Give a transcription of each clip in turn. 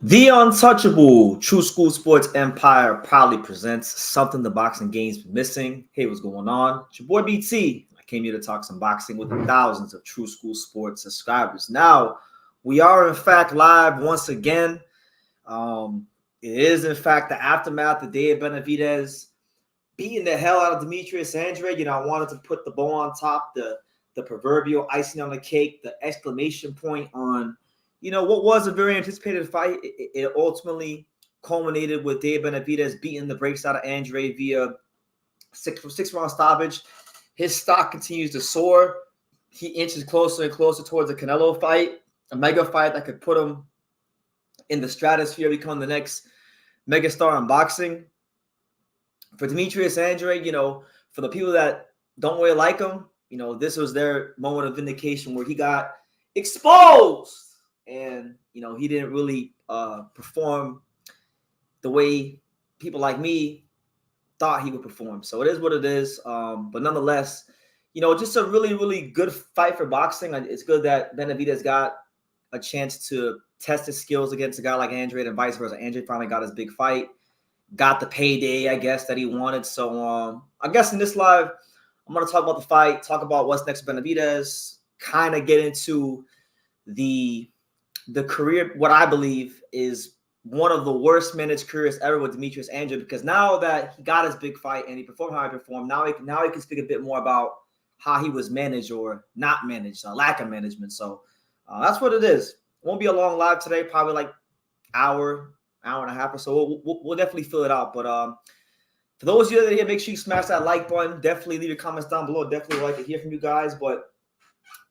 The untouchable True School Sports Empire proudly presents something the boxing game's been missing. Hey, what's going on? It's your boy BT. I came here to talk some boxing with the thousands of True School Sports subscribers. Now, we are in fact live once again. It is in fact the aftermath of David Benavidez beating the hell out of Demetrius Andrade. I wanted to put the bow on top, the proverbial icing on the cake, the exclamation point on what was a very anticipated fight. It ultimately culminated with David Benavidez beating the brakes out of Andrade via six round stoppage. His stock continues to soar. He inches closer and closer towards the Canelo fight, a mega fight that could put him in the stratosphere, become the next megastar in boxing. For Demetrius Andrade, for the people that don't really like him, this was their moment of vindication where he got exposed. And, he didn't really perform the way people like me thought he would perform. So it is what it is. But nonetheless, just a really, really good fight for boxing. It's good that Benavidez got a chance to test his skills against a guy like Andrade and vice versa. Andrade finally got his big fight, got the payday, I guess, that he wanted. So I guess in this live, I'm going to talk about the fight, talk about what's next for Benavidez, kind of get into the career, what I believe is one of the worst managed careers ever with Demetrius Andrade, because now that he got his big fight and he performed how he performed, now he can speak a bit more about how he was managed or not managed, a lack of management. So that's what it is. Won't be a long live today, probably like hour and a half or so. We'll definitely fill it out. But for those of you that are here, make sure you smash that like button. Definitely leave your comments down below. Definitely like to hear from you guys. But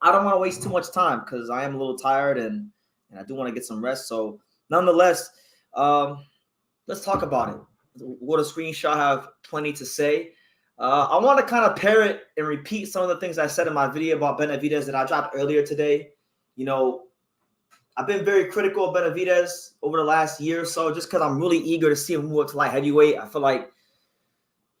I don't want to waste too much time because I am a little tired and I do want to get some rest. So nonetheless, let's talk about it. What a screenshot, have plenty to say. I want to kind of parrot and repeat some of the things I said in my video about Benavidez that I dropped earlier today. I've been very critical of Benavidez over the last year or so just because I'm really eager to see him move up to light heavyweight. I feel like,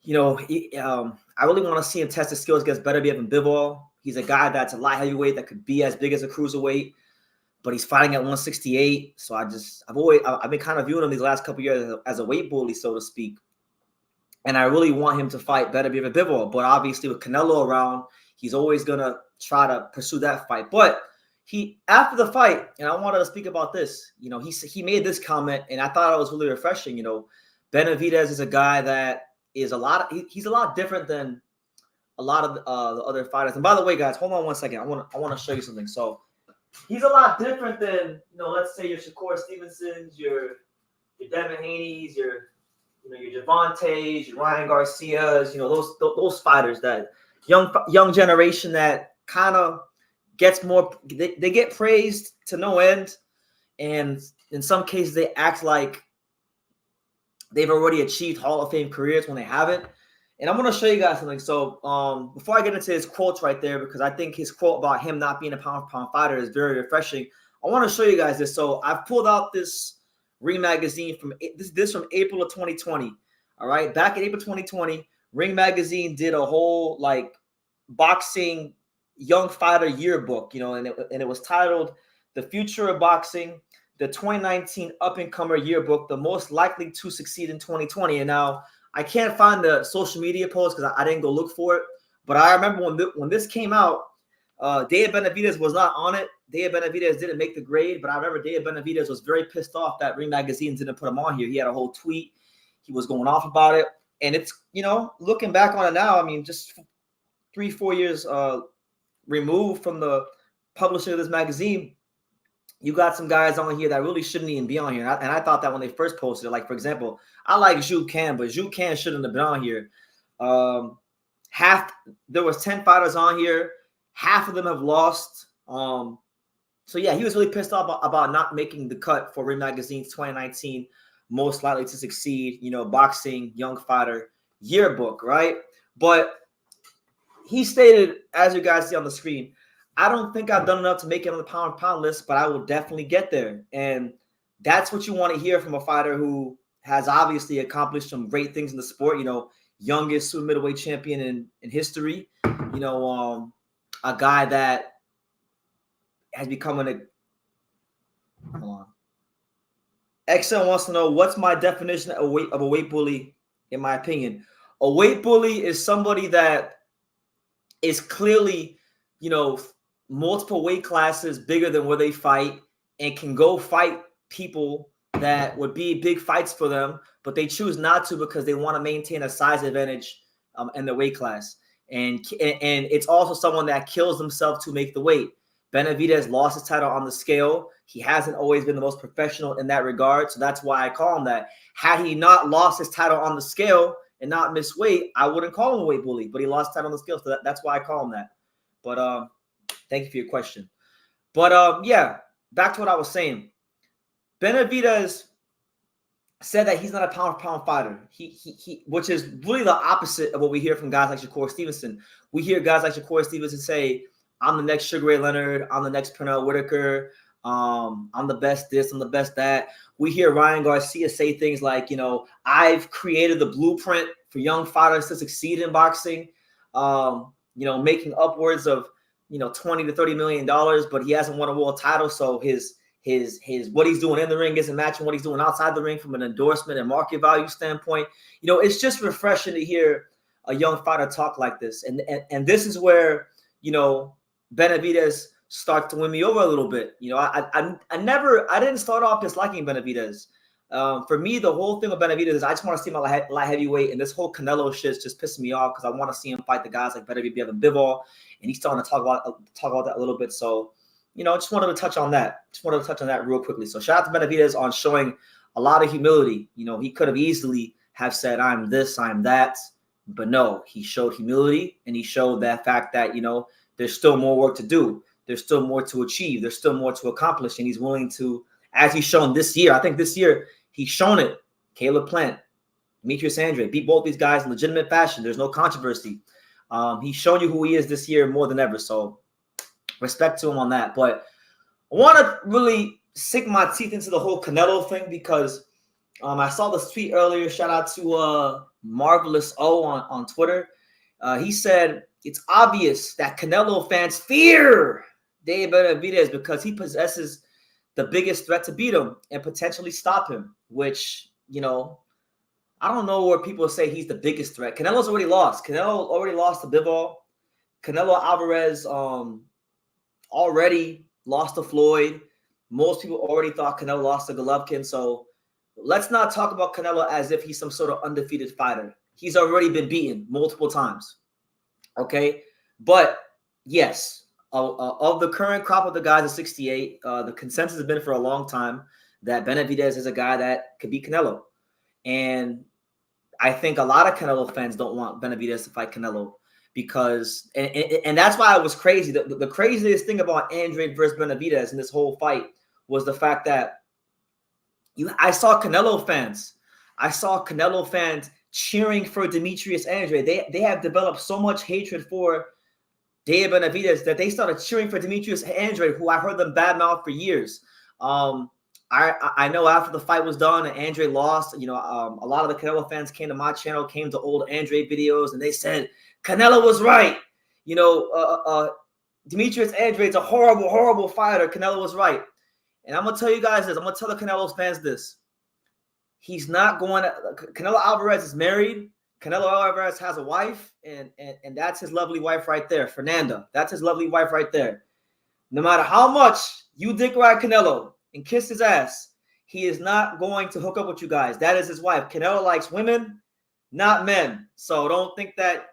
I really want to see him test his skills against Beterbiev and Bivol. He's a guy that's a light heavyweight that could be as big as a cruiserweight, but he's fighting at 168. So I've been kind of viewing him these last couple of years as a weight bully, so to speak. And I really want him to fight Beterbiev and Bivol. But obviously with Canelo around, he's always going to try to pursue that fight. But after the fight, and I wanted to speak about this, he made this comment, and I thought it was really refreshing. Benavidez is a guy that is he's a lot different than a lot of the other fighters. And by the way, guys, hold on one second. I want to show you something. So he's a lot different than, let's say your Shakur Stevensons, your Devin Haney's, your Gervonta's, your Ryan Garcia's, those fighters, that young generation that kind of gets more, they get praised to no end. And in some cases, they act like they've already achieved Hall of Fame careers when they haven't. And I'm going to show you guys something. So before I get into his quotes right there, because I think his quote about him not being a pound-for-pound fighter is very refreshing, I want to show you guys this. So I've pulled out this Ring Magazine from April of 2020. All right. Back in April 2020, Ring Magazine did a whole boxing young fighter yearbook, and it was titled The Future of Boxing, the 2019 Up-and-Comer Yearbook, the most likely to succeed in 2020. And now I can't find the social media post because I didn't go look for it. But I remember when this came out, David Benavidez was not on it. David Benavidez didn't make the grade, but I remember David Benavidez was very pissed off that Ring Magazine didn't put him on here. He had a whole tweet. He was going off about it. And it's, looking back on it now, I mean, just 3-4 years removed from the publishing of this magazine, you got some guys on here that really shouldn't even be on here. And I thought that when they first posted it, like, for example, I like Zhu Can, but Zhu Can shouldn't have been on here. There was 10 fighters on here. Half of them have lost. So, yeah, he was really pissed off about not making the cut for Ring Magazine's 2019 Most Likely to Succeed, boxing young fighter yearbook, right? But he stated, as you guys see on the screen, I don't think I've done enough to make it on the pound-for-pound list, but I will definitely get there. And that's what you want to hear from a fighter who has obviously accomplished some great things in the sport. Youngest super middleweight champion in history. A guy that has become XL wants to know, what's my definition of a weight bully, in my opinion? A weight bully is somebody that is clearly, multiple weight classes bigger than where they fight and can go fight people that would be big fights for them, but they choose not to because they want to maintain a size advantage in the weight class. And it's also someone that kills themselves to make the weight. Benavidez lost his title on the scale. He hasn't always been the most professional in that regard, so that's why I call him that. Had he not lost his title on the scale and not miss weight, I wouldn't call him a weight bully, but he lost title on the scale, so that's why I call him that. But thank you for your question. But yeah, back to what I was saying. Benavidez said that he's not a pound-for-pound fighter. He which is really the opposite of what we hear from guys like Shakur Stevenson. We hear guys like Shakur Stevenson say, I'm the next Sugar Ray Leonard, I'm the next Pernell Whitaker, I'm the best this, I'm the best that. We hear Ryan Garcia say things like, I've created the blueprint for young fighters to succeed in boxing, making upwards of, $20 to $30 million, but he hasn't won a world title. So his what he's doing in the ring isn't matching what he's doing outside the ring from an endorsement and market value standpoint. It's just refreshing to hear a young fighter talk like this. And this is where, Benavidez starts to win me over a little bit. I didn't start off disliking Benavidez. For me, the whole thing with Benavidez is I just want to see him at light heavyweight, and this whole Canelo shit's just pissing me off because I want to see him fight the guys like Benavidez and Bivol, and he's starting to talk about that a little bit. So, just wanted to touch on that. Real quickly. So shout out to Benavidez on showing a lot of humility. He could have easily have said, I'm this, I'm that, but no, he showed humility, and he showed that fact that, there's still more work to do. There's still more to achieve. There's still more to accomplish. And he's willing to, as he's shown this year, I think this year he's shown it. Caleb Plant, Demetrius Andrade, beat both these guys in legitimate fashion. There's no controversy. He's shown you who he is this year more than ever. So respect to him on that. But I want to really sink my teeth into the whole Canelo thing because I saw this tweet earlier. Shout out to Marvelous O on Twitter. He said, it's obvious that Canelo fans fear David Benavidez because he possesses the biggest threat to beat him and potentially stop him, which, I don't know where people say he's the biggest threat. Canelo's already lost. Canelo already lost to Bivol. Canelo Alvarez already lost to Floyd. Most people already thought Canelo lost to Golovkin. So let's not talk about Canelo as if he's some sort of undefeated fighter. He's already been beaten multiple times. Okay, but yes, of the current crop of the guys at 68, the consensus has been for a long time that Benavidez is a guy that could beat Canelo. And I think a lot of Canelo fans don't want Benavidez to fight Canelo because, and that's why it was crazy. The craziest thing about Andrade versus Benavidez in this whole fight was the fact that I saw Canelo fans cheering for Demetrius Andrade. They have developed so much hatred for David Benavidez that they started cheering for Demetrius Andrade, who I heard them badmouth for years. I know after the fight was done and Andrade lost, a lot of the Canelo fans came to my channel, came to old Andrade videos, and they said Canelo was right. Demetrius Andrade's a horrible, horrible fighter. Canelo was right. And I'm gonna tell you guys this. I'm gonna tell the Canelo fans this. He's not going to – Canelo Alvarez is married. Canelo Alvarez has a wife, and that's his lovely wife right there, Fernanda. That's his lovely wife right there. No matter how much you dick ride Canelo and kiss his ass, he is not going to hook up with you guys. That is his wife. Canelo likes women, not men. So don't think that,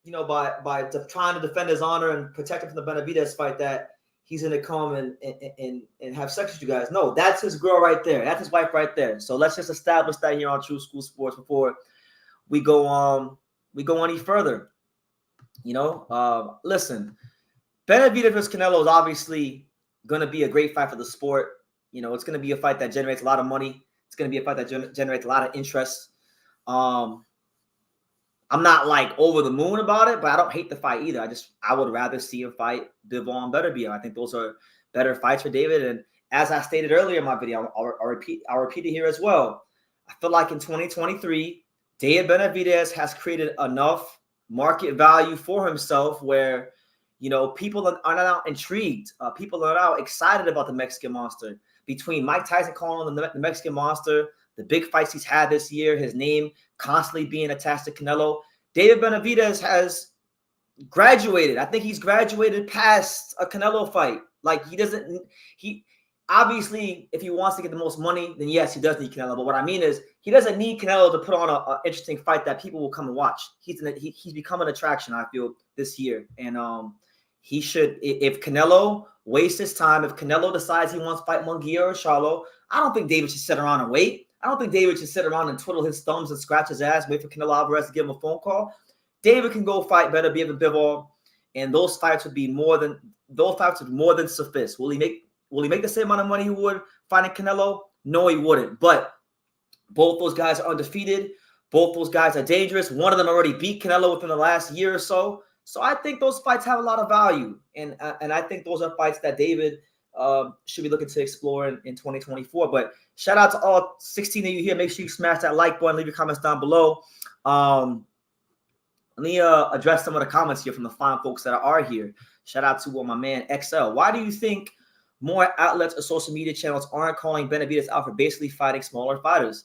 by trying to defend his honor and protect him from the Benavidez fight that he's going to come and have sex with you guys. No, that's his girl right there. That's his wife right there. So let's just establish that here on True School Sports before we go any further. Listen, Benavidez versus Canelo is obviously going to be a great fight for the sport. It's going to be a fight that generates a lot of money. It's going to be a fight that generates a lot of interest. I'm not like over the moon about it, but I don't hate the fight either. I would rather see him fight Bivol and Beterbiev. I think those are better fights for David. And as I stated earlier in my video, I'll repeat it here as well. I feel like in 2023, David Benavidez has created enough market value for himself where, You know, people are now intrigued. People are now excited about the Mexican Monster. Between Mike Tyson calling him the Mexican Monster, the big fights he's had this year, his name constantly being attached to Canelo, David Benavidez has graduated. I think he's graduated past a Canelo fight. Like, he obviously, if he wants to get the most money, then yes, he does need Canelo. But what I mean is, he doesn't need Canelo to put on an interesting fight that people will come and watch. He's become an attraction, I feel, this year. And he should, if Canelo wastes his time, if Canelo decides he wants to fight Munguia or Charlo, I don't think David should sit around and wait. I don't think David should sit around and twiddle his thumbs and scratch his ass, wait for Canelo Alvarez to give him a phone call. David can go fight Benavidez Bivol, and those fights would more than suffice. Will he make the same amount of money he would fighting Canelo? No, he wouldn't. But both those guys are undefeated. Both those guys are dangerous. One of them already beat Canelo within the last year or so. So I think those fights have a lot of value, and I think those are fights that David should be looking to explore in 2024. But shout out to all 16 of you here. Make sure you smash that like button. Leave your comments down below. Let me address some of the comments here from the fine folks that are here. Shout out to my man XL. Why do you think more outlets or social media channels aren't calling Benavidez out for basically fighting smaller fighters?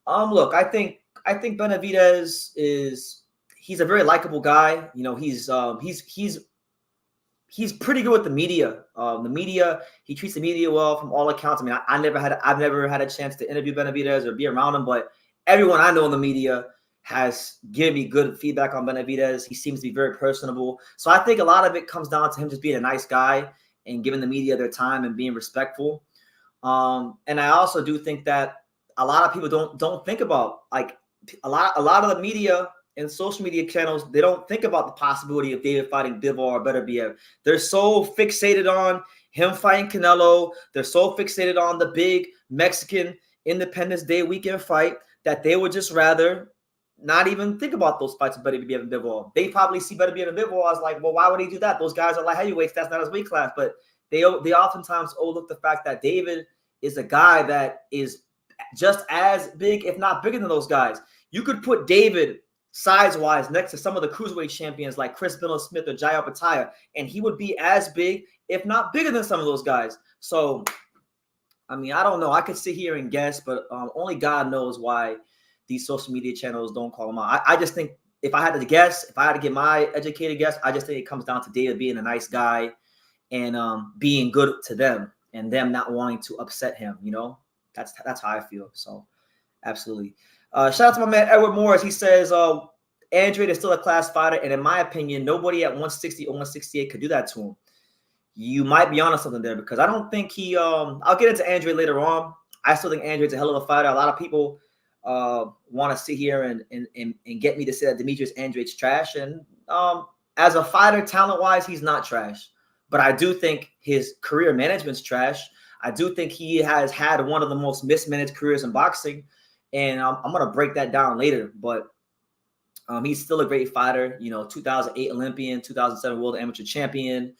Look, I think Benavidez he's a very likable guy. You know, he's pretty good with the media. He treats the media well from all accounts. I mean, I've never had a chance to interview Benavidez or be around him, but everyone I know in the media has given me good feedback on Benavidez. He seems to be very personable. So I think a lot of it comes down to him just being a nice guy and giving the media their time and being respectful. And I also do think that a lot of people don't think about, like, a lot of the media and social media channels, they don't think about the possibility of David fighting Bivol or Beterbiev. They're so fixated on him fighting Canelo. They're so fixated on the big Mexican Independence Day weekend fight that they would just rather not even think about those fights with Beterbiev and Bivol. They probably see Beterbiev and Bivol as like, well, why would he do that? Those guys are like heavyweights. That's not his weight class. But they oftentimes overlook the fact that David is a guy that is just as big, if not bigger than those guys. You could put David size-wise next to some of the cruiserweight champions like Chris Benoit-Smith or Jai Opetaia, and he would be as big, if not bigger than some of those guys. So, I mean, I don't know. I could sit here and guess, but only God knows why these social media channels don't call him out. I just think if I had to guess, if I had to get my educated guess, I just think it comes down to David being a nice guy and being good to them and them not wanting to upset him. You know, that's how I feel. So, absolutely. Shout out to my man Edward Morris. He says Andrade is still a class fighter, and in my opinion, nobody at 160 or 168 could do that to him. You might be onto something there, because I don't think he. I'll get into Andrade later on. I still think Andrade's a hell of a fighter. A lot of people want to sit here and get me to say that Demetrius Andrade's trash, and as a fighter, talent-wise, he's not trash. But I do think his career management's trash. I do think he has had one of the most mismanaged careers in boxing. And I'm going to break that down later, but he's still a great fighter. You know, 2008 Olympian, 2007 World Amateur Champion,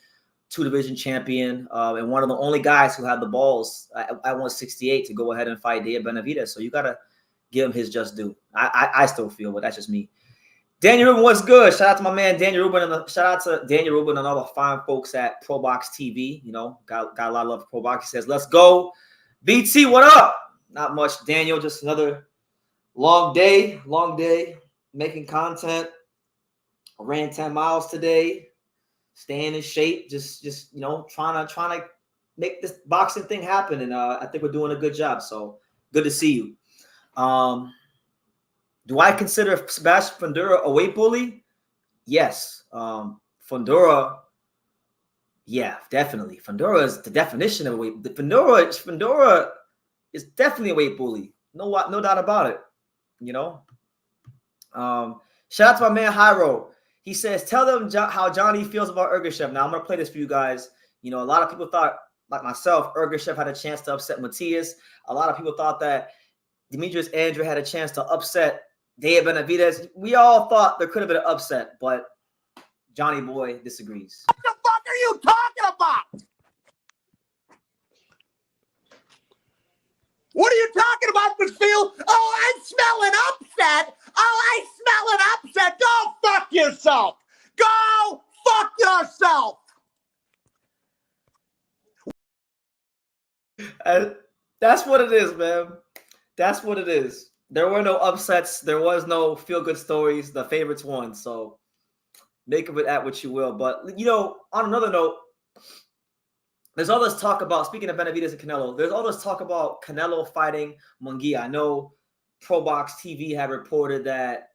2-division champion, and one of the only guys who had the balls at 168 to go ahead and fight David Benavidez. So you got to give him his just due. I still feel, but that's just me. Daniel Rubin, what's good? Shout out to my man Daniel Rubin, and shout out to Daniel Rubin and all the fine folks at Pro Box TV. You know, got a lot of love for Pro Box. He says, "Let's go, BT. What up?" Not much, Daniel. Just another long day making content. I ran 10 miles today, staying in shape. Just you know, trying to make this boxing thing happen, and I think we're doing a good job. So good to see you. Do I consider Sebastian Fundora a weight bully? Yes. Fundora, yeah, definitely. Fundora is the definition of a weight. Fundora is definitely a weight bully. No doubt about it. You know. Shout out to my man Hyro. He says, "Tell them how Johnny feels about Ergashev." Now I'm gonna play this for you guys. You know, a lot of people thought, like myself, Ergashev had a chance to upset Matias. A lot of people thought that Demetrius Andrade had a chance to upset David Benavidez. We all thought there could have been an upset, but Johnny Boy disagrees. What the fuck are you talking about? What are you talking about, Brazil? Oh, I smell an upset. Oh, I smell an upset. Go fuck yourself. Go fuck yourself. ourselves. That's what it is, man. That's what it is. There were no upsets. There was no feel-good stories. The favorites won. So make of it at what you will. But, on another note, there's all this talk about, speaking of Benavidez and Canelo, there's all this talk about Canelo fighting Munguia. I know Pro Box TV had reported that,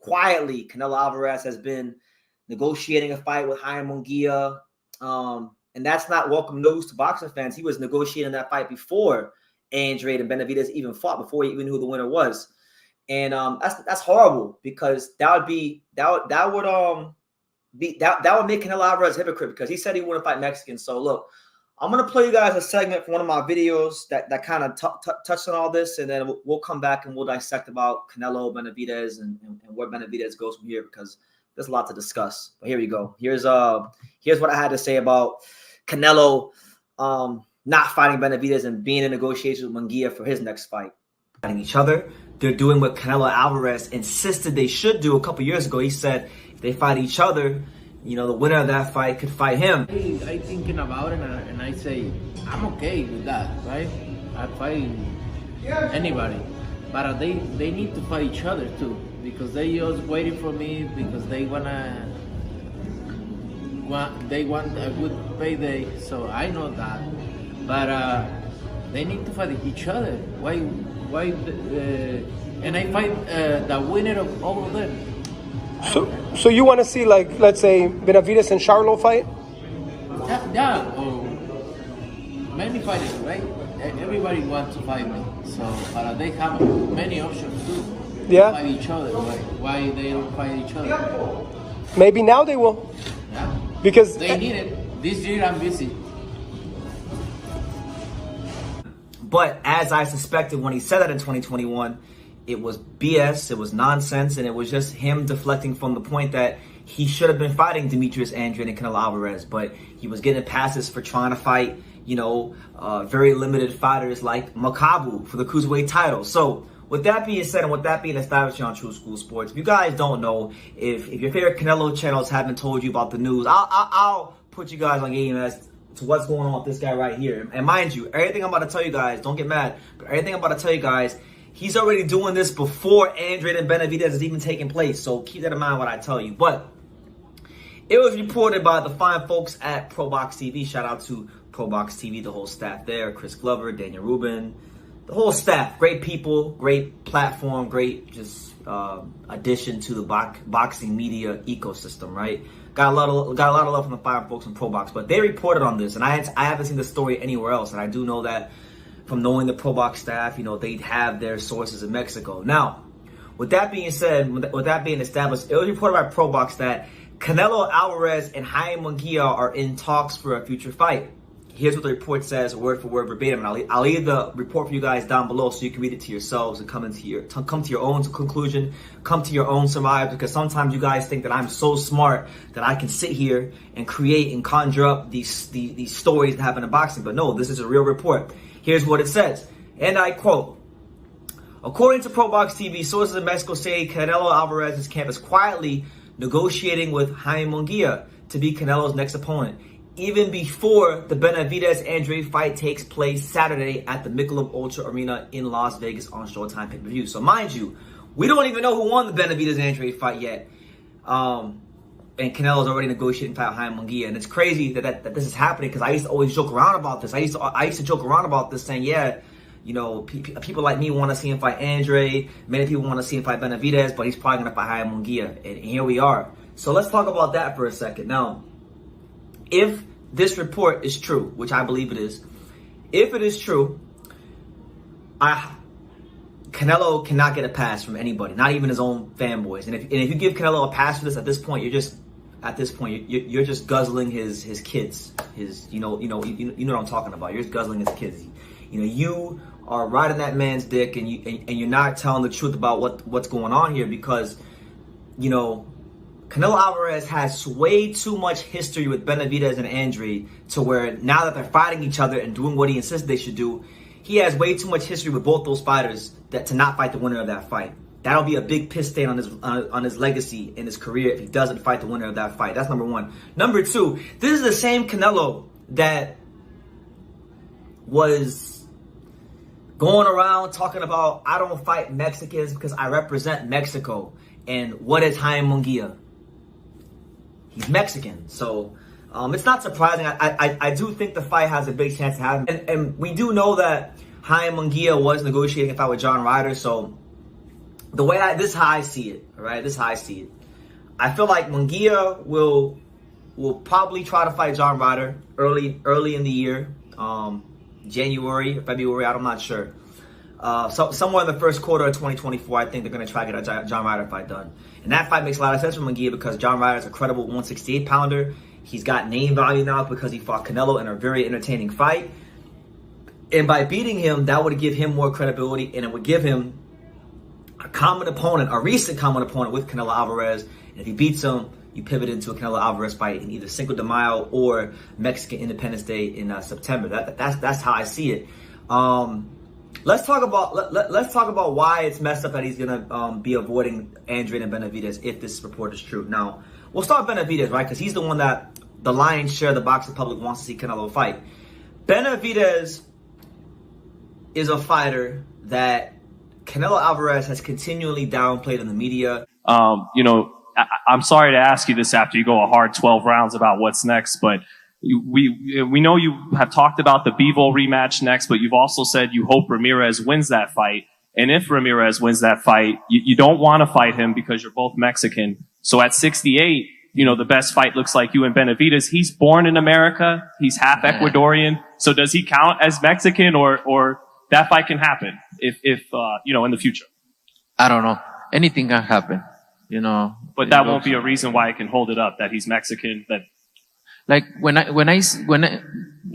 quietly Canelo Alvarez has been negotiating a fight with Munguia. And that's not welcome news to boxing fans. He was negotiating that fight before Andrade and Benavidez even fought, before he even knew who the winner was. And that's horrible, because that would make Canelo Alvarez a hypocrite, because he said he wouldn't fight Mexicans. So look, I'm gonna play you guys a segment from one of my videos that kind of touched on all this, and then we'll come back and we'll dissect about Canelo, Benavidez, and where Benavidez goes from here, because there's a lot to discuss. But here we go. Here's what I had to say about Canelo not fighting Benavidez and being in negotiations with Munguia for his next fight. Fighting each other. They're doing what Canelo Alvarez insisted they should do a couple years ago. He said if they fight each other, the winner of that fight could fight him. I thinking about it, and I say I'm okay with that, right? I fight anybody, but they need to fight each other too, because they just waiting for me because they want a good payday. So I know that, but they need to fight each other. Why? And I fight the winner of all of them. So you want to see, like, let's say Benavidez and Charlo fight? Yeah, or many fighters, right? Everybody wants to fight me, so but they have many options too. Yeah. Fight each other. Why they don't fight each other? Maybe now they will. Yeah. Because they need it. This year I'm busy. But as I suspected when he said that in 2021, it was BS, it was nonsense, and it was just him deflecting from the point that he should have been fighting Demetrius Andrade and Canelo Alvarez, but he was getting passes for trying to fight, very limited fighters like Makabu for the cruiserweight title. So with that being said, and with that being established on True School Sports, if you guys don't know, if your favorite Canelo channels haven't told you about the news, I'll put you guys on game as to what's going on with this guy right here. And mind you, everything I'm about to tell you guys, don't get mad, but everything I'm about to tell you guys, he's already doing this before Andrade and Benavidez is even taking place. So keep that in mind when I tell you. But it was reported by the fine folks at Pro Box TV. Shout out to Pro Box TV, the whole staff there. Chris Glover, Daniel Rubin, the whole staff. Great people, great platform, great just addition to the boxing media ecosystem, right? Got a lot of love from the fine folks in Pro Box. But they reported on this, and I haven't seen the story anywhere else. And I do know that from knowing the Pro Box staff, they have their sources in Mexico. Now, with that being said, with that being established, it was reported by Pro Box that Canelo Alvarez and Munguia are in talks for a future fight. Here's what the report says, word for word, verbatim. And I'll leave the report for you guys down below so you can read it to yourselves and come to your own conclusion, come to your own surmise. Because sometimes you guys think that I'm so smart that I can sit here and create and conjure up these stories that happen in boxing. But no, this is a real report. Here's what it says, and I quote, according to Pro Box TV, sources in Mexico say Canelo Alvarez's camp is quietly negotiating with Munguia to be Canelo's next opponent, even before the Benavidez-Andrade fight takes place Saturday at the Michelob Ultra Arena in Las Vegas on Showtime pay-per-view. So mind you, we don't even know who won the Benavidez-Andrade fight yet. And Canelo's already negotiating fight with Munguia, and it's crazy that this is happening, because I used to always joke around about this. I used to joke around about this, saying, yeah, people like me want to see him fight Andrade. Many people want to see him fight Benavidez, but he's probably gonna fight Munguia, and here we are. So let's talk about that for a second. Now, if this report is true, which I believe it is, if it is true, Canelo cannot get a pass from anybody, not even his own fanboys. And if you give Canelo a pass for this, at this point, you're just guzzling his kids. You know what I'm talking about. You're just guzzling his kids. You are riding that man's dick, and you're not telling the truth about what's going on here, because Canelo Alvarez has way too much history with Benavidez and Andrade to where now that they're fighting each other and doing what he insisted they should do, he has way too much history with both those fighters to not fight the winner of that fight. That'll be a big piss stain on his legacy in his career if he doesn't fight the winner of that fight. That's number one. Number two, this is the same Canelo that was going around talking about, I don't fight Mexicans because I represent Mexico. And what is Chaim Munguia? He's Mexican. So it's not surprising. I do think the fight has a big chance to happen. And we do know that Chaim Munguia was negotiating a fight with John Ryder. So the way this is how I see it, all right? This is how I see it. I feel like Munguia will probably try to fight John Ryder early in the year, January, February, I'm not sure. So somewhere in the first quarter of 2024, I think they're going to try to get a John Ryder fight done. And that fight makes a lot of sense for Munguia because John Ryder is a credible 168-pounder. He's got name value now because he fought Canelo in a very entertaining fight. And by beating him, that would give him more credibility, and it would give him a common opponent, a recent common opponent with Canelo Alvarez. And if he beats him, you pivot into a Canelo Alvarez fight in either Cinco de Mayo or Mexican Independence Day in September. That's how I see it. Let's talk about why it's messed up that he's gonna be avoiding Andrade and Benavidez if this report is true. Now, we'll start with Benavidez, right? Because he's the one that the lion's share of the boxing public wants to see Canelo fight. Benavidez is a fighter that Canelo Alvarez has continually downplayed in the media. I'm sorry to ask you this after you go a hard 12 rounds about what's next, but we know you have talked about the Bivol rematch next, but you've also said you hope Ramirez wins that fight. And if Ramirez wins that fight, you don't want to fight him because you're both Mexican. So at 68, the best fight looks like you and Benavidez. He's born in America. He's half Ecuadorian. So does he count as Mexican or that fight can happen if in the future? I don't know. Anything can happen, But that won't be a reason why I can hold it up that he's Mexican. That like when I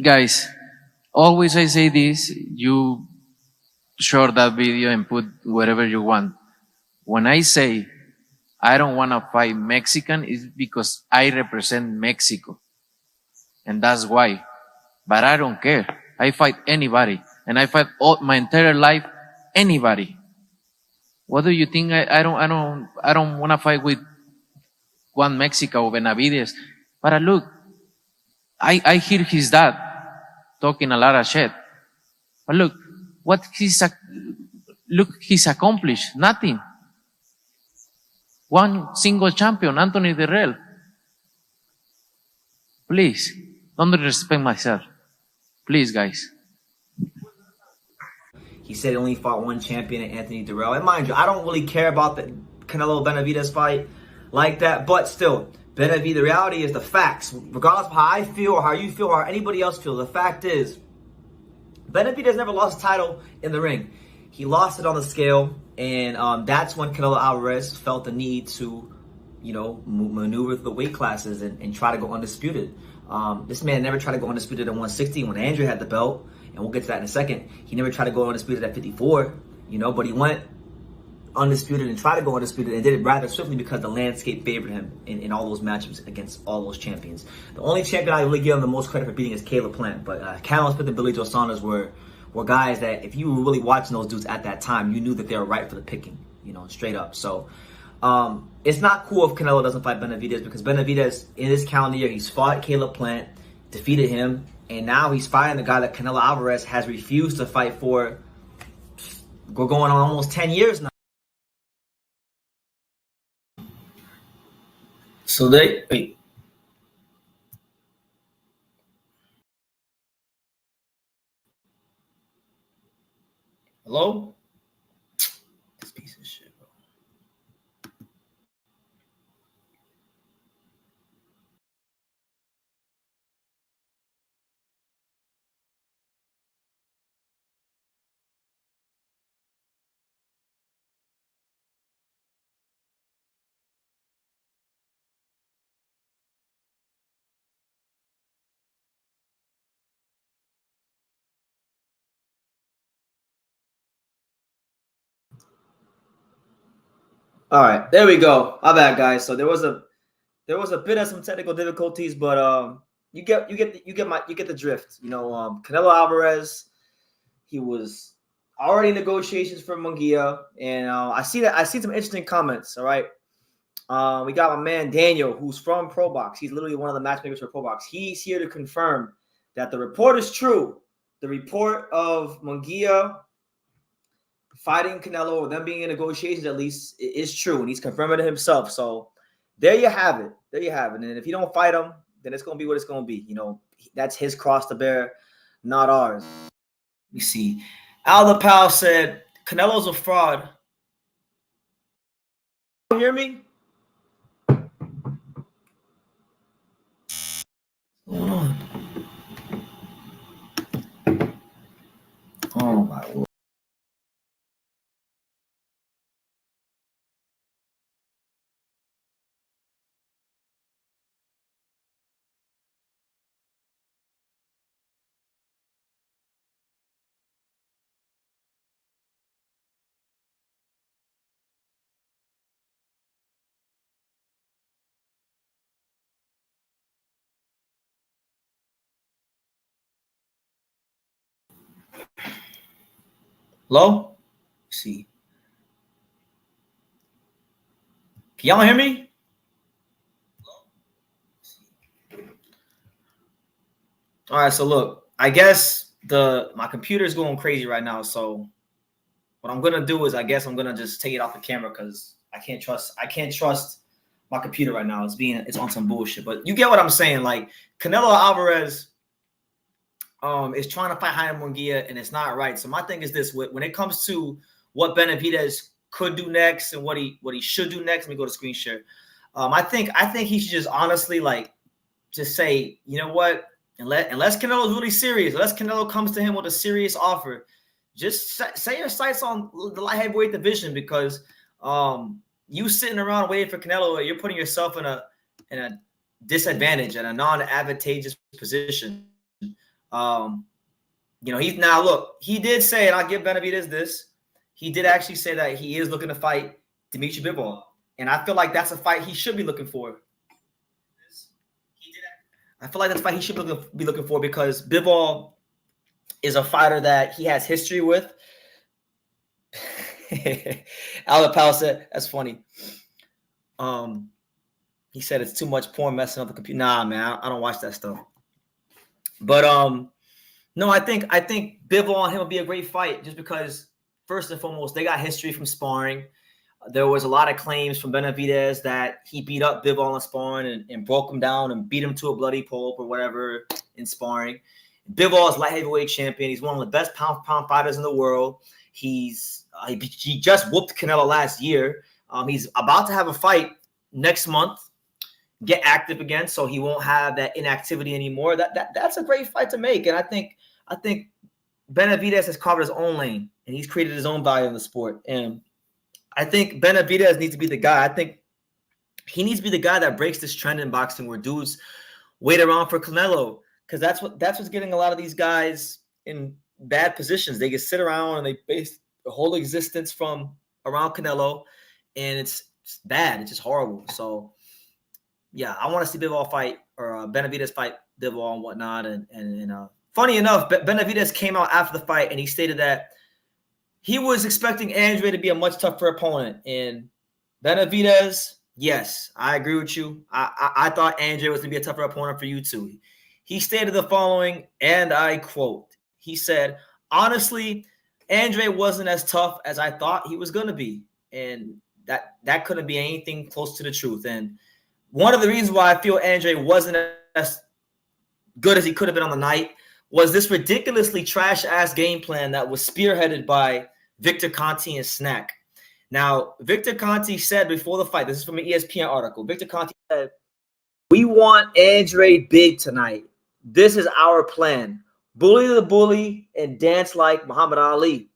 guys, always I say this, you share that video and put whatever you want. When I say I don't want to fight Mexican, it's because I represent Mexico. And that's why. But I don't care. I fight anybody. And I fight my entire life, anybody. What do you think? I don't want to fight with Juan Mexico or Benavidez. But look, I hear his dad talking a lot of shit. But look, he's accomplished nothing. One single champion, Anthony Dirrell. Please, don't disrespect myself. Please, guys. He said he only fought one champion, Anthony Dirrell. And mind you, I don't really care about the Canelo Benavidez fight like that, but still, Benavidez, the reality is the facts. Regardless of how I feel or how you feel or anybody else feels, the fact is, Benavidez never lost a title in the ring. He lost it on the scale, and that's when Canelo Alvarez felt the need to, maneuver the weight classes and try to go undisputed. This man never tried to go undisputed at 160 when Andrew had the belt, and we'll get to that in a second. He never tried to go undisputed at 54, but he went undisputed and tried to go undisputed and did it rather swiftly because the landscape favored him in all those matchups against all those champions. The only champion I really give him the most credit for beating is Caleb Plant, but Callum Smith and Billy Joe Saunders were guys that if you were really watching those dudes at that time, you knew that they were right for the picking, straight up. So it's not cool if Canelo doesn't fight Benavidez because Benavidez, in this calendar year, he's fought Caleb Plant, defeated him, and now he's fighting the guy that Canelo Alvarez has refused to fight for. We're going on almost 10 years now. So wait. Hello? This piece of shit, bro. All right, there we go. My bad, guys. So there was a bit of some technical difficulties, but you get the drift. Canelo Alvarez, he was already negotiations for Munguia, and I see some interesting comments. All right, we got my man Daniel, who's from Pro Box. He's literally one of the matchmakers for Pro Box. He's here to confirm that the report is true. The report of Munguia fighting Canelo, or them being in negotiations at least, is true, and he's confirming it himself. So there you have it. There you have it. And if you don't fight him, then it's going to be what it's going to be. You know, that's his cross to bear, not ours. Let me see. Al the Pal said, Canelo's a fraud. You hear me? What's going on? Oh, my Lord. Hello? Let's see. Can y'all hear me? All right, so look, I guess my computer is going crazy right now. So what I'm gonna do is I guess I'm gonna just take it off the camera because I can't trust my computer right now. It's on some bullshit. But you get what I'm saying. Like Canelo Alvarez is trying to fight Jaime Munguia, and it's not right. So my thing is this: when it comes to what Benavidez could do next and what he should do next, let me go to screen share. I think he should just honestly just say, you know what, unless Canelo is really serious, unless Canelo comes to him with a serious offer, just set your sights on the light heavyweight division, because you sitting around waiting for Canelo, you're putting yourself in a disadvantage and a non-advantageous position. You know, he did say, and I'll give Benavidez this, he did actually say that he is looking to fight Demetrius Bivol, and I feel like that's a fight he should be looking for. I feel like that's a fight he should be looking for, because Bivol is a fighter that he has history with. Al Powell said, that's funny. He said it's too much porn messing up the computer. Nah, man, I don't watch that stuff. But no, I think Bivol and him would be a great fight, just because first and foremost they got history from sparring. There was a lot of claims from Benavidez that he beat up Bivol in sparring and broke him down and beat him to a bloody pulp or whatever in sparring. Bivol is light heavyweight champion. He's one of the best pound fighters in the world. He just whooped Canelo last year. He's about to have a fight next month, get active again, so he won't have that inactivity anymore. That's a great fight to make, and I think Benavidez has carved his own lane, and he's created his own value in the sport. And I think Benavidez needs to be the guy. I think he needs to be the guy that breaks this trend in boxing where dudes wait around for Canelo, because that's what's getting a lot of these guys in bad positions. They just sit around and they base their whole existence from around Canelo, and it's bad. It's just horrible. So yeah, I want to see Bivol fight, or Benavidez fight Bivol and whatnot. And funny enough, Benavidez came out after the fight and he stated that he was expecting Andrade to be a much tougher opponent. And Benavidez, yes, I agree with you. I thought Andrade was going to be a tougher opponent for you too. He stated the following, and I quote, he said, honestly, Andrade wasn't as tough as I thought he was going to be. And that couldn't be anything close to the truth. And one of the reasons why I feel Andrade wasn't as good as he could have been on the night was this ridiculously trash-ass game plan that was spearheaded by Victor Conti and Snack. Now, Victor Conti said before the fight, this is from an ESPN article, Victor Conti said, we want Andrade big tonight. This is our plan. Bully the bully and dance like Muhammad Ali.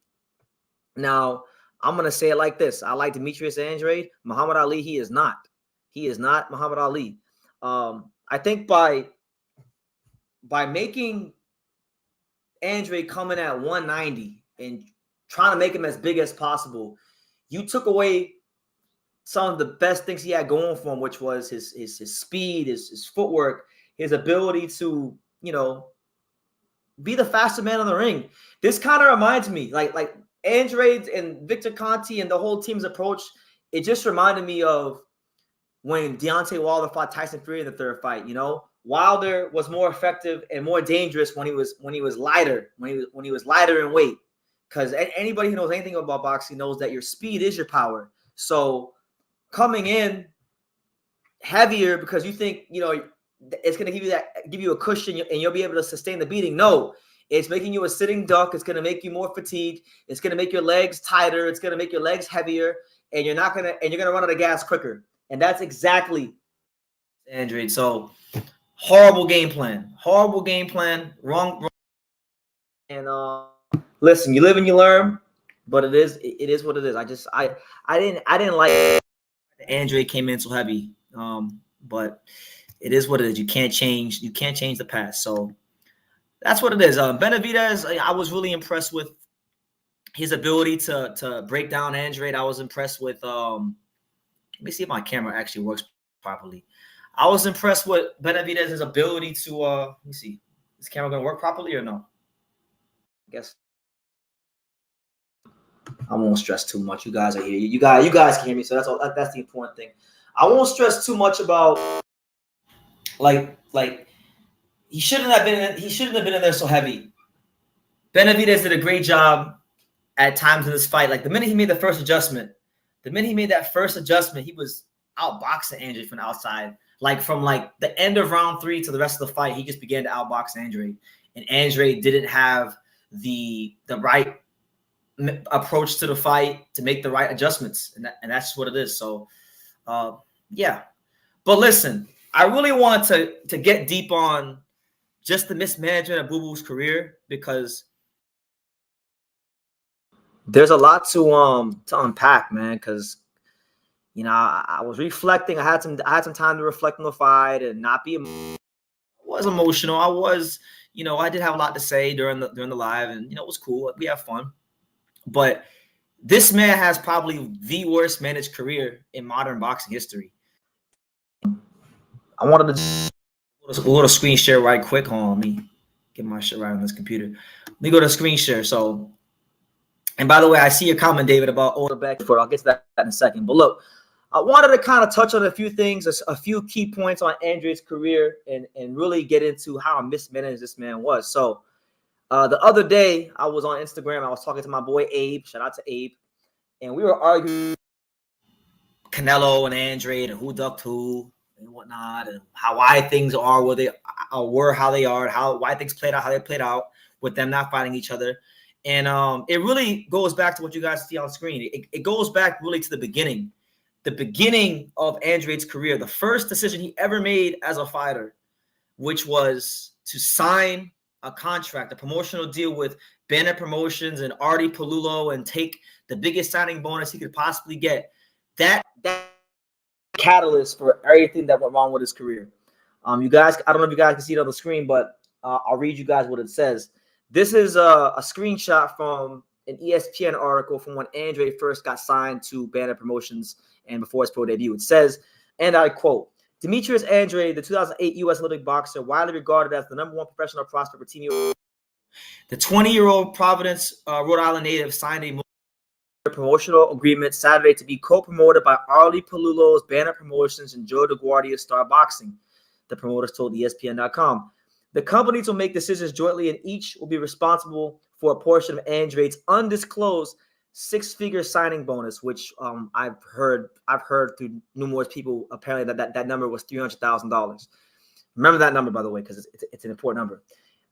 Now, I'm going to say it like this. I like Demetrius Andrade. Muhammad Ali, he is not. He is not Muhammad Ali. I think by making Andrade coming at 190 and trying to make him as big as possible, you took away some of the best things he had going for him, which was his speed, his footwork, his ability to, you know, be the faster man on the ring. This kind of reminds me, like Andrade and Victor Conti and the whole team's approach, it just reminded me of when Deontay Wilder fought Tyson Fury in the third fight. You know, Wilder was more effective and more dangerous when he was lighter, when he was lighter in weight. Because anybody who knows anything about boxing knows that your speed is your power. So coming in heavier because you think, you know, it's going to give you a cushion and you'll be able to sustain the beating. No, it's making you a sitting duck. It's going to make you more fatigued. It's going to make your legs tighter. It's going to make your legs heavier, and you're going to run out of gas quicker. And that's exactly Andrade. So horrible game plan. Wrong. And listen, you live and you learn, but it is what it is. I didn't like Andrade came in so heavy. But it is what it is. You can't change the past. So that's what it is. Benavidez, I was really impressed with his ability to break down Andrade. I was impressed with let me see if my camera actually works properly. I was impressed with Benavidez's ability to let me see. Is the camera gonna work properly or no? I guess I won't stress too much. You guys are here. You guys can hear me, so that's the important thing. I won't stress too much about like he shouldn't have been in there so heavy. Benavidez did a great job at times in this fight. Like the minute he made that first adjustment, he was outboxing Andrade from the outside. Like from like the end of round 3 to the rest of the fight, he just began to outbox Andrade, and Andrade didn't have the right approach to the fight to make the right adjustments, and that's what it is. So. Yeah, but listen, I really want to get deep on just the mismanagement of Boo Boo's career because there's a lot to unpack, man. Because you know, I was reflecting. I had some time to reflect on the fight and not be. I was emotional. I was, you know, I did have a lot to say during the live, and you know, it was cool. We had fun, but this man has probably the worst managed career in modern boxing history. I wanted to go to screen share right quick. Hold on, let me get my shit right on this computer. Let me go to screen share. So, and by the way, I see your comment, David, about order back for. I'll get to that in a second. But look, I wanted to kind of touch on a few things, a few key points on Andrade's career, and really get into how mismanaged this man was. So, the other day, I was on Instagram. I was talking to my boy Abe. Shout out to Abe, and we were arguing Canelo and Andrade and who ducked who and whatnot, and why things are where they were, how they are, why things played out how they played out with them not fighting each other. And it really goes back to what you guys see on screen. It goes back really to the beginning of Andrade's career. The first decision he ever made as a fighter, which was to sign a contract, a promotional deal with Banner Promotions and Artie Palulo and take the biggest signing bonus he could possibly get. That catalyst for everything that went wrong with his career. You guys, I don't know if you guys can see it on the screen, but I'll read you guys what it says. This is a screenshot from an ESPN article from when Andrade first got signed to Banner Promotions and before his pro debut. It says, and I quote, Demetrius Andrade, the 2008 U.S. Olympic boxer, widely regarded as the #1 professional prospect for Team USA. The 20-year-old Providence, Rhode Island native signed a promotional agreement Saturday to be co-promoted by Artie Palulo's Banner Promotions and Joe DeGuardia's Star Boxing, the promoters told ESPN.com. The companies will make decisions jointly, and each will be responsible for a portion of Andrade's undisclosed 6-figure signing bonus, which I've heard through numerous people apparently that number was $300,000. Remember that number, by the way, because it's an important number.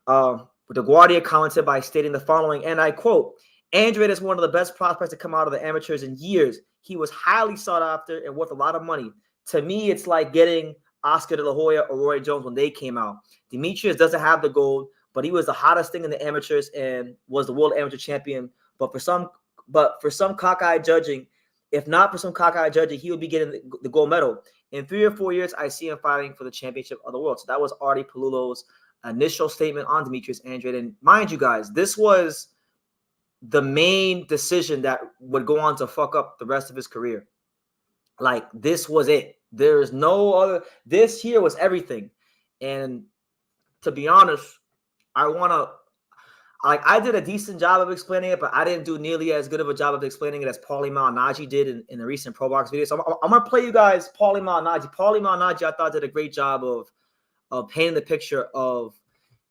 But DeGuardia commented by stating the following, and I quote, Andrade is one of the best prospects to come out of the amateurs in years. He was highly sought after and worth a lot of money. To me, it's like getting Oscar De La Hoya or Roy Jones when they came out. Demetrius doesn't have the gold, but he was the hottest thing in the amateurs and was the world amateur champion. But for some cockeyed judging, if not for some cockeyed judging, he would be getting the gold medal. In 3 or 4 years, I see him fighting for the championship of the world. So that was Artie Palulo's initial statement on Demetrius Andrade. And mind you guys, this was the main decision that would go on to fuck up the rest of his career. Like, this was it. There's no other. This here was everything. And to be honest, I want like I did a decent job of explaining it, but I didn't do nearly as good of a job of explaining it as Paulie Malignaggi did in the recent Pro Box video. So I'm gonna play you guys Paulie Malignaggi. Paulie Malignaggi, I thought, did a great job of painting the picture of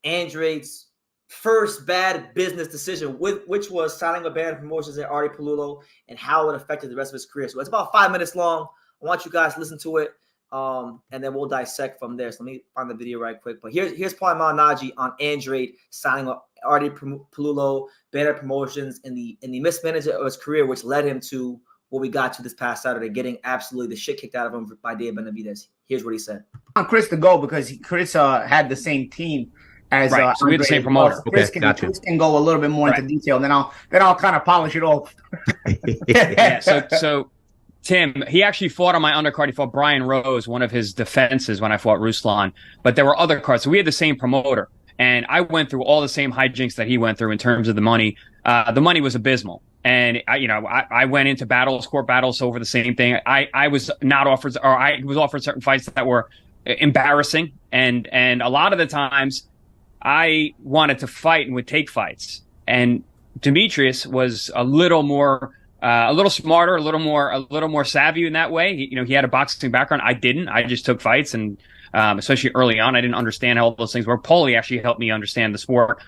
Andrade's first bad business decision, which was signing with Banner Promotions and Artie Palulo, and how it affected the rest of his career. So it's about 5 minutes long. I want you guys to listen to it, and then we'll dissect from there. So let me find the video right quick. But here's Paulie Malignaggi on Andrade signing with Artie Palulo, Banner Promotions, in the mismanagement of his career, which led him to what we got to this past Saturday, getting absolutely the shit kicked out of him by David Benavidez. Here's what he said. On Chris to go because Chris had the same team as right. So we had the same promoter. Chris can go a little bit more into detail, and then I'll kind of polish it off. Yeah. So Tim, he actually fought on my undercard. He fought Brian Rose, one of his defenses when I fought Ruslan. But there were other cards. So we had the same promoter. And I went through all the same hijinks that he went through in terms of the money. The money was abysmal. And I went into court battles over the same thing. I was not offered, or I was offered certain fights that were embarrassing. And a lot of the times I wanted to fight and would take fights. And Demetrius was a little more, a little smarter, a little more savvy in that way. He had a boxing background. I didn't. I just took fights, and especially early on, I didn't understand how all those things were. Paulie actually helped me understand the sport,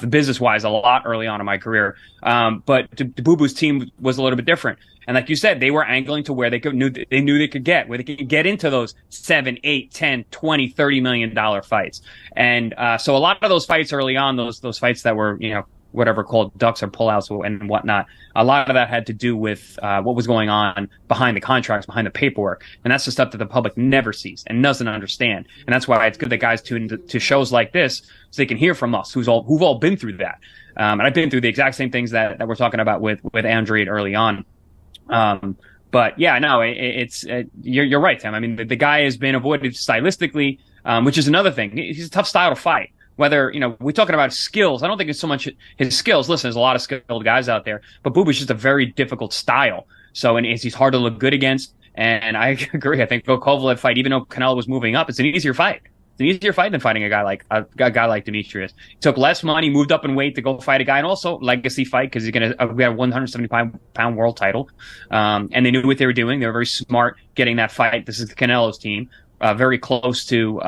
business-wise, a lot early on in my career. But Boo Boo's team was a little bit different. And like you said, they were angling to where they knew they could get, where they could get into those 7, 8, 10, 20, $30 million fights. And so a lot of those fights early on, those fights that were, whatever called ducks or pullouts and whatnot, a lot of that had to do with what was going on behind the contracts, behind the paperwork. And that's the stuff that the public never sees and doesn't understand. And that's why it's good that guys tune into shows like this so they can hear from us who've all been through that. And I've been through the exact same things that we're talking about with Andrade early on. But yeah, no, you're right, Tim. I mean, the guy has been avoided stylistically, which is another thing. He's a tough style to fight. Whether, we're talking about skills, I don't think it's so much his skills. Listen, there's a lot of skilled guys out there, but Boo Boo's just a very difficult style. So, and he's hard to look good against. And I agree. I think the Kovalev fight, even though Canelo was moving up, it's an easier fight. It's an easier fight than fighting a guy like Demetrius. He took less money, moved up in weight to go fight a guy, and also legacy fight because he's going to we have a 175-pound world title. And they knew what they were doing. They were very smart getting that fight. This is Canelo's team. Very close to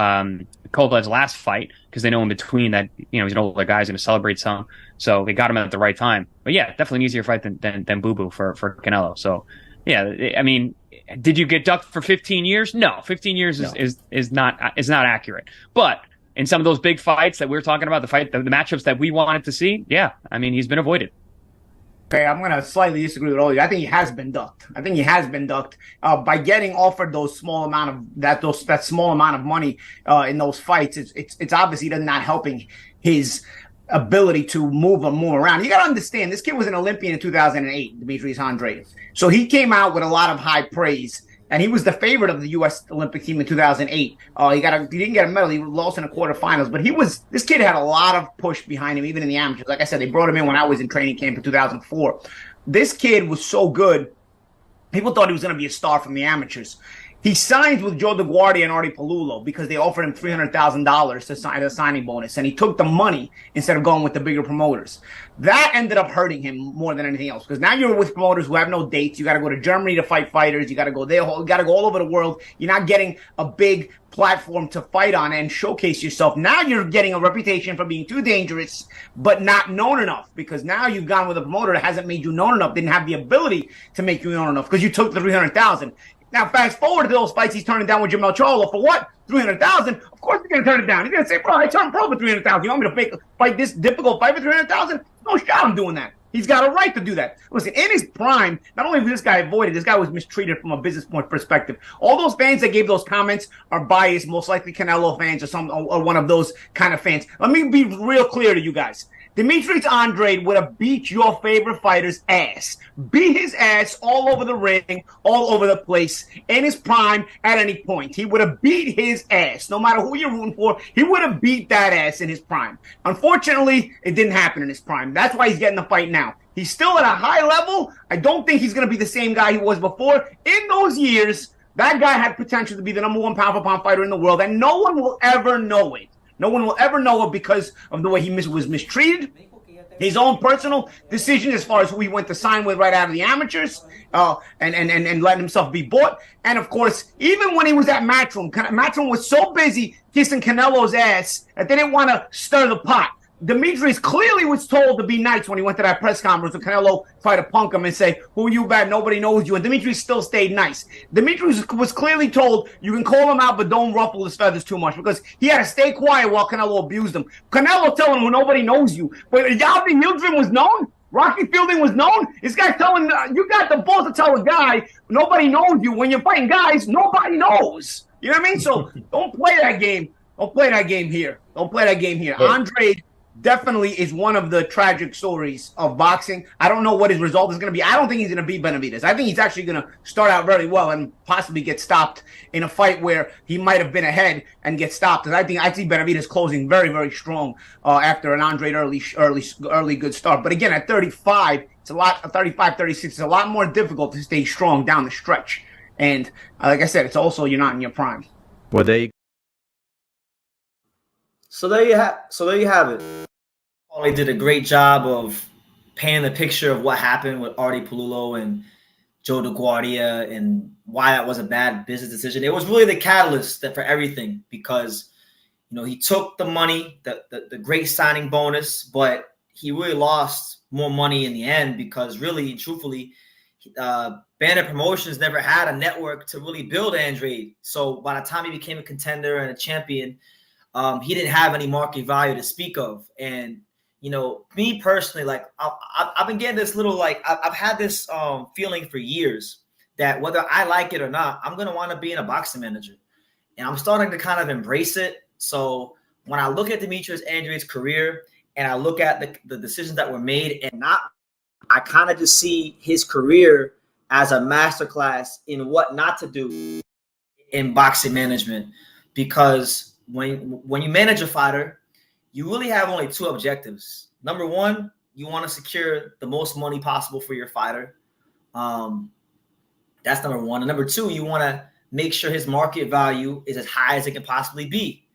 Kovalev's last fight because they know in between that he's an older guy, he's going to celebrate some, so they got him at the right time. But yeah, definitely an easier fight than Boo Boo for Canelo. So yeah, I mean, did you get ducked for 15 years? No, 15 years is not accurate. But in some of those big fights that we were talking about, the matchups that we wanted to see, yeah, I mean, he's been avoided. Okay, I'm going to slightly disagree with all of you. I think he has been ducked. By getting offered that small amount of money in those fights. It's obviously not helping his ability to move around. You got to understand, this kid was an Olympian in 2008, Demetrius Andrade. So he came out with a lot of high praise. And he was the favorite of the U.S. Olympic team in 2008. He didn't get a medal. He lost in the quarterfinals. But this kid had a lot of push behind him, even in the amateurs. Like I said, they brought him in when I was in training camp in 2004. This kid was so good, people thought he was going to be a star from the amateurs. He signed with Joe DeGuardia and Artie Palulo because they offered him $300,000 to sign a signing bonus, and he took the money instead of going with the bigger promoters. That ended up hurting him more than anything else because now you're with promoters who have no dates. You got to go to Germany to fight fighters. You got to go there. You got to go all over the world. You're not getting a big platform to fight on and showcase yourself. Now you're getting a reputation for being too dangerous, but not known enough because now you've gone with a promoter that hasn't made you known enough, didn't have the ability to make you known enough because you took the $300,000. Now, fast forward to those fights he's turning down with Jamel Charlo for what? $300,000? Of course he's going to turn it down. He's going to say, bro, I turned pro for $300,000. You want me to fight this difficult fight for $300,000? No shot I'm doing that. He's got a right to do that. Listen, in his prime, not only was this guy avoided, this guy was mistreated from a business point perspective. All those fans that gave those comments are biased, most likely Canelo fans or one of those kind of fans. Let me be real clear to you guys. Demetrius Andrade would have beat your favorite fighter's ass. Beat his ass all over the ring, all over the place, in his prime at any point. He would have beat his ass. No matter who you're rooting for, he would have beat that ass in his prime. Unfortunately, it didn't happen in his prime. That's why he's getting the fight now. He's still at a high level. I don't think he's going to be the same guy he was before. In those years, that guy had potential to be the #1 pound-for-pound fighter in the world, and no one will ever know it. No one will ever know it because of the way he was mistreated his own personal decision as far as who he went to sign with right out of the amateurs, and letting himself be bought. And of course, even when he was at Matchroom was so busy kissing Canelo's ass that they didn't want to stir the pot. Demetrius clearly was told to be nice when he went to that press conference when Canelo tried to punk him and say, who you bad, nobody knows you. And Demetrius still stayed nice. Demetrius was clearly told, you can call him out, but don't ruffle his feathers too much, because he had to stay quiet while Canelo abused him. Canelo telling him, nobody knows you. But Alvin Yildirim was known. Rocky Fielding was known. This guy's telling, you got the balls to tell a guy, nobody knows you. When you're fighting guys, nobody knows. You know what I mean? So don't play that game. Don't play that game here. Don't play that game here. Hey. Andrade definitely is one of the tragic stories of boxing. I don't know what his result is going to be. I don't think he's going to beat Benavidez. I think he's actually going to start out very well and possibly get stopped in a fight where he might have been ahead and get stopped. And I see Benavidez closing very, very strong after an Andrade early good start. But again, at 35, it's a lot. 35, 36, it's a lot more difficult to stay strong down the stretch. And like I said, it's also you're not in your prime. Well, there you go. So there you have it. Paulie did a great job of painting the picture of what happened with Artie Pelullo and Joe DeGuardia and why that was a bad business decision. It was really the catalyst for everything, because he took the money, the great signing bonus, but he really lost more money in the end, because really, truthfully, Bandit Promotions never had a network to really build Andrade. So by the time he became a contender and a champion, he didn't have any market value to speak of. And, me personally, like I've been getting this little, like I've had this feeling for years that whether I like it or not, I'm going to want to be in a boxing manager. And I'm starting to kind of embrace it. So when I look at Demetrius Andrade's career and I look at the decisions that were made I kind of just see his career as a masterclass in what not to do in boxing management. Because when you manage a fighter, you really have only two objectives. Number one, you want to secure the most money possible for your fighter. That's number one. And number two, you want to make sure his market value is as high as it can possibly be.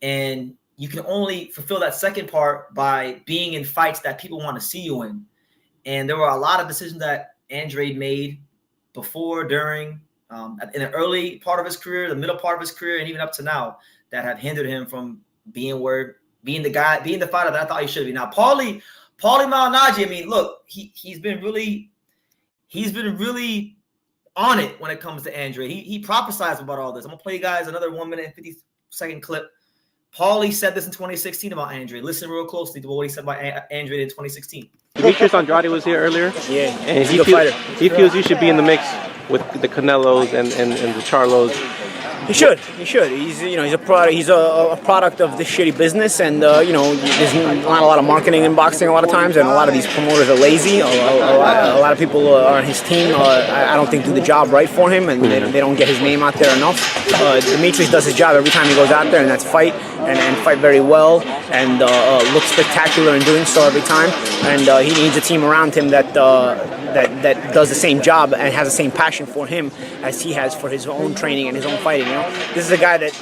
And you can only fulfill that second part by being in fights that people want to see you in. And there were a lot of decisions that Andrade made before, during, in the early part of his career, the middle part of his career, and even up to now, that have hindered him from being the fighter that I thought he should be. Now, Paulie Malignaggi, I mean, look, he's been really on it when it comes to Andrade. He prophesized about all this. I'm gonna play you guys another 1 minute and 50-second clip. Paulie said this in 2016 about Andrade. Listen real closely to what he said about Andrade in 2016. Demetrius Andrade was here earlier. Yeah, and he feels you should be in the mix with the Canelos and the Charlos. He should. He's a product. He's a product of this shitty business, and there's not a lot of marketing in boxing a lot of times, and a lot of these promoters are lazy. A lot of people on his team, I don't think, do the job right for him, and they don't get his name out there enough. Demetrius does his job every time he goes out there, and that's fight and fight very well, and looks spectacular in doing so every time. And he needs a team around him that does the same job and has the same passion for him as he has for his own training and his own fighting. This is a guy that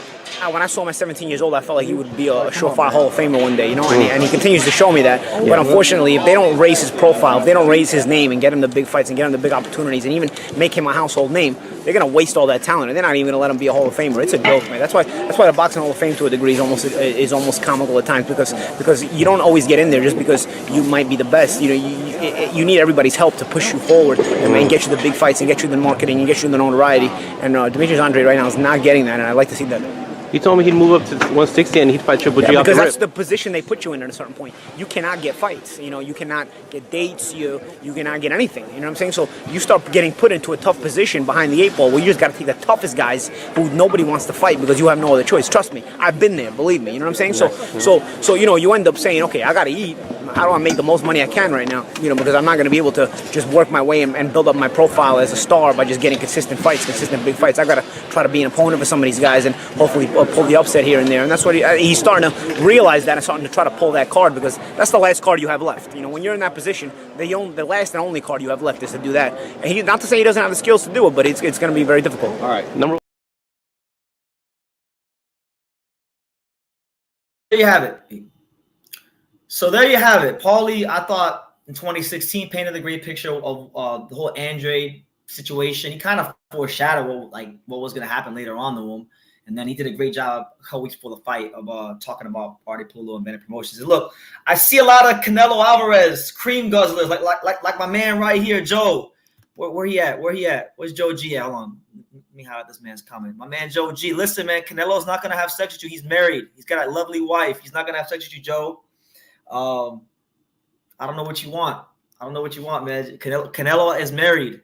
when I saw him at 17 years old, I felt like he would be a surefire Hall of Famer one day, and he continues to show me that. But unfortunately, if they don't raise his profile, if they don't raise his name and get him the big fights and get him the big opportunities and even make him a household name, they're going to waste all that talent, and they're not even going to let him be a Hall of Famer. It's a joke, man. That's why the Boxing Hall of Fame to a degree is almost comical at times, because you don't always get in there just because you might be the best. You need everybody's help to push you forward and get you the big fights and get you the marketing and get you the notoriety. And Demetrius Andrade right now is not getting that, and I'd like to see that. He told me he'd move up to 160 and he'd fight Triple G off the because rip. that's the position they put you in at a certain point. You cannot get fights. You cannot get dates. You cannot get anything. You know what I'm saying? So you start getting put into a tough position behind the 8 ball where you just got to take the toughest guys who nobody wants to fight because you have no other choice. Trust me, I've been there. Believe me. You know what I'm saying? So you end up saying, okay, I got to eat. I don't want to make the most money I can right now, because I'm not going to be able to just work my way and build up my profile as a star by just getting consistent fights, consistent big fights. I got to try to be an opponent for some of these guys and hopefully pull the upset here and there. And that's what he's starting to realize that and starting to try to pull that card, because that's the last card you have left. When you're in that position, the last and only card you have left is to do that. And not to say he doesn't have the skills to do it, but it's going to be very difficult. All right, there you have it. So there you have it. Paulie, I thought in 2016 painted a great picture of the whole Andrade situation. He kind of foreshadowed what was going to happen later on to him. And then he did a great job a couple weeks before the fight of talking about Party Polo and Bennett Promotions. Look, I see a lot of Canelo Alvarez cream guzzlers, like my man right here, Joe. Where he at? Where's Joe G at? Hold on. Let me highlight this man's comment. My man Joe G. Listen, man, Canelo's not gonna have sex with you. He's married. He's got a lovely wife. He's not gonna have sex with you, Joe. I don't know what you want. Man. Canelo is married.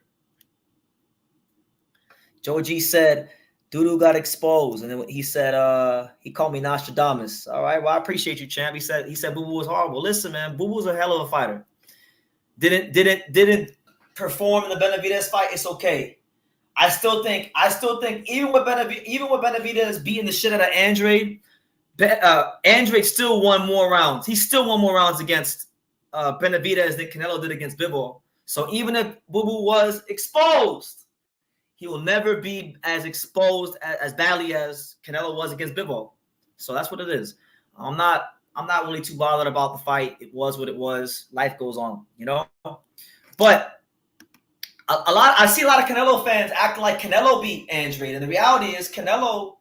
Joe G said, Dudu got exposed, and then he said, he called me Nostradamus. All right, well, I appreciate you, champ. He said Boo Boo was horrible. Listen, man, Boo Boo's a hell of a fighter. Didn't perform in the Benavidez fight. It's okay. I still think even with Benavidez beating the shit out of Andrade, Andrade still won more rounds. He still won more rounds against Benavidez than Canelo did against Bivol. So even if Boo Boo was exposed, he will never be as exposed as badly as Canelo was against Bivol. So that's what it is. I'm not really too bothered about the fight. It was what it was. Life goes on, you know. But I see a lot of Canelo fans acting like Canelo beat Andrade, and the reality is Canelo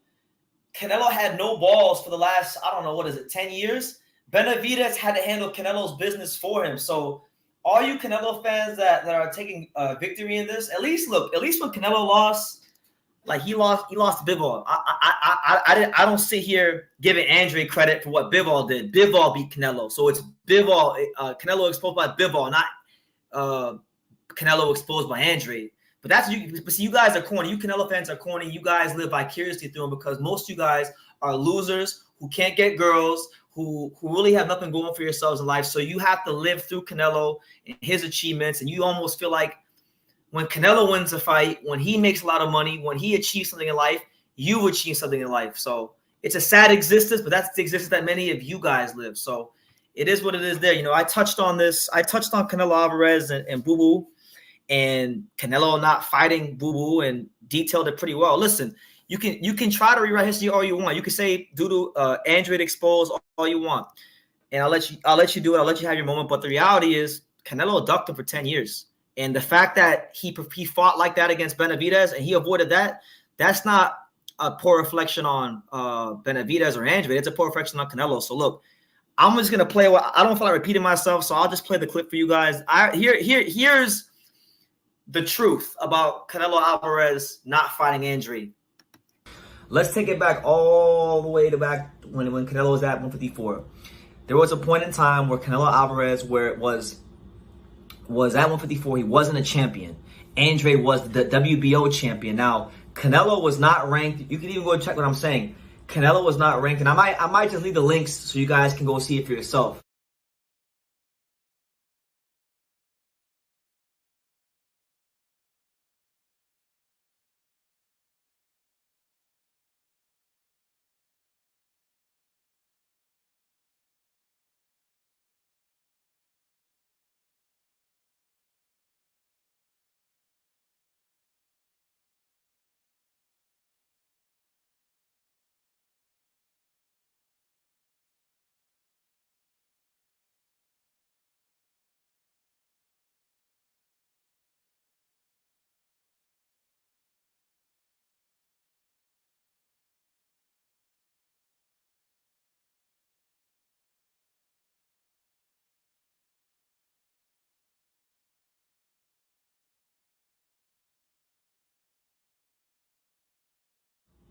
had no balls for the last, I don't know, 10 years? Benavidez had to handle Canelo's business for him. So all you Canelo fans that are taking victory in this, at least when Canelo lost, he lost to Bivol. I don't sit here giving Andrade credit for what Bivol did. Bivol beat Canelo. So it's Bivol, Canelo exposed by Bivol, not Canelo exposed by Andrade. But that's you. But see, you guys are corny. You Canelo fans are corny. You guys live vicariously through him because most of you guys are losers who can't get girls, who really have nothing going for yourselves in life. So you have to live through Canelo and his achievements, and you almost feel like when Canelo wins a fight, when he makes a lot of money, when he achieves something in life, you achieve something in life. So it's a sad existence, but that's the existence that many of you guys live. So it is what it is there. You know, I touched on this. I touched on Canelo Alvarez and Boo Boo and Canelo not fighting Boo Boo and detailed it pretty well. Listen, you can try to rewrite history all you want. You can say Andrade exposed all you want, and I'll let you do it. I'll let you have your moment. But the reality is, Canelo ducked him for 10 years, and the fact that he fought like that against Benavidez and he avoided that, that's not a poor reflection on Benavidez or Andrade. It's a poor reflection on Canelo. So look, I'm just gonna play. I don't feel like repeating myself, so I'll just play the clip for you guys. Here's the truth about Canelo Alvarez not fighting Andrade. Let's take it back all the way to back when Canelo was at 154. There was a point in time where Canelo Alvarez, where it was at 154, he wasn't a champion. Andrade was the WBO champion. Now, Canelo was not ranked. You can even go check what I'm saying. Canelo was not ranked, and I might just leave the links so you guys can go see it for yourself.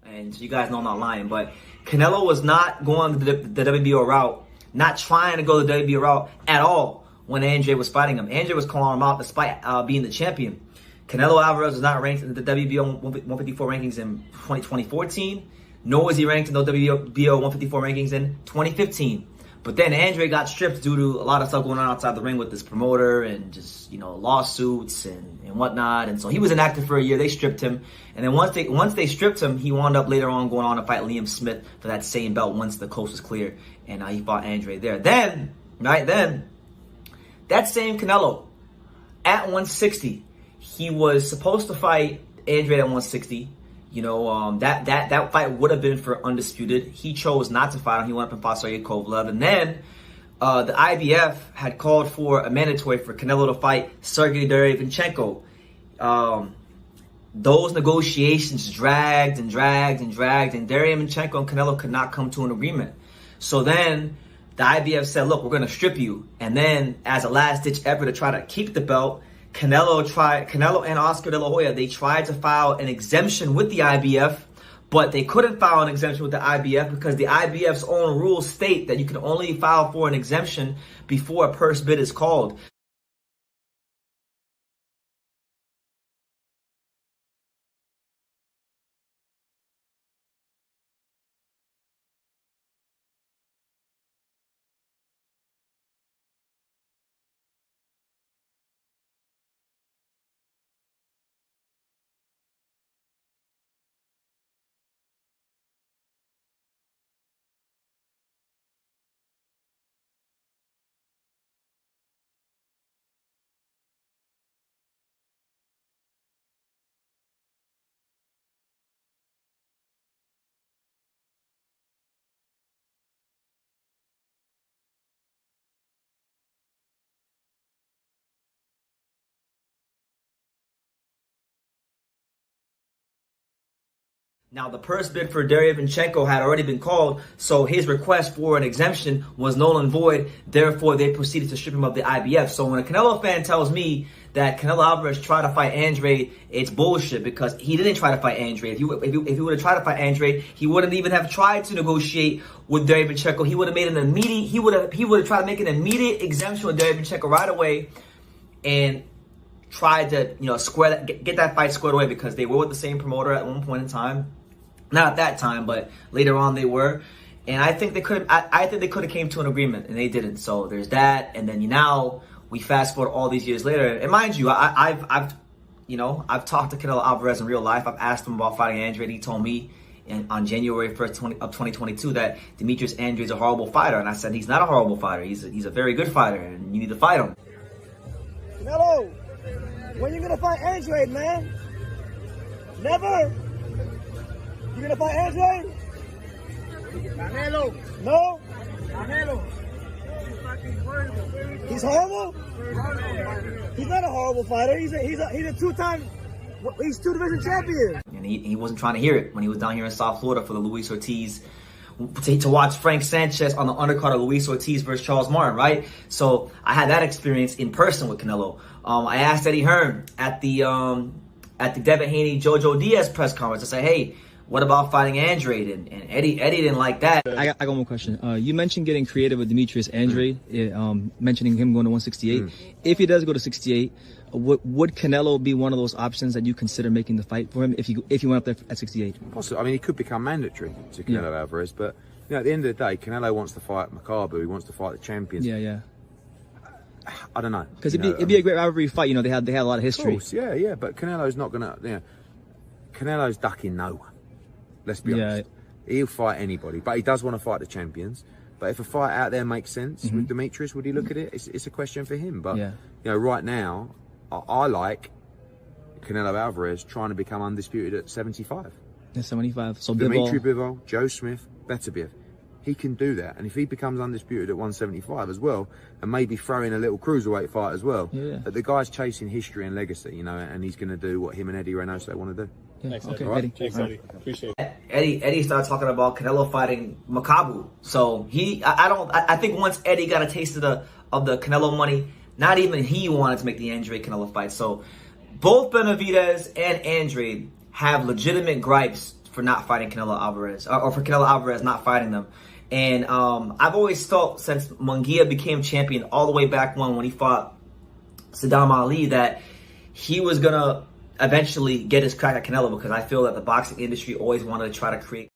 And you guys know I'm not lying, but Canelo was not going the WBO route, not trying to go the WBO route at all when Andrade was fighting him. Andrade was calling him out despite being the champion. Canelo Alvarez was not ranked in the WBO 154 rankings in 2014, nor was he ranked in the WBO 154 rankings in 2015. But then Andrade got stripped due to a lot of stuff going on outside the ring with this promoter and just, lawsuits and whatnot. And so he was inactive for a year. They stripped him. And then once they stripped him, he wound up later on going on to fight Liam Smith for that same belt once the coast was clear. And he fought Andrade there. Then, that same Canelo at 160, he was supposed to fight Andrade at 160. That fight would have been for undisputed. He chose not to fight him. He went up and fought Sergey Kovalev. And then the IBF had called for a mandatory for Canelo to fight Sergey Derevyanchenko. Those negotiations dragged and dragged and dragged, and Derevyanchenko and Canelo could not come to an agreement. So then the IBF said, look, we're going to strip you. And then as a last-ditch effort to try to keep the belt, Canelo and Oscar De La Hoya, they tried to file an exemption with the IBF, but they couldn't file an exemption with the IBF because the IBF's own rules state that you can only file for an exemption before a purse bid is called. Now, the purse bid for Derevyanchenko had already been called, so his request for an exemption was null and void. Therefore, they proceeded to strip him of the IBF. So when a Canelo fan tells me that Canelo Alvarez tried to fight Andrade, it's bullshit because he didn't try to fight Andrade. If he would have tried to fight Andrade, he wouldn't even have tried to negotiate with Derevyanchenko. He would have made an immediate. He would have tried to make an immediate exemption with Derevyanchenko right away, and tried to get that fight squared away because they were with the same promoter at one point in time. Not at that time, but later on they were, and I think they could. I think they could have came to an agreement, and they didn't. So there's that, and then now we fast forward all these years later, and mind you, I've talked to Canelo Alvarez in real life. I've asked him about fighting Andrade. He told me on January 1st of 2022 that Demetrius Andrade is a horrible fighter, and I said he's not a horrible fighter. He's a very good fighter, and you need to fight him. Canelo, when you gonna fight Andrade, man? Never. You gonna fight Andrade? Canelo. No? Canelo. He's horrible? He's not a horrible fighter. He's a two-time, he's two-division champion. And he wasn't trying to hear it when he was down here in South Florida for the Luis Ortiz, to watch Frank Sanchez on the undercard of Luis Ortiz versus Charles Martin, right? So I had that experience in person with Canelo. I asked Eddie Hearn at the Devin Haney Jojo Diaz press conference. I said, hey, what about fighting Andrade? And Eddie didn't like that. I got one more question. You mentioned getting creative with Demetrius Andrade, mentioning him going to 168. If he does go to 68, would Canelo be one of those options that you consider making the fight for him if he went up there at 68? Possibly. I mean, he could become mandatory to Canelo Alvarez, but at the end of the day, Canelo wants to fight Makabu. He wants to fight the champions. Yeah. I don't know. Because it'd be a great rivalry fight. They had a lot of history. Of course, yeah. But Canelo's not gonna. Canelo's ducking no one. Let's be honest. He'll fight anybody, but he does want to fight the champions. But if a fight out there makes sense with Demetrius, would he look at it? It's a question for him. But right now, I like Canelo Alvarez trying to become undisputed at 75. Yeah, 75. So Dimitri Bivol, Joe Smith, Beterbiev. He can do that, and if he becomes undisputed at 175 as well, and maybe throw in a little cruiserweight fight as well, but the guy's chasing history and legacy, and he's going to do what him and Eddie Reynoso want to do. Thanks, okay, Eddie. Thanks, Eddie. Appreciate it. Eddie started talking about Canelo fighting Makabu. So I think once Eddie got a taste of the Canelo money, not even he wanted to make the Andrade Canelo fight. So both Benavidez and Andrade have legitimate gripes for not fighting Canelo Alvarez, or for Canelo Alvarez not fighting them. And I've always thought since Munguia became champion all the way back when he fought Saddam Ali that he was going to eventually get his crack at Canelo, because I feel that the boxing industry always wanted to try to create.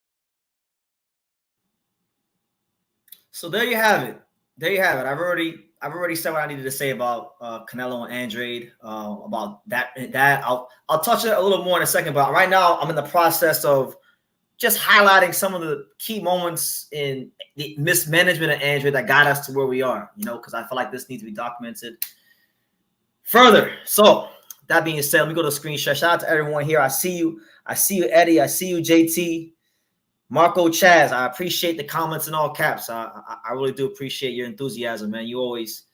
So there you have it. I've already said what I needed to say about Canelo and Andrade, about that. I'll touch it a little more in a second, but right now I'm in the process of just highlighting some of the key moments in the mismanagement of Andrade that got us to where we are, because I feel like this needs to be documented further. So that being said, let me go to the screen share. Shout out to everyone here. I see you, Eddie. I see you, JT. Marco Chaz, I appreciate the comments in all caps. I really do appreciate your enthusiasm, man. You always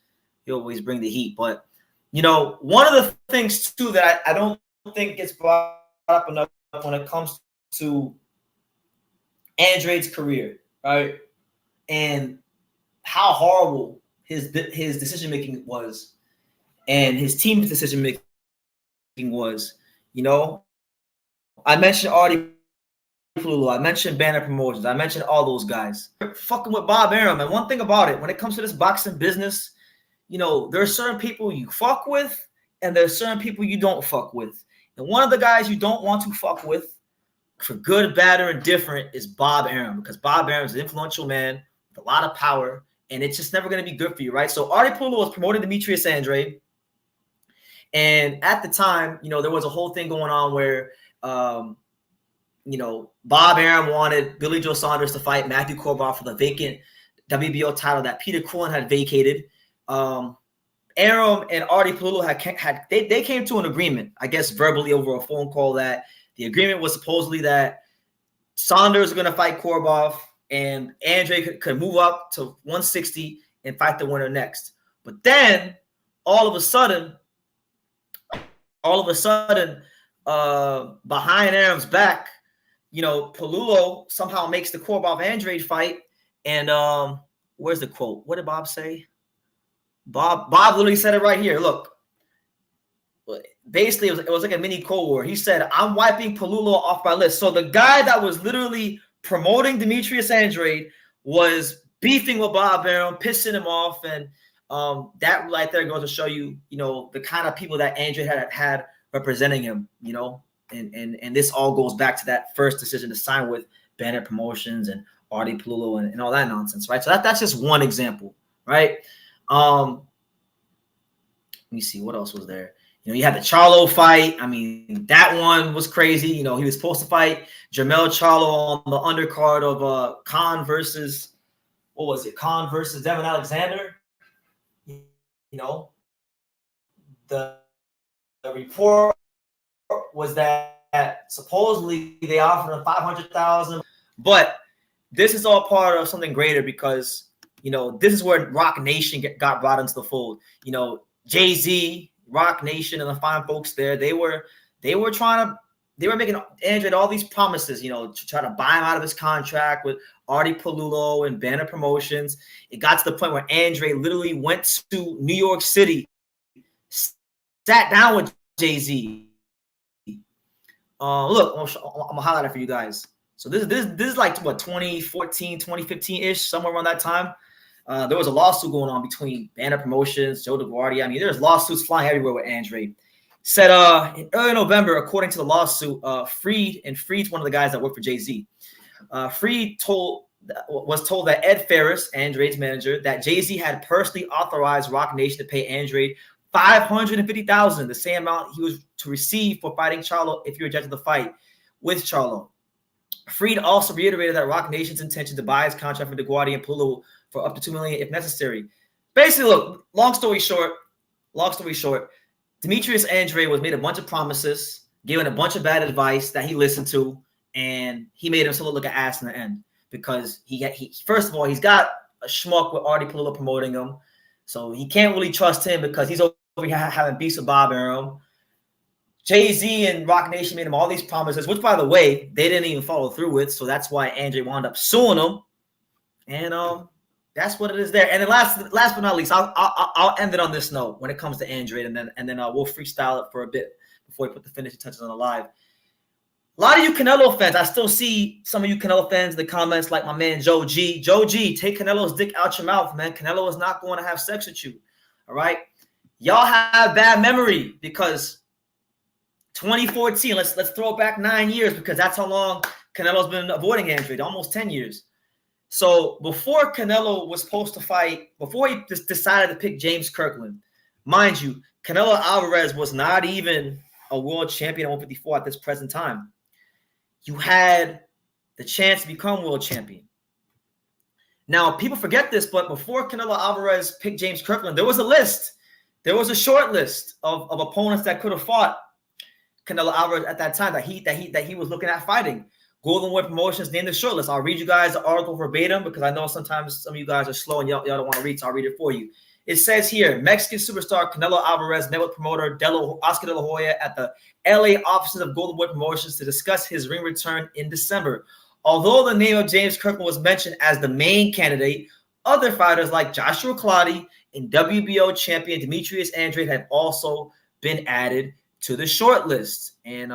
bring the heat. But, you know, one of the things, too, that I don't think gets brought up enough when it comes to Andrade's career, right? And how horrible his decision-making was and his team's decision-making was, you know. I mentioned Artie I mentioned Banner Promotions. I mentioned all those guys. Fucking with Bob Arum. And one thing about it, when it comes to this boxing business, you know, there are certain people you fuck with and there are certain people you don't fuck with. And one of the guys you don't want to fuck with, for good, bad, or indifferent, is Bob Arum, because Bob Arum is an influential man with a lot of power, and it's just never going to be good for you, right? So Artie Pulu was promoting Demetrius Andrade. And at the time, you know, there was a whole thing going on where, you know, Bob Arum wanted Billy Joe Saunders to fight Matthew Korobov for the vacant WBO title that Peter Quillen had vacated. Arum and Artie Pulu they came to an agreement, I guess verbally over a phone call, that the agreement was supposedly that Saunders was going to fight Korobov and Andrade could move up to 160 and fight the winner next. But then all of a sudden, behind Arum's back, you know, Palulo somehow makes the Korobov Andrade fight. And where's the quote? What did Bob say? Bob literally said it right here. Look, basically it was like a mini Cold War. He said, "I'm wiping Palulo off my list." So the guy that was literally promoting Demetrius Andrade was beefing with Bob Arum, pissing him off, and that right there goes to show you, you know, the kind of people that Andrade had representing him, you know, and this all goes back to that first decision to sign with Banner Promotions and Artie Pulu and all that nonsense, right? So that's just one example, right? Let me see, what else was there? You know, you had the Charlo fight. I mean, that one was crazy. You know, he was supposed to fight Jermell Charlo on the undercard of Khan versus, what was it? Khan versus Devin Alexander. You know, the report was that supposedly they offered him $500,000, but this is all part of something greater, because, you know, this is where Rock Nation got brought into the fold. You know, Jay-Z, Rock Nation, and the fine folks there, they were making Andrade all these promises, you know, to try to buy him out of his contract with Artie Pulu and Banner Promotions. It got to the point where Andrade literally went to New York City, sat down with Jay-Z. Look, I'm gonna highlight it for you guys. So this is like what, 2014, 2015-ish, somewhere around that time. There was a lawsuit going on between Banner Promotions, Joe DeGuardia. I mean, there's lawsuits flying everywhere with Andrade. Said in early November, according to the lawsuit, Freed's one of the guys that worked for Jay-Z. Freed was told that Ed Ferris, Andrade's manager, that Jay-Z had personally authorized Rock Nation to pay Andrade $550,000, the same amount he was to receive for fighting Charlo if he rejected the fight with Charlo. Freed also reiterated that Rock Nation's intention to buy his contract for DeGuardia and Pulu for up to $2 million if necessary. Basically, look, long story short, Demetrius Andrade was made a bunch of promises, given a bunch of bad advice that he listened to, and he made himself look like an ass in the end, because he first of all, he's got a schmuck with Artie Pulu promoting him, so he can't really trust him because he's over here having beefs with Bob Arum. Jay-Z and Rock Nation made him all these promises, which, by the way, they didn't even follow through with, so that's why Andrade wound up suing him, and that's what it is there. And then last but not least, I'll end it on this note when it comes to Andrade, and then we'll freestyle it for a bit before we put the finishing touches on the live. A lot of you Canelo fans, I still see some of you Canelo fans in the comments, like my man Joe G. Joe G, take Canelo's dick out your mouth, man. Canelo is not going to have sex with you. All right, y'all have bad memory, because 2014. Let's throw it back 9 years, because that's how long Canelo's been avoiding Andrade, almost 10 years. So before Canelo was supposed to fight, before he decided to pick James Kirkland, mind you, Canelo Alvarez was not even a world champion at 154 at this present time. You had the chance to become world champion. Now, people forget this, but before Canelo Alvarez picked James Kirkland, there was a list. There was a short list of opponents that could have fought Canelo Alvarez at that time that he was looking at fighting. Golden Whip Promotions named the shortlist. I'll read you guys the article verbatim because I know sometimes some of you guys are slow and y'all don't want to read, so I'll read it for you. It says here, Mexican superstar Canelo Alvarez met with promoter Oscar De La Hoya at the LA offices of Golden Whip Promotions to discuss his ring return in December. Although the name of James Kirkland was mentioned as the main candidate, other fighters like Joshua Clottey and WBO champion Demetrius Andrade have also been added to the short list. And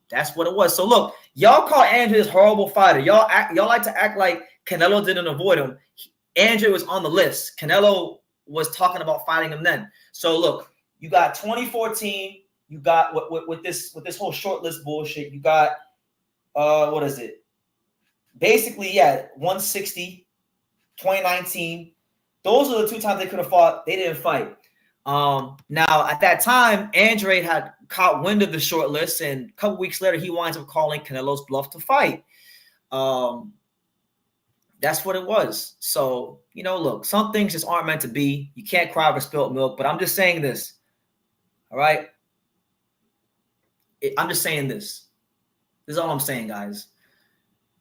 that's what it was. So look, y'all call Andrade a horrible fighter. Y'all like to act like Canelo didn't avoid him. Andrade was on the list. Canelo was talking about fighting him then. So look, you got 2014. You got with this whole short list bullshit. You got what is it? Basically, yeah, 160, 2019. Those are the two times they could have fought. They didn't fight. Now, at that time, Andrade had caught wind of the short list, and a couple weeks later, he winds up calling Canelo's bluff to fight. That's what it was. So, look, some things just aren't meant to be. You can't cry over spilt milk, but I'm just saying this. All right? I'm just saying this. This is all I'm saying, guys.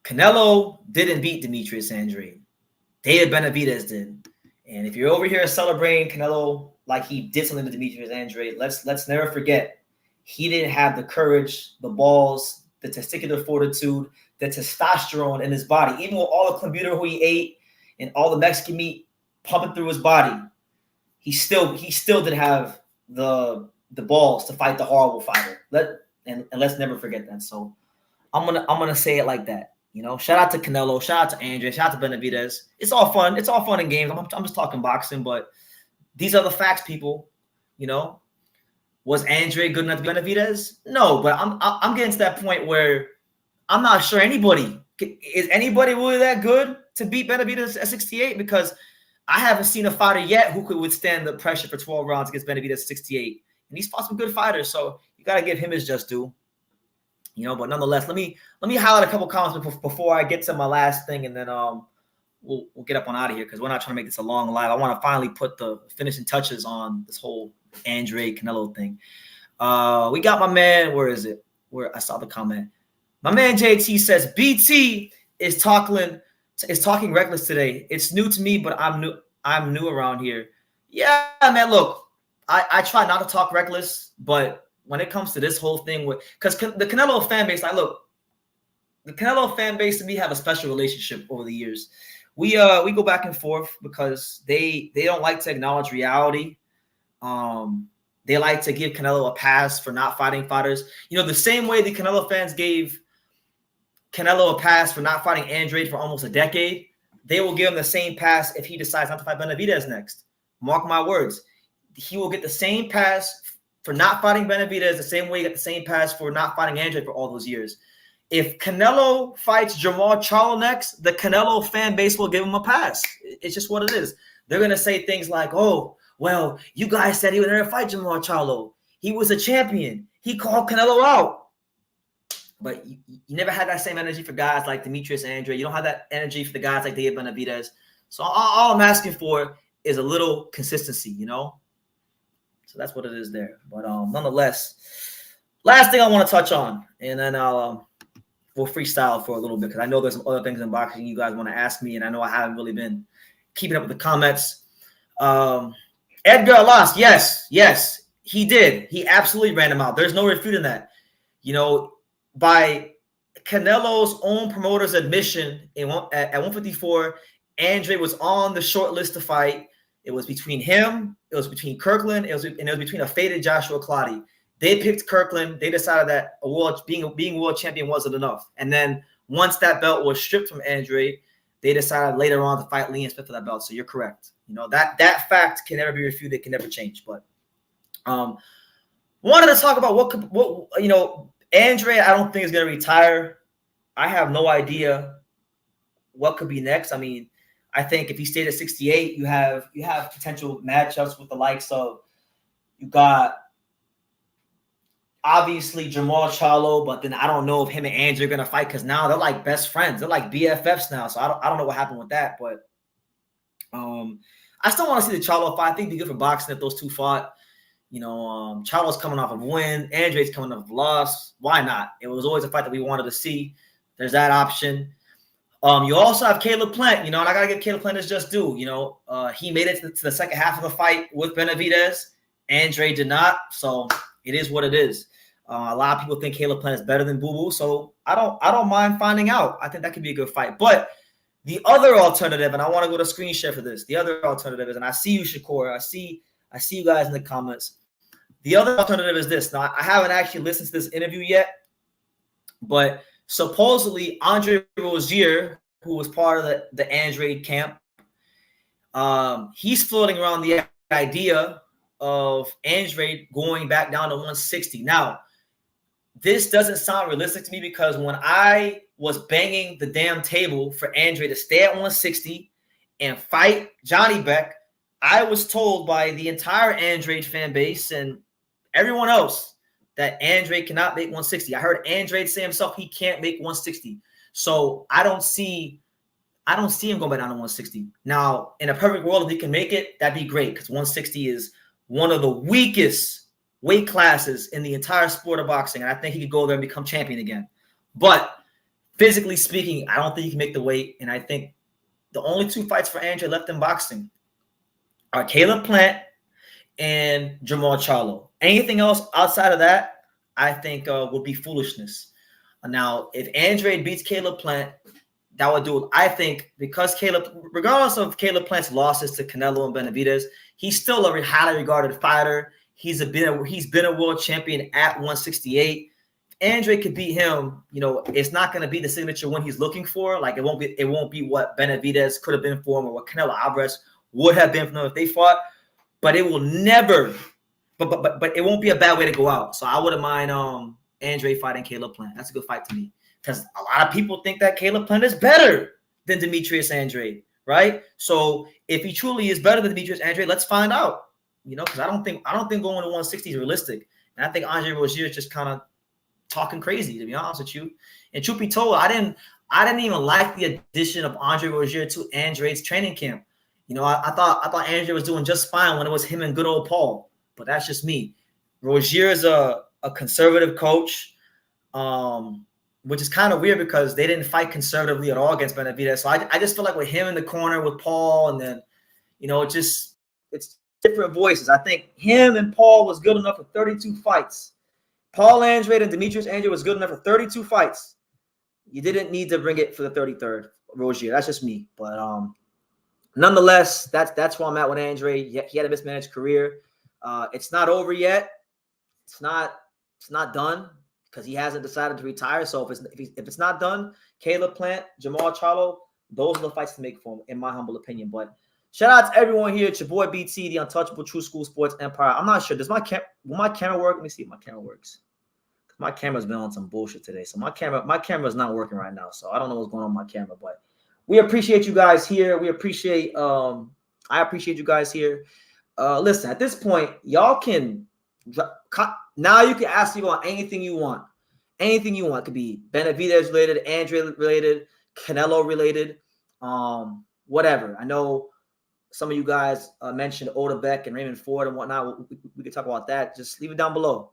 Canelo didn't beat Demetrius Andrade. David Benavidez did. And if you're over here celebrating Canelo like he did something to Demetrius Andrade, let's never forget he didn't have the courage, the balls, the testicular fortitude, the testosterone in his body. Even with all the clenbuterol he ate and all the Mexican meat pumping through his body, he still didn't have the balls to fight the horrible fighter. Let's never forget that. So I'm gonna say it like that. Shout out to Canelo, shout out to Andrade, shout out to Benavidez. It's all fun. It's all fun and games. I'm just talking boxing, but these are the facts, people. Was Andrade good enough to be Benavidez? No, but I'm getting to that point where I'm not sure is anybody really that good to beat Benavidez at 68? Because I haven't seen a fighter yet who could withstand the pressure for 12 rounds against Benavidez at 68. And he's fought some good fighters, so you got to give him his just due. But nonetheless, let me highlight a couple comments before I get to my last thing, and then we'll get up on out of here because we're not trying to make this a long live. I want to finally put the finishing touches on this whole Andrade Canelo thing. We got my man. Where is it? Where I saw the comment. My man JT says BT is talking reckless today. It's new to me, but I'm new around here. Yeah, man. Look, I try not to talk reckless, but when it comes to this whole thing because the Canelo fan base, the Canelo fan base and me have a special relationship over the years. We go back and forth because they don't like to acknowledge reality. They like to give Canelo a pass for not fighting fighters. The same way the Canelo fans gave Canelo a pass for not fighting Andrade for almost a decade, they will give him the same pass if he decides not to fight Benavidez next. Mark my words. He will get the same pass for not fighting Benavidez the same way he got the same pass for not fighting Andrade for all those years. If Canelo fights Jamal Charlo next, the Canelo fan base will give him a pass. It's just what it is. They're going to say things like, oh, well, you guys said he would never fight Jamal Charlo. He was a champion. He called Canelo out. But you never had that same energy for guys like Demetrius Andrade. You don't have that energy for the guys like David Benavidez. So all I'm asking for is a little consistency, So that's what it is there. But nonetheless, last thing I want to touch on, and then we'll freestyle for a little bit because I know there's some other things in boxing you guys want to ask me, and I know I haven't really been keeping up with the comments. Edgar lost. Yes, he did. He absolutely ran him out. There's no refuting that. By Canelo's own promoter's admission at 154, Andrade was on the short list to fight. It was between him, it was between Kirkland, it was between a faded Joshua Clottey. They picked Kirkland. They decided that being world champion wasn't enough. And then once that belt was stripped from Andrade, they decided later on to fight Lee and Smith for that belt. So you're correct. That fact can never be refuted. It can never change. But wanted to talk about what Andrade, I don't think is going to retire. I have no idea what could be next. I mean, I think if he stayed at 68, you have potential matchups with the likes of, you got obviously Jamal Charlo, but then I don't know if him and Andrade are going to fight because now they're like best friends. They're like BFFs now. So I don't know what happened with that. But I still want to see the Charlo fight. I think it'd be good for boxing if those two fought. Charlo's coming off of a win. Andrade's coming off of a loss. Why not? It was always a fight that we wanted to see. There's that option. You also have Caleb Plant, and I gotta give Caleb Plant his just due. He made it to the second half of the fight with Benavidez. Andrade did not, so it is what it is. A lot of people think Caleb Plant is better than Boo Boo, so I don't mind finding out. I think that could be a good fight. But the other alternative, and I want to go to screen share for this. The other alternative is, and I see you, Shakur. I see you guys in the comments. The other alternative is this. Now, I haven't actually listened to this interview yet, but supposedly Andre Rozier, who was part of the Andrade camp, he's floating around the idea of Andrade going back down to 160. Now, this doesn't sound realistic to me because when I was banging the damn table for Andrade to stay at 160 and fight Johnny Beck, I was told by the entire Andrade fan base and everyone else that Andrade cannot make 160. I heard Andrade say himself he can't make 160. So I don't see him going back down to 160. Now, in a perfect world, if he can make it, that'd be great because 160 is one of the weakest weight classes in the entire sport of boxing. And I think he could go there and become champion again. But physically speaking, I don't think he can make the weight. And I think the only two fights for Andrade left in boxing are Caleb Plant and Jamal Charlo. Anything else outside of that, I think would be foolishness. Now, if Andrade beats Caleb Plant, that would do it. I think because regardless of Caleb Plant's losses to Canelo and Benavidez, he's still a highly regarded fighter. He's been a world champion at 168. If Andrade could beat him, it's not going to be the signature win he's looking for. Like it won't be what Benavidez could have been for him or what Canelo Alvarez would have been for them if they fought. But it will never. But it won't be a bad way to go out. So I wouldn't mind Andrade fighting Caleb Plant. That's a good fight to me because a lot of people think that Caleb Plant is better than Demetrius Andrade, right? So if he truly is better than Demetrius Andrade, let's find out. Because I don't think going to 160 is realistic, and I think Andre Rozier is just kind of talking crazy, to be honest with you. And truth be told, I didn't even like the addition of Andre Rozier to Andrade's training camp. I thought Andrade was doing just fine when it was him and good old Paul, but that's just me. Rozier is a conservative coach, which is kind of weird because they didn't fight conservatively at all against Benavidez. So I just feel like with him in the corner with Paul, and then it's different voices. I think him and Paul was good enough for 32 fights. Paul Andrade and Demetrius Andrade was good enough for 32 fights. You didn't need to bring it for the 33rd, Rozier. That's just me. But nonetheless, that's where I'm at with Andrade. He had a mismanaged career. It's not over yet. It's not done because he hasn't decided to retire. So if it's not done, Caleb Plant, Jamal Charlo, those are the fights to make for him, in my humble opinion. But shout out to everyone here. It's your boy BT, the untouchable True School Sports Empire. I'm not sure. Will my camera work? Let me see if my camera works. My camera's been on some bullshit today. So my camera's not working right now. So I don't know what's going on with my camera. But we appreciate you guys here. I appreciate you guys here. Listen, at this point, y'all can now you can ask me about anything you want. Anything you want. It could be Benavidez related, Andrade related, Canelo related, whatever. I know some of you guys mentioned Oda Beck and Raymond Ford and whatnot. We could talk about that. Just leave it down below.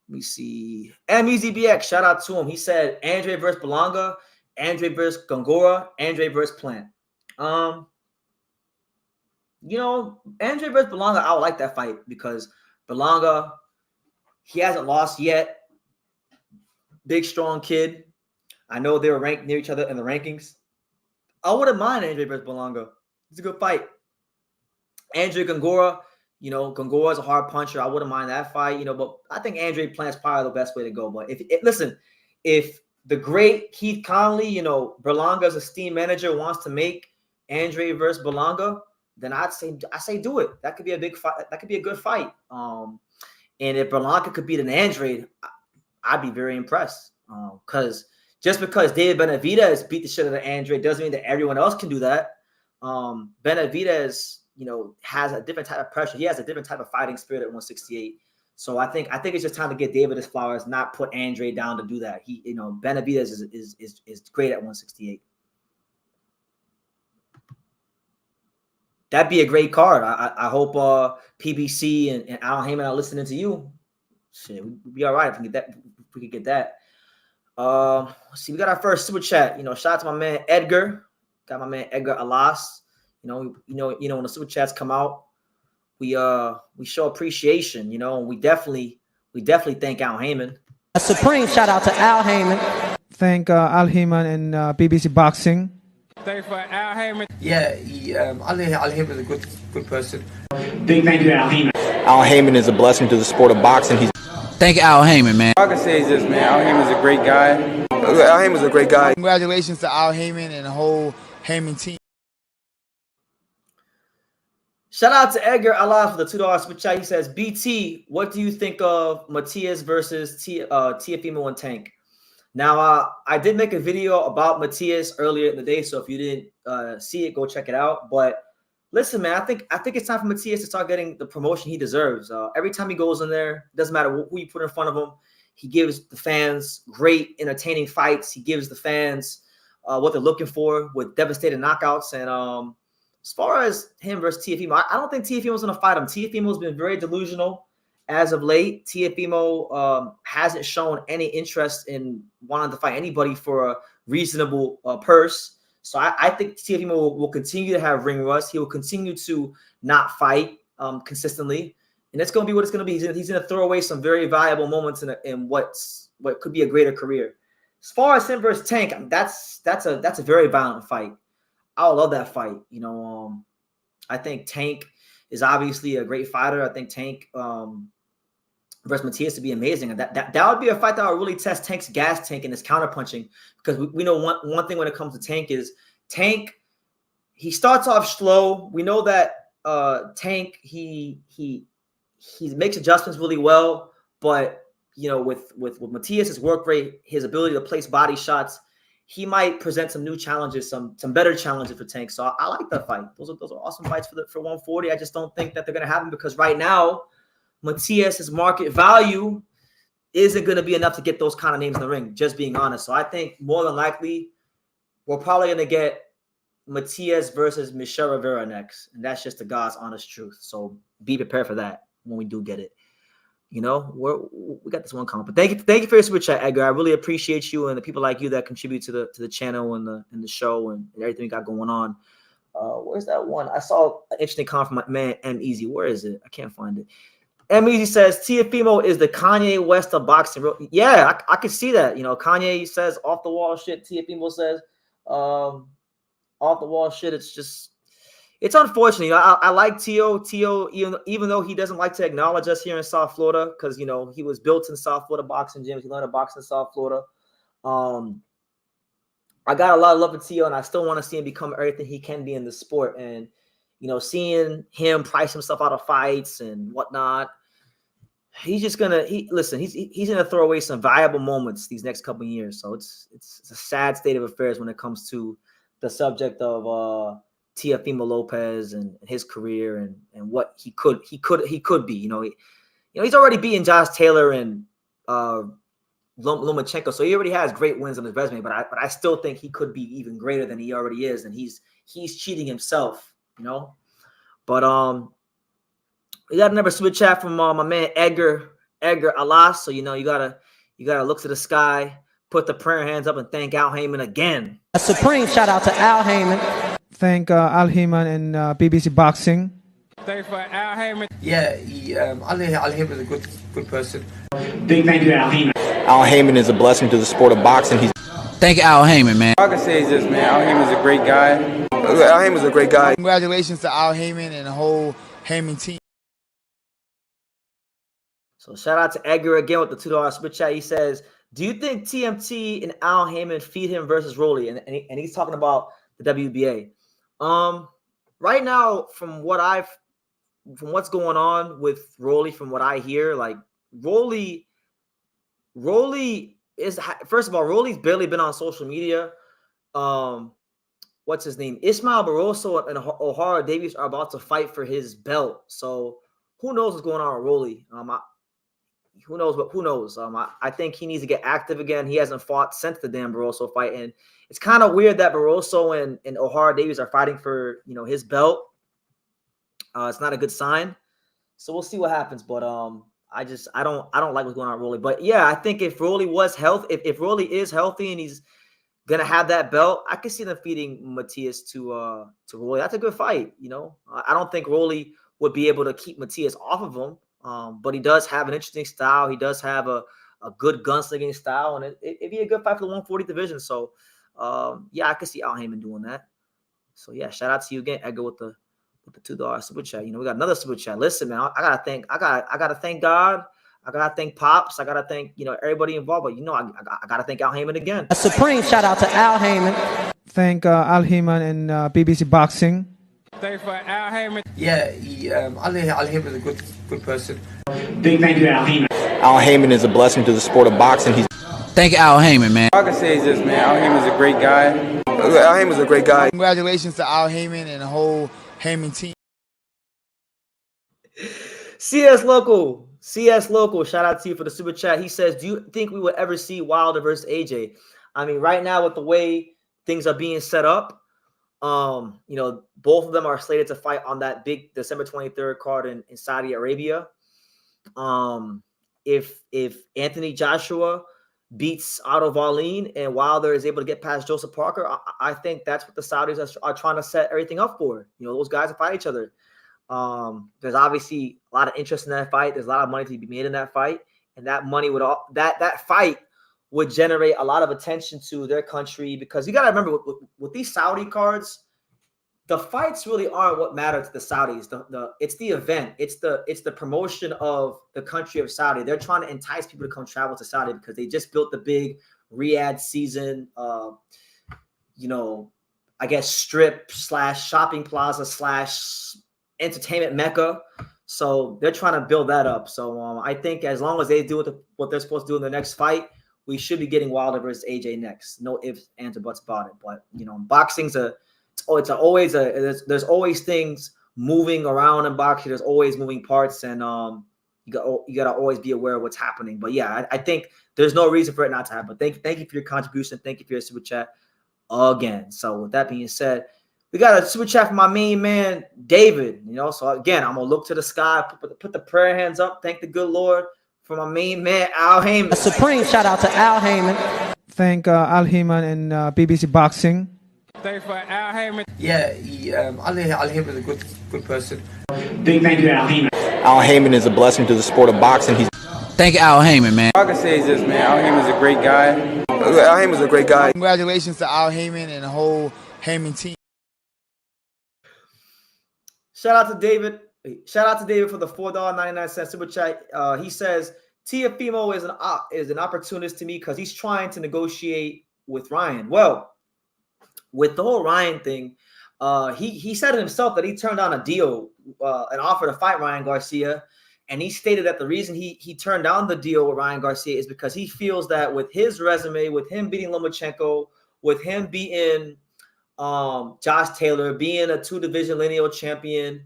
Let me see. MEZBX, shout out to him. He said Andrade versus Berlanga, Andrade versus Gongora, Andrade versus Plant. Andrade versus Berlanga, I would like that fight because Berlanga, he hasn't lost yet. Big, strong kid. I know they were ranked near each other in the rankings. I wouldn't mind Andrade versus Berlanga. It's a good fight. Andrade Gongora, Gongora is a hard puncher. I wouldn't mind that fight, but I think Andrade Plant's probably the best way to go. But if the great Keith Conley, Berlanga's esteemed manager wants to make Andrade versus Berlanga, then I say do it. That could be a big fight. That could be a good fight. And if Berlanga could beat an Andrade, I'd be very impressed. Just because David Benavidez beat the shit out of Andrade doesn't mean that everyone else can do that. Benavidez, has a different type of pressure. He has a different type of fighting spirit at 168. So I think it's just time to get David his flowers, not put Andrade down to do that. Benavidez is great at 168. That'd be a great card. I hope PBC and Al Heyman are listening to you. Shit, we'd be all right if we could get that. Let's see, we got our first super chat. Shout out to my man Edgar. Got my man Edgar Alas. When the super chats come out, we show appreciation. And we definitely thank Al Heyman. A supreme shout out to Al Heyman. Thank Al Heyman and BBC Boxing. Thanks for Al Heyman. Yeah, Al Heyman is a good person. Big thank you to Al Heyman. Al Heyman is a blessing to the sport of boxing. Thank Al Heyman, man. All I can say is this, man. Al Heyman's a great guy. Al Heyman's a great guy. Congratulations to Al Heyman and the whole Heyman team. Shout out to Edgar Allah for the $2 super chat. He says, BT, what do you think of Matias versus Teofimo and Tank? Now, I did make a video about Matias earlier in the day, so if you didn't see it, go check it out. But listen, man, I think it's time for Matias to start getting the promotion he deserves. Every time he goes in there, doesn't matter who you put in front of him, he gives the fans great, entertaining fights. He gives the fans what they're looking for with devastating knockouts. And as far as him versus Teofimo, I don't think Teofimo's going to fight him. Teofimo's been very delusional as of late. Teofimo hasn't shown any interest in wanting to fight anybody for a reasonable purse. So I think Teofimo will continue to have ring rust. He will continue to not fight consistently. And it's going to be what it's going to be. He's going to throw away some very valuable moments in what could be a greater career. As far as him versus Tank, that's a very violent fight. I would love that fight. I think Tank is obviously a great fighter. I think Tank versus Matias would be amazing. And that would be a fight that would really test Tank's gas tank and his counterpunching. Because we know one thing when it comes to Tank is Tank, he starts off slow. We know that Tank, he makes adjustments really well. But, with Matias' work rate, his ability to place body shots, he might present some new challenges, some better challenges for Tank. So I like that fight. Those are awesome fights for 140. I just don't think that they're going to happen because right now, Matias' market value isn't going to be enough to get those kind of names in the ring, just being honest. So I think more than likely, we're probably going to get Matias versus Michelle Rivera next. And that's just the God's honest truth. So be prepared for that when we do get it. We got this one comment. But thank you for your super chat, Edgar. I really appreciate you and the people like you that contribute to the channel and the show and everything we got going on. Where's that one? I saw an interesting comment from my man M Easy. Where is it? I can't find it. M Easy says Teofimo is the Kanye West of boxing. Yeah, I could see that. Kanye says off the wall shit. Teofimo says off the wall shit. It's unfortunate. I like Tio, even though he doesn't like to acknowledge us here in South Florida because, he was built in South Florida boxing gyms. He learned to box in South Florida. I got a lot of love for Tio, and I still want to see him become everything he can be in the sport. And, seeing him price himself out of fights and whatnot, he's just going to he's going to throw away some valuable moments these next couple of years. So it's a sad state of affairs when it comes to the subject of Teofimo Lopez and his career and what he could be. He's already beaten Josh Taylor and Lomachenko, so he already has great wins on his resume. But I still think he could be even greater than he already is, and he's cheating himself. But we got another super chat from my man Edgar Alas. So you gotta look to the sky, put the prayer hands up, and thank Al Heyman again. A supreme shout out to Al Heyman. Thank Al Heyman and BBC Boxing. Thanks for Al Heyman. Yeah, Al Heyman is a good person. Big thank you to Al Heyman. Al Heyman is a blessing to the sport of boxing. Thank Al Heyman, man. All I can say is this, man. Al Heyman's a great guy. Al Heyman's a great guy. Congratulations to Al Heyman and the whole Heyman team. So shout out to Edgar again with the $2 super chat. He says, do you think TMT and Al Heyman feed him versus Rolly? And he's talking about the WBA. Right now, from what's going on with Rolly, from what I hear, like Rolly is, first of all, Rolly's barely been on social media. What's his name? Ismael Barroso and O'Hara Davies are about to fight for his belt. So who knows what's going on with Rolly? Who knows? I think he needs to get active again. He hasn't fought since the damn Barroso fight, and it's kind of weird that Barroso and O'Hara Davies are fighting for his belt. It's not a good sign. So we'll see what happens. But I don't like what's going on with Rolly. But yeah, I think if Rolly was healthy, if Rolly is healthy and he's gonna have that belt, I can see them feeding Matias to Rolly. That's a good fight. I don't think Rolly would be able to keep Matias off of him. But he does have an interesting style. He does have a good gunslinging style, and it'd be a good fight for the 140 division. So yeah, I can see Al Haymon doing that. So yeah, shout out to you again, Edgar, with the $2 super chat. We got another super chat. Listen, man, I gotta thank God. I gotta thank Pops. I gotta thank everybody involved. But I gotta thank Al Haymon again. A supreme shout out to Al Haymon. Thank Al Haymon and BBC Boxing. Thanks for Al Haymon. Yeah, Al Haymon is a good person. Big thank you to Al Haymon. Al Haymon is a blessing to the sport of boxing. Thank Al Haymon, man. All I can say is this, man. Al Haymon is a great guy. Al Haymon is a great guy. Congratulations to Al Haymon and the whole Haymon team. CS Local, shout out to you for the super chat. He says, do you think we will ever see Wilder versus AJ? I mean, right now with the way things are being set up, both of them are slated to fight on that big December 23rd card in Saudi Arabia. If Anthony Joshua beats Otto Wallin and Wilder is able to get past Joseph Parker, I think that's what the Saudis are trying to set everything up for. Those guys will fight each other. There's obviously a lot of interest in that fight. There's a lot of money to be made in that fight, and that money that fight would generate a lot of attention to their country, because you got to remember with these Saudi cards, the fights really aren't what matter to the Saudis. It's the event. It's the promotion of the country of Saudi. They're trying to entice people to come travel to Saudi because they just built the big Riyadh season, I guess strip / shopping plaza / entertainment mecca. So they're trying to build that up. So I think as long as they do what they're supposed to do in the next fight, we should be getting Wilder versus AJ next. No ifs, ands, or buts about it. But boxing's there's always things moving around in boxing. There's always moving parts, and you gotta always be aware of what's happening. But yeah, I think there's no reason for it not to happen. Thank you for your contribution. Thank you for your super chat again. So with that being said, we got a super chat from my main man David. So again, I'm gonna look to the sky, put the prayer hands up, thank the good Lord for my main man Al Haymon. A supreme shout out to Al Haymon. Thank Al Haymon and BBC Boxing. Thanks for Al Haymon. Yeah, Al Haymon is a good person. Big thank you to Al Haymon. Al Haymon is a blessing to the sport of boxing. Thank Al Haymon, man. All I can say is this, man. Al Haymon is a great guy. Al Haymon is a great guy. Congratulations to Al Haymon and the whole Haymon team. Shout out to David. Shout out to David for the $4.99 super chat. He says Teofimo is an opportunist to me because he's trying to negotiate with Ryan. Well, with the whole Ryan thing, he said it himself that he turned down a deal, an offer to fight Ryan Garcia, and he stated that the reason he turned down the deal with Ryan Garcia is because he feels that with his resume, with him beating Lomachenko, with him beating Josh Taylor, being a 2-division lineal champion,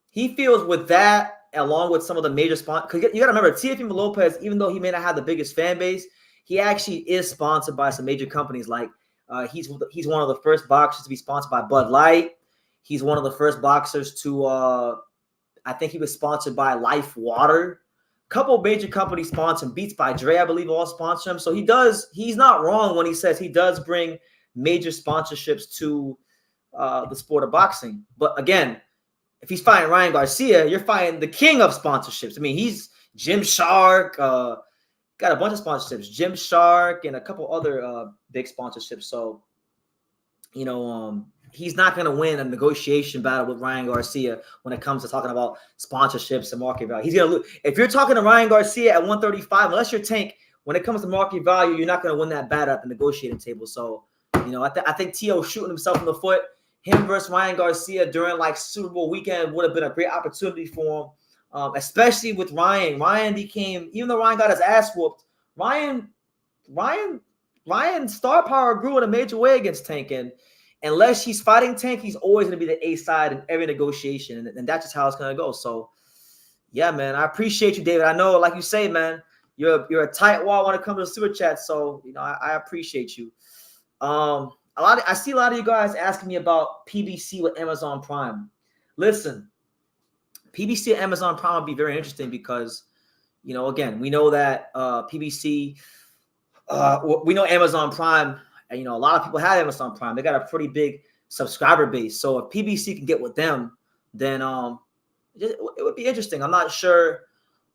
he feels with that, along with some of the major sponsors, because you got to remember, Teofimo Lopez, even though he may not have the biggest fan base, he actually is sponsored by some major companies. Like he's one of the first boxers to be sponsored by Bud Light. He's one of the first boxers to, I think he was sponsored by Life Water. A couple of major companies sponsor him. Beats by Dre, I believe, all sponsor him. So he's not wrong when he says he does bring major sponsorships to the sport of boxing. But again, if he's fighting Ryan Garcia, you're fighting the king of sponsorships. I mean, he's Gymshark, got a bunch of sponsorships, Gymshark, and a couple other big sponsorships. So, he's not going to win a negotiation battle with Ryan Garcia when it comes to talking about sponsorships and market value. He's going to lose. If you're talking to Ryan Garcia at 135, unless you're Tank, when it comes to market value, you're not going to win that battle at the negotiating table. So, I think T.O. shooting himself in the foot. Him versus Ryan Garcia during Super Bowl weekend would have been a great opportunity for him, especially with Ryan. Even though Ryan got his ass whooped, Ryan's star power grew in a major way against Tank. And unless he's fighting Tank, he's always going to be the A side in every negotiation. And that's just how it's going to go. So, yeah, man, I appreciate you, David. I know, like you say, man, you're a tight wall when it comes to super chat. So, I appreciate you. I see a lot of you guys asking me about PBC with Amazon Prime. Listen, PBC and Amazon Prime will be very interesting because, again, we know that PBC, we know Amazon Prime, and, a lot of people have Amazon Prime. They got a pretty big subscriber base. So if PBC can get with them, then it would be interesting. I'm not sure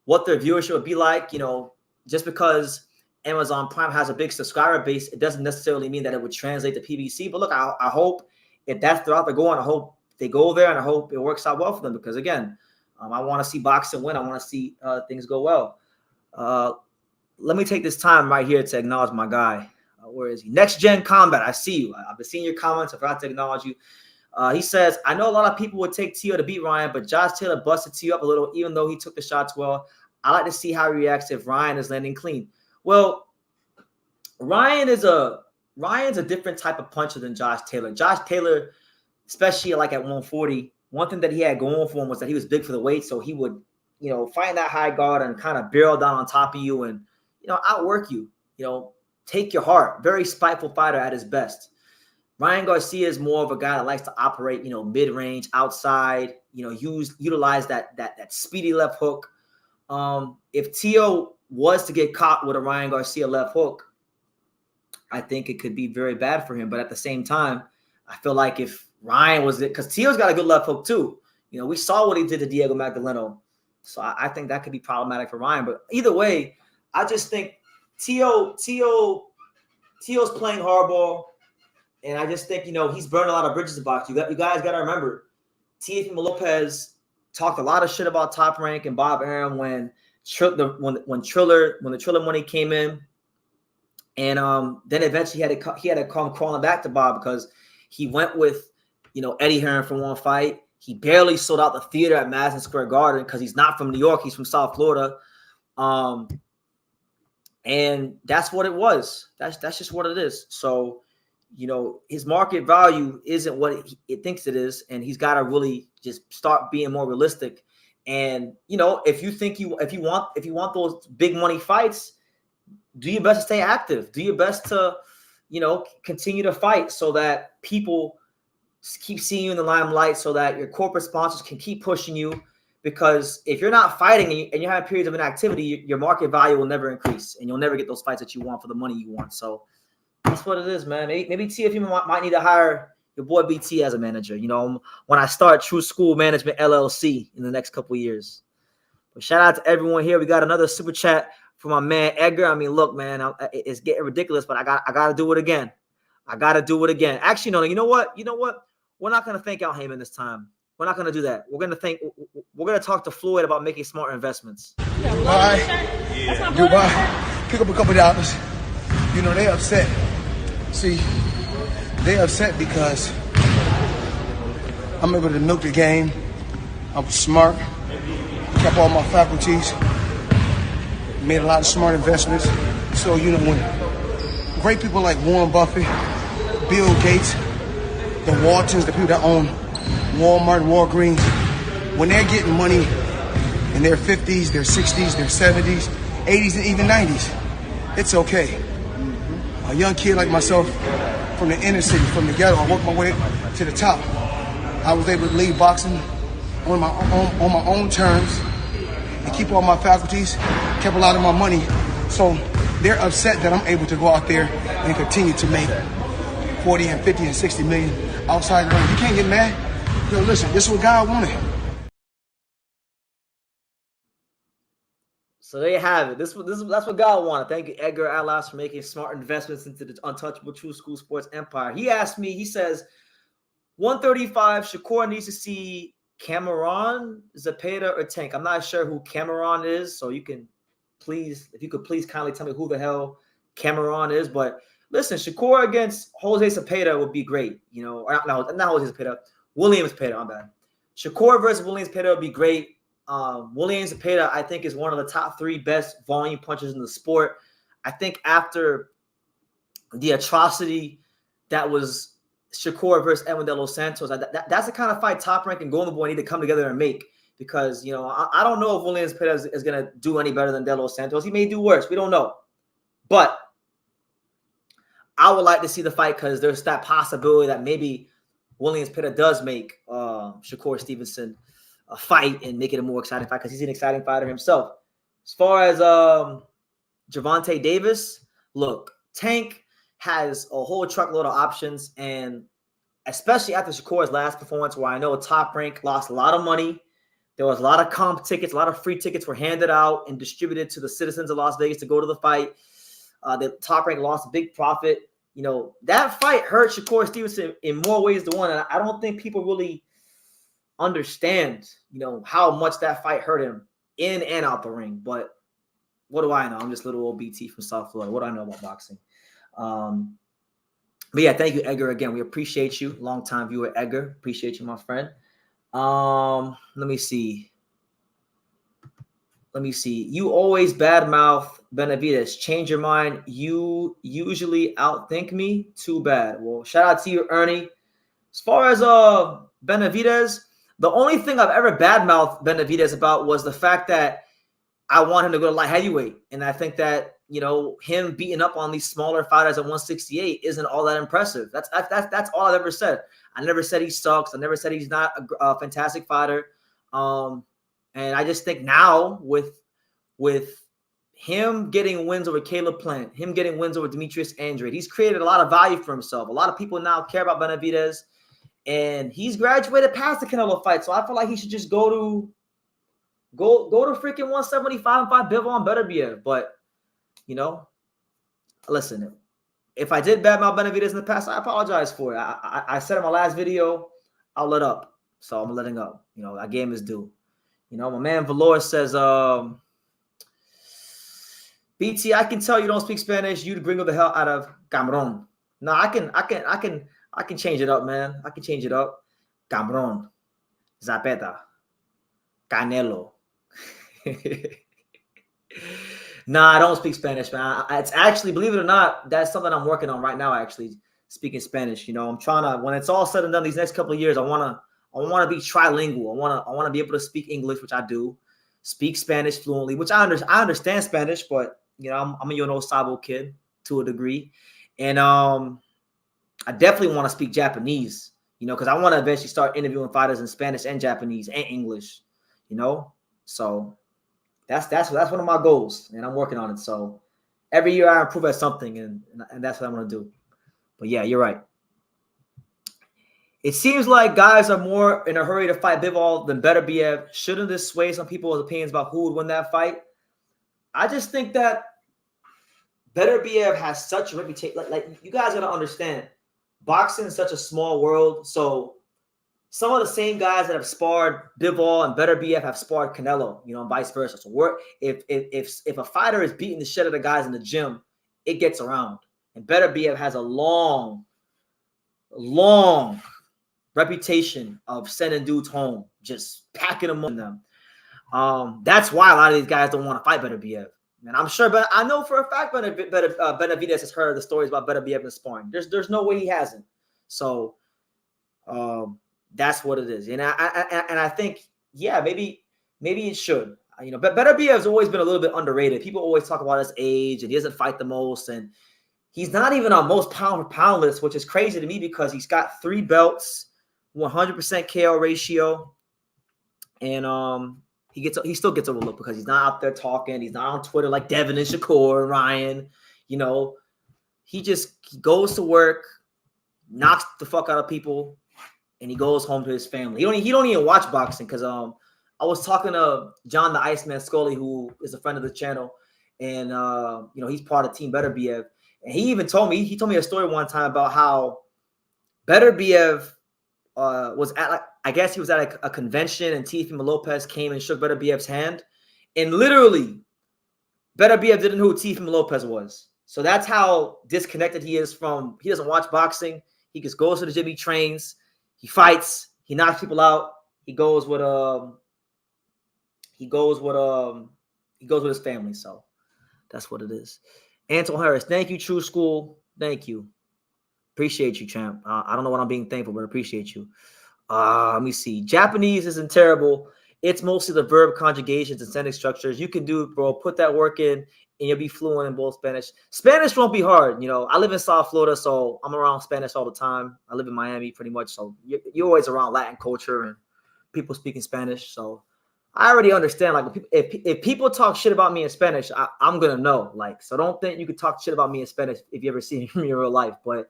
what their viewership would be like. Just because Amazon Prime has a big subscriber base, it doesn't necessarily mean that it would translate to PBC. But look, I hope if that's the route they're going, I hope they go there, and I hope it works out well for them because, again, I want to see boxing win. I want to see things go well. Let me take this time right here to acknowledge my guy. Where is he? Next Gen Combat. I see you. I've been seeing your comments. I forgot to acknowledge you. He says, I know a lot of people would take Tio to beat Ryan, but Josh Taylor busted Tio up a little, even though he took the shots well. I like to see how he reacts if Ryan is landing clean. Well, Ryan's a different type of puncher than Josh Taylor. Josh Taylor, especially like at 140, one thing that he had going for him was that he was big for the weight, so he would, find that high guard and kind of barrel down on top of you and, outwork you, take your heart. Very spiteful fighter at his best. Ryan Garcia is more of a guy that likes to operate, mid-range, outside, utilize that speedy left hook. If Tio was to get caught with a Ryan Garcia left hook, I think it could be very bad for him. But at the same time, I feel like if Ryan was it, because Tio's got a good left hook too. We saw what he did to Diego Magdaleno. So I think that could be problematic for Ryan. But either way, I just think Tio's playing hardball. And I just think, he's burned a lot of bridges in boxing. You guys got to remember, Teofimo Lopez talked a lot of shit about Top Rank and Bob Arum when the Triller money came in. And then eventually he had to come crawling back to Bob because he went with, Eddie Hearn for one fight. He barely sold out the theater at Madison Square Garden because he's not from New York. He's from South Florida. And that's what it was. That's just what it is. So, his market value isn't what it thinks it is, and he's got to really just start being more realistic. And if you want those big money fights, do your best to stay active. Do your best to continue to fight so that people keep seeing you in the limelight, so that your corporate sponsors can keep pushing you. Because if you're not fighting and you have periods of inactivity, your market value will never increase, and you'll never get those fights that you want for the money you want. So that's what it is, man. Maybe TFM might need to hire your boy BT as a manager, when I start True School Management LLC in the next couple of years. But shout out to everyone here. We got another super chat from my man Edgar. I mean, look, man, it's getting ridiculous, but I got to do it again. Actually, no, you know what? We're not going to thank Al Heyman this time. We're not going to do that. We're going to talk to Floyd about making smart investments. Dubai, pick up a couple dollars. They upset. See, they upset because I'm able to milk the game. I was smart, kept all my faculties, made a lot of smart investments. So, when great people like Warren Buffett, Bill Gates, the Waltons, the people that own Walmart and Walgreens, when they're getting money in their 50s, their 60s, their 70s, 80s, and even 90s, it's okay. A young kid like myself from the inner city, from the ghetto, I worked my way to the top. I was able to leave boxing on my own terms and keep all my faculties, kept a lot of my money. So they're upset that I'm able to go out there and continue to make 40 and 50 and 60 million outside the ring. You can't get mad. Listen, this is what God wanted. So there you have it. That's what God wanted. Thank you, Edgar Alas, for making smart investments into the untouchable True School Sports empire. He asked me, he says, 135, Shakur needs to see Cameron, Zepeda, or Tank. I'm not sure who Cameron is, so if you could please kindly tell me who the hell Cameron is. But listen, Shakur against Jose Zepeda would be great. Not Jose Zepeda, Williams Zepeda, I'm bad. Shakur versus Williams Zepeda would be great. Williams Zepeda, I think, is one of the top 3 best volume punchers in the sport. I think after the atrocity that was Shakur versus Edwin De Los Santos, that's the kind of fight Top Rank and Golden Boy need to come together and make. Because, I don't know if Williams Zepeda is going to do any better than De Los Santos. He may do worse. We don't know. But I would like to see the fight because there's that possibility that maybe Williams Zepeda does make Shakur Stevenson a fight and make it a more exciting fight because he's an exciting fighter himself. As far as Gervonta Davis, look, Tank has a whole truckload of options, and especially after Shakur's last performance, where I know Top Rank lost a lot of money. There was a lot of comp tickets, a lot of free tickets were handed out and distributed to the citizens of Las Vegas to go to the fight. The Top Rank lost a big profit. You know, that fight hurt Shakur Stevenson in more ways than one, and I don't think people really understand, you know, how much that fight hurt him in and out the ring. But what do I know? I'm just little old BT from South Florida. What do I know about boxing? But yeah, thank you, Edgar. Again, we appreciate you. Long-time viewer, Edgar. Appreciate you, my friend. Let me see. You always badmouth Benavidez. Change your mind. You usually outthink me. Too bad. Well, shout out to you, Ernie. As far as Benavidez, the only thing I've ever badmouthed Benavidez about was the fact that I want him to go to light heavyweight. And I think that, you know, him beating up on these smaller fighters at 168 isn't all that impressive. That's all I've ever said. I never said he sucks. I never said he's not a fantastic fighter. And I just think now with him getting wins over Caleb Plant, him getting wins over Demetrius Andrade, he's created a lot of value for himself. A lot of people now care about Benavidez, and he's graduated past the Canelo fight. So I feel like he should just go to freaking 175 and fight Bivol and Beterbiev. But, you know, listen, if I did badmouth Benavidez in the past, I apologize for it. I said in my last video, I'll let up. So I'm letting up. You know, that game is due. You know, my man Valor says, BT, I can tell you don't speak Spanish. You'd gringo the hell out of Cameron. No, I can change it up, man. I can change it up. Cameron. Zapeta. Canelo. Nah, I don't speak Spanish, man. It's actually, believe it or not, that's something I'm working on right now, actually, speaking Spanish. You know, I'm trying to, when it's all said and done these next couple of years, I want to be trilingual. I want to be able to speak English, which I do, speak Spanish fluently, which I understand Spanish, but, you know, I'm a Yono Sabo kid to a degree. And I definitely want to speak Japanese, you know, because I want to eventually start interviewing fighters in Spanish and Japanese and English, you know. So that's one of my goals, and I'm working on it. So every year I improve at something, and that's what I'm going to do. But yeah, you're right. It seems like guys are more in a hurry to fight Bivol than Beterbiev. Shouldn't this sway some people's opinions about who would win that fight? I just think that Beterbiev has such a reputation. Like you guys got to understand, boxing is such a small world. So some of the same guys that have sparred Bivol and Beterbiev have sparred Canelo, you know, and vice versa. So if a fighter is beating the shit out of the guys in the gym, it gets around. And Beterbiev has a long reputation of sending dudes home, just packing them on them. That's why a lot of these guys don't want to fight Beterbiev. And I'm sure, but I know for a fact Benavidez has heard the stories about Beterbiev and sparring. There's no way he hasn't. So that's what it is. And I think, yeah, maybe it should. You know, but Beterbiev has always been a little bit underrated. People always talk about his age and he doesn't fight the most, and he's not even on most pound for pound list, which is crazy to me because he's got 3 belts, 100% KO ratio, and he still gets overlooked because he's not out there talking. He's not on Twitter like Devin and Shakur and Ryan. You know, he goes to work, knocks the fuck out of people, and he goes home to his family. He don't even watch boxing because I was talking to John the Iceman Scully, who is a friend of the channel, and you know, he's part of Team Beterbiev. And he even told me a story one time about how Beterbiev was at, I guess he was at a convention, and Teofimo Lopez came and shook Beterbiev's hand, and literally Beterbiev didn't know who Teofimo Lopez was. So that's how disconnected he is from. He doesn't watch boxing. He just goes to the gym, he trains, he fights, he knocks people out. He goes with his family. So that's what it is. Anton Harris, thank you, True School. Thank you. Appreciate you, champ. I don't know what I'm being thankful, but I appreciate you. Let me see. Japanese isn't terrible. It's mostly the verb conjugations and sentence structures. You can do it, bro. Put that work in, and you'll be fluent in both Spanish. Spanish won't be hard. You know, I live in South Florida, so I'm around Spanish all the time. I live in Miami pretty much, so you're always around Latin culture and people speaking Spanish, so I already understand. Like, if people talk shit about me in Spanish, I'm gonna know. Like, so don't think you could talk shit about me in Spanish if you ever see me in real life. But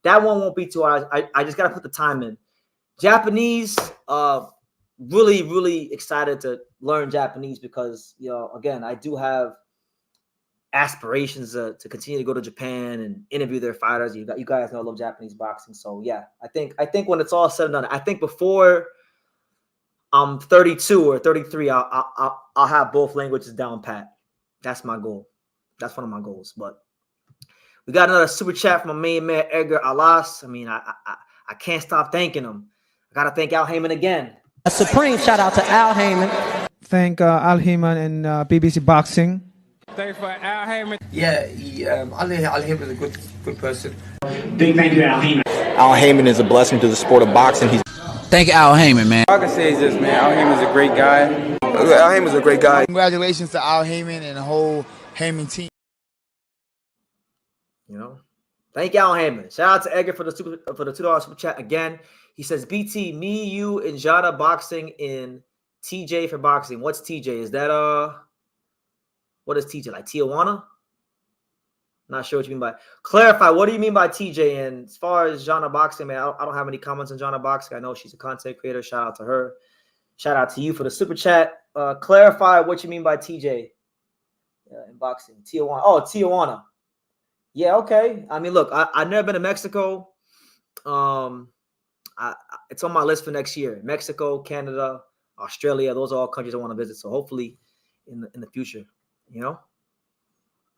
that one won't be too hard. I just gotta put the time in. Japanese, really, really excited to learn Japanese because, you know, again, I do have aspirations to continue to go to Japan and interview their fighters. You guys know I love Japanese boxing, so yeah, I think when it's all said and done, I think before I'm 32 or 33, I'll have both languages down pat. That's my goal. That's one of my goals. But we got another super chat from my main man Edgar Alas. I mean, I can't stop thanking him. I gotta thank Al Heyman again. A supreme shout out to Al Heyman. Thank Al Heyman and BBC Boxing. Thanks for Al Heyman. Yeah, Al Heyman is a good person. Big thank you to Al Heyman. Al Heyman is a blessing to the sport of boxing. Thank Al Heyman, man. All I can say is this, man. Al Heyman's a great guy. Al Heyman's a great guy. Congratulations to Al Heyman and the whole Heyman team. You know, thank Al Heyman. Shout out to Edgar for the $2 super chat again. He says, BT, me, you, and Jada boxing in TJ for boxing. What's TJ? Is that what is TJ? Like Tijuana? Not sure what you mean by. Clarify, what do you mean by TJ? And as far as Jana boxing, man, I don't have any comments on Jana boxing. I know she's a content creator. Shout out to her. Shout out to you for the super chat. Clarify what you mean by TJ in boxing. Tijuana. Oh, Tijuana. Yeah, okay. I mean, look, I've never been to Mexico. It's on my list for next year. Mexico, Canada, Australia. Those are all countries I want to visit. So hopefully in the future, you know.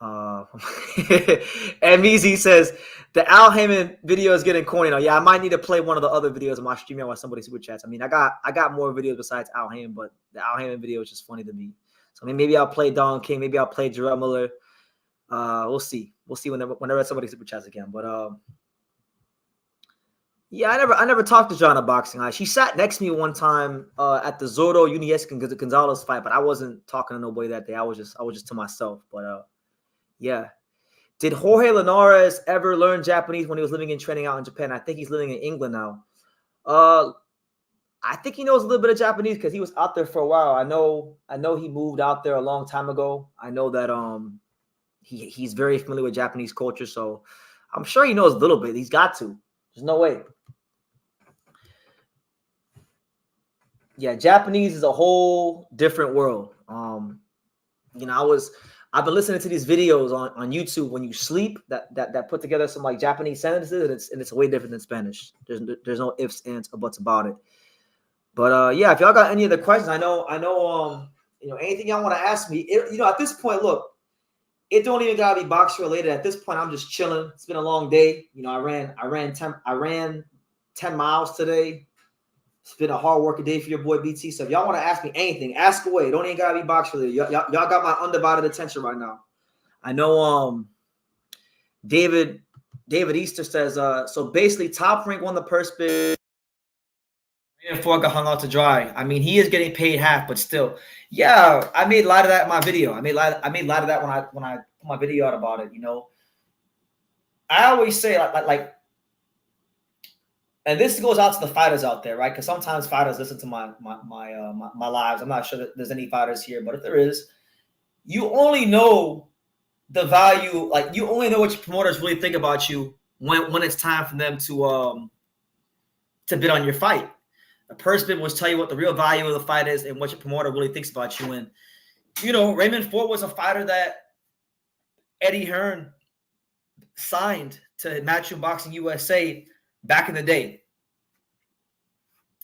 And Meezy says the Al Heyman video is getting corny now. Yeah, I might need to play one of the other videos of my streaming while somebody super chats. I mean, I got more videos besides Al Heyman, but the Al Heyman video is just funny to me. So I mean, maybe I'll play Don King, maybe I'll play Jarrell Miller. We'll see. We'll see whenever somebody super chats again. But yeah, I never talked to Jana boxing. She sat next to me one time at the Zorro Uniescan Gonzalez fight, but I wasn't talking to nobody that day. I was just to myself. But yeah. Did Jorge Linares ever learn Japanese when he was living and training out in Japan? I think he's living in England now. I think he knows a little bit of Japanese because he was out there for a while. I know he moved out there a long time ago. I know that he's very familiar with Japanese culture, so I'm sure he knows a little bit. He's got to. There's no way. Yeah, Japanese is a whole different world. You know, I've been listening to these videos on YouTube when you sleep that put together some like Japanese sentences, and it's way different than Spanish. There's no ifs, ands, or buts about it. But yeah, if y'all got any other questions, I know you know, anything y'all want to ask me. You know, at this point, look, it don't even gotta be box related. At this point, I'm just chilling. It's been a long day. You know, I ran 10 miles today. It's been a hard working day for your boy BT. So if y'all want to ask me anything, ask away. Don't even gotta be box related. Y'all got my undivided attention right now. I know David Easter says so basically Top Rank won the purse bid and Ford got hung out to dry. I mean, he is getting paid half, but still. Yeah, I made light of that in my video. I made light of that when I put my video out about it, you know. I always say like and this goes out to the fighters out there, right? Because sometimes fighters listen to my lives. I'm not sure that there's any fighters here, but if there is, you only know the value, like you only know what your promoters really think about you when it's time for them to bid on your fight. The purse bid will tell you what the real value of the fight is and what your promoter really thinks about you. And you know, Raymond Ford was a fighter that Eddie Hearn signed to Matchroom Boxing USA back in the day.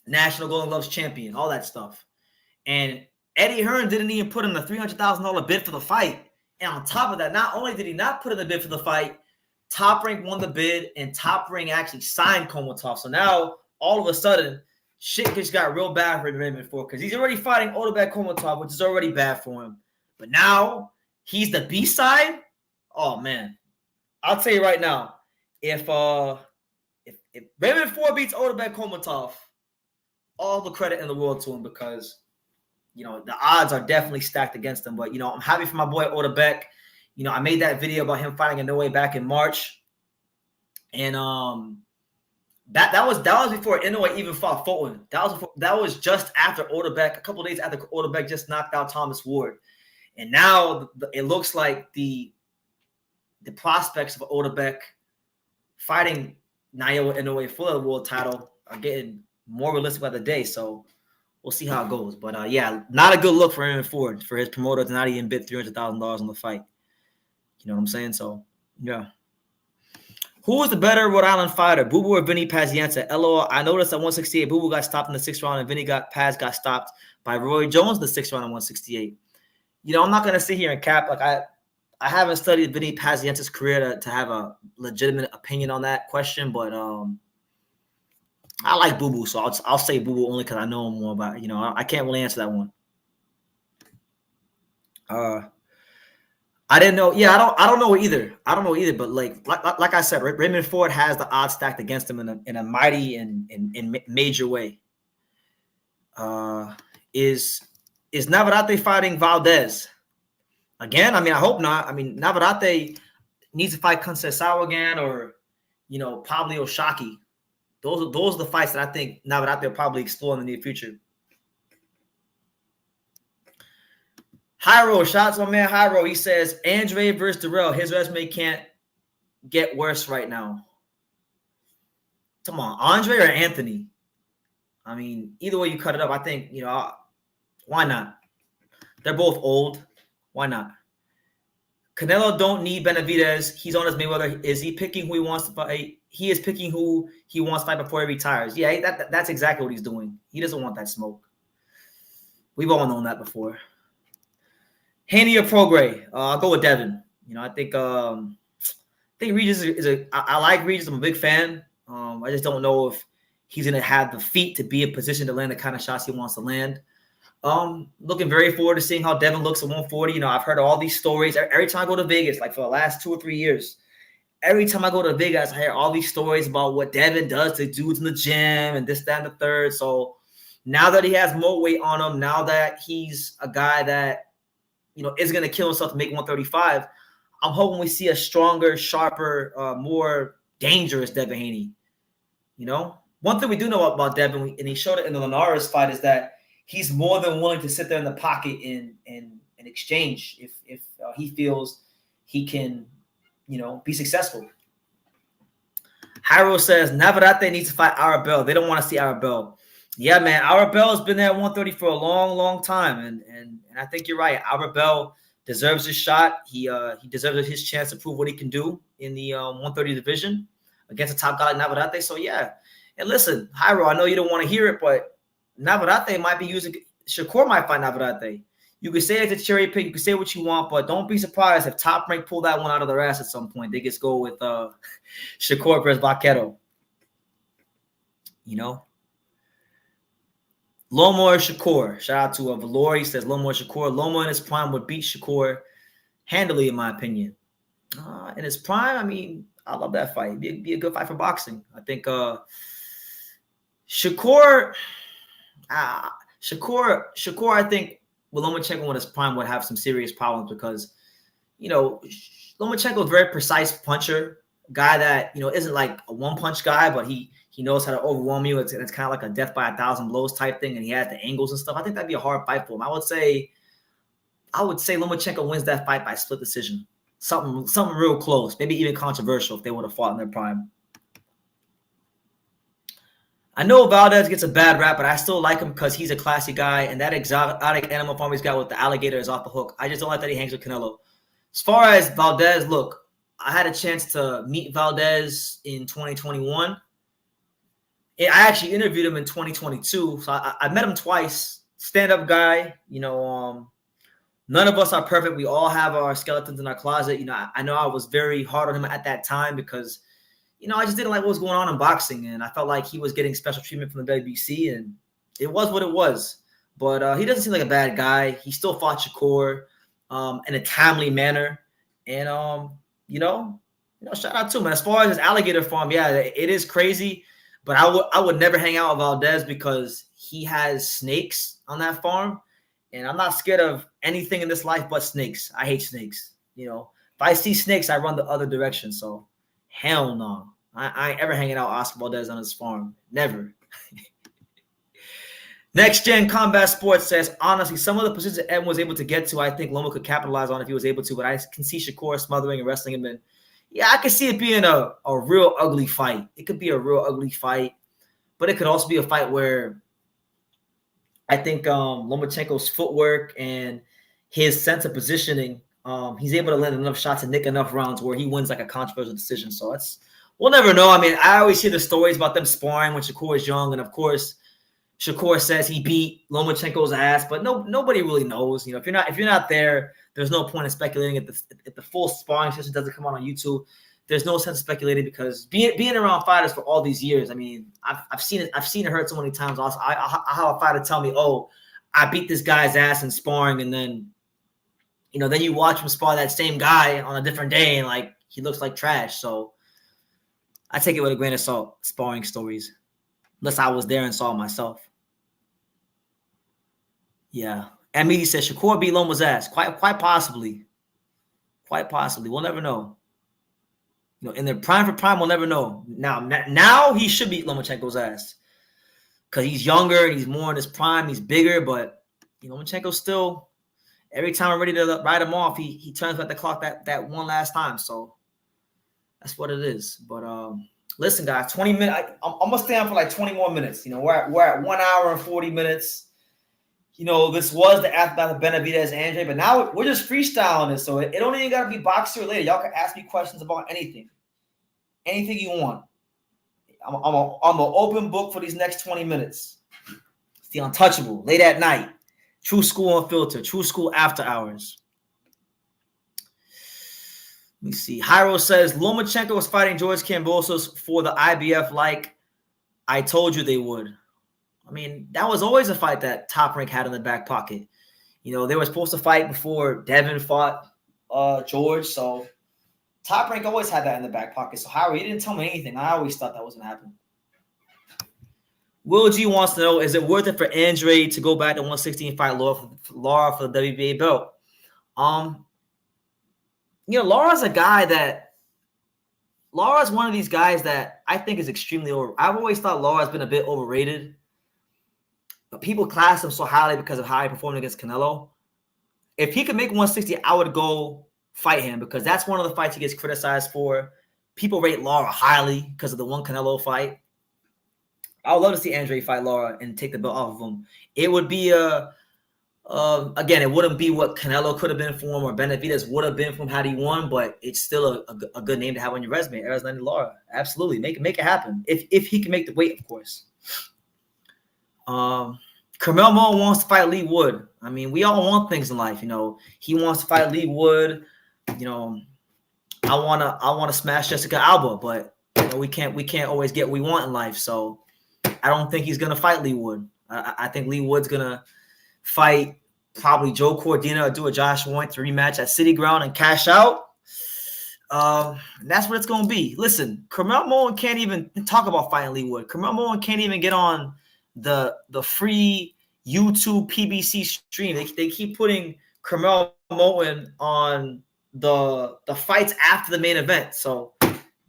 National Golden Gloves champion, all that stuff. And Eddie Hearn didn't even put in the $300,000 bid for the fight. And on top of that, not only did he not put in the bid for the fight, Top Rank won the bid and Top Rank actually signed Komotov. So now, all of a sudden, shit just got real bad for Raymond Ford because he's already fighting Otabek Komotov, which is already bad for him. But now, he's the B-side? Oh, man. I'll tell you right now, if Raymond Ford beats Otabek Komotov, all the credit in the world to him because, you know, the odds are definitely stacked against him. But, you know, I'm happy for my boy Otabek. You know, I made that video about him fighting in Norway back in March. And That was before Inoue even fought Fulton. That was just after Odebeck, a couple of days after Odebeck just knocked out Thomas Ward. And now it looks like the prospects of Odebeck fighting Naoya Inoue for the world title are getting more realistic by the day. So we'll see how it goes. But yeah, not a good look for Aaron Ford, for his promoter to not even bid $300,000 on the fight. You know what I'm saying? So yeah. Who is the better Rhode Island fighter, Boo Boo or Vinny Pazienza? LOL. I noticed at 168, Boo Boo got stopped in the 6th round, and Vinny Paz got stopped by Roy Jones in the 6th round at 168. You know, I'm not gonna sit here and cap. Like I haven't studied Vinny Pazienza's career to have a legitimate opinion on that question, but I like Boo Boo, so I'll say Boo Boo only because I know more about it. You know, I can't really answer that one. I didn't know. Yeah, I don't know either. I don't know either. But like I said, Raymond Ford has the odds stacked against him in a mighty and major way. Is Navarrete fighting Valdez again? I mean, I hope not. I mean, Navarrete needs to fight Conceição again, or probably Oshaki. Those are the fights that I think Navarrete will probably explore in the near future. Hyro, shout out to my man Hyro. He says, Andrade versus Darrell, his resume can't get worse right now. Come on, Andre or Anthony? I mean, either way you cut it up, I think, why not? They're both old. Why not? Canelo don't need Benavidez. He's on his Mayweather. Is he picking who he wants to fight? He is picking who he wants to fight before he retires. Yeah, that's exactly what he's doing. He doesn't want that smoke. We've all known that before. Haney or Prograis? I'll go with Devin. I think Regis I like Regis. I'm a big fan. I just don't know if he's going to have the feet to be in position to land the kind of shots he wants to land. Looking very forward to seeing how Devin looks at 140. I've heard all these stories every time I go to Vegas, like for the last 2 or 3 years. Every time I go to Vegas, I hear all these stories about what Devin does to dudes in the gym and this, that, and the third. So now that he has more weight on him, now that he's a guy that is going to kill himself to make 135, I'm hoping we see a stronger, sharper, more dangerous Devin Haney. One thing we do know about Devin, and he showed it in the Linares fight, is that he's more than willing to sit there in the pocket and exchange if he feels he can, be successful. Hyro says, Navarrete needs to fight Arabelle. They don't want to see Arabelle. Yeah, man, Arabelle has been there at 130 for a long, long time, and I think you're right. Arabelle deserves his shot. He deserves his chance to prove what he can do in the 130 division against a top guy like Navarrete. So yeah, and listen, Hyro, I know you don't want to hear it, but Navarrete might be using Shakur might fight Navarrete. You could say it's a cherry pick. You can say what you want, but don't be surprised if Top Rank pull that one out of their ass at some point. They just go with Shakur versus Vaquero. Lomo or Shakur. Shout out to Valori. He says Lomo or Shakur. Lomo in his prime would beat Shakur handily, in my opinion. In his prime, I mean, I love that fight. It'd be a good fight for boxing. I think Shakur, I think with Lomachenko in his prime would have some serious problems because, Lomachenko is a very precise puncher, guy that, isn't like a one-punch guy, but he knows how to overwhelm you. It's kind of like a death by 1,000 blows type thing, and he has the angles and stuff. I think that'd be a hard fight for him. I would say Lomachenko wins that fight by split decision. Something real close, maybe even controversial if they would have fought in their prime. I know Valdez gets a bad rap, but I still like him because he's a classy guy, and that exotic animal farm he's got with the alligator is off the hook. I just don't like that he hangs with Canelo. As far as Valdez, look, I had a chance to meet Valdez in 2021. I actually interviewed him in 2022, so I met him twice. Stand-up guy, none of us are perfect. We all have our skeletons in our closet. I know I was very hard on him at that time because, I just didn't like what was going on in boxing, and I felt like he was getting special treatment from the WBC, and it was what it was. But he doesn't seem like a bad guy. He still fought Shakur in a timely manner, and shout out to him. As far as his alligator farm, yeah, it is crazy. But I would never hang out with Valdez because he has snakes on that farm, and I'm not scared of anything in this life but snakes. I hate snakes. If I see snakes, I run the other direction. So hell no, I ain't ever hanging out Oscar Valdez on his farm. Never. Next Gen Combat Sports says, honestly, some of the positions that Ed was able to get to, I think Loma could capitalize on if he was able to, but I can see Shakur smothering and wrestling him in. Yeah, I can see it being a real ugly fight. It could be a real ugly fight, but it could also be a fight where I think Lomachenko's footwork and his sense of positioning, he's able to land enough shots and nick enough rounds where he wins like a controversial decision. So we'll never know. I mean, I always hear the stories about them sparring when Shakur is young, and of course, Shakur says he beat Lomachenko's ass, but nobody really knows. You know, if you're not there, there's no point in speculating. If the full sparring session doesn't come out on YouTube, there's no sense of speculating because being around fighters for all these years, I mean, I've seen it hurt so many times. Also, I have a fighter tell me, "Oh, I beat this guy's ass in sparring," and then, you know, then you watch him spar that same guy on a different day, and like he looks like trash. So I take it with a grain of salt. Sparring stories, unless I was there and saw it myself. Yeah. Amity says Shakur beat Loma's ass. Quite possibly. Quite possibly. We'll never know. You know, in their prime for prime, we'll never know. Now he should beat Lomachenko's ass. Because he's younger and he's more in his prime. He's bigger, but you know, Lomachenko still, every time I'm ready to write him off, he turns back the clock that one last time. So that's what it is. But listen, guys, 20 minutes. I'm gonna stay on for like 20 more minutes. You know, we're at 1 hour and 40 minutes. You know, this was the aftermath of Benavidez Andrade, but now we're just freestyling it. So it don't even got to be boxing related. Y'all can ask me questions about anything. Anything you want. I'm an open book for these next 20 minutes. It's the Untouchable, late at night. True School Unfiltered. True School After Hours. Let me see. Hyro says, Lomachenko was fighting George Kambosos for the IBF like I told you they would. I mean, that was always a fight that Top Rank had in the back pocket. You know, they were supposed to fight before Devin fought George. So Top Rank always had that in the back pocket. So Howard, you didn't tell me anything. I always thought that was going to happen. Will G wants to know, is it worth it for Andrade to go back to 160 and fight Lara for the WBA belt? You know, Lara's a guy that – Lara's one of these guys that I think is extremely over. I've always thought Lara's been a bit overrated. But people class him so highly because of how he performed against Canelo. If he could make 160, I would go fight him because that's one of the fights he gets criticized for. People rate Lara highly because of the one Canelo fight. I would love to see Andrade fight Lara and take the belt off of him. It would be again, it wouldn't be what Canelo could have been for him or Benavidez would have been from had he won, but it's still a good name to have on your resume. Arizona Lara, absolutely, make it happen if he can make the weight, of course. Carmel Mo wants to fight Lee Wood. I mean, we all want things in life, you know. He wants to fight Lee Wood. You know, I wanna smash Jessica Alba, but you know, we can't always get what we want in life. So I don't think he's gonna fight Lee Wood. I think Lee Wood's gonna fight probably Joe Cordina or do a Josh Warren to rematch at City Ground and cash out. That's what it's gonna be. Listen, Carmel Moen can't even talk about fighting Lee Wood. Carmel Moen can't even get on the free YouTube PBC stream. They keep putting Carmel Moen on the fights after the main event. So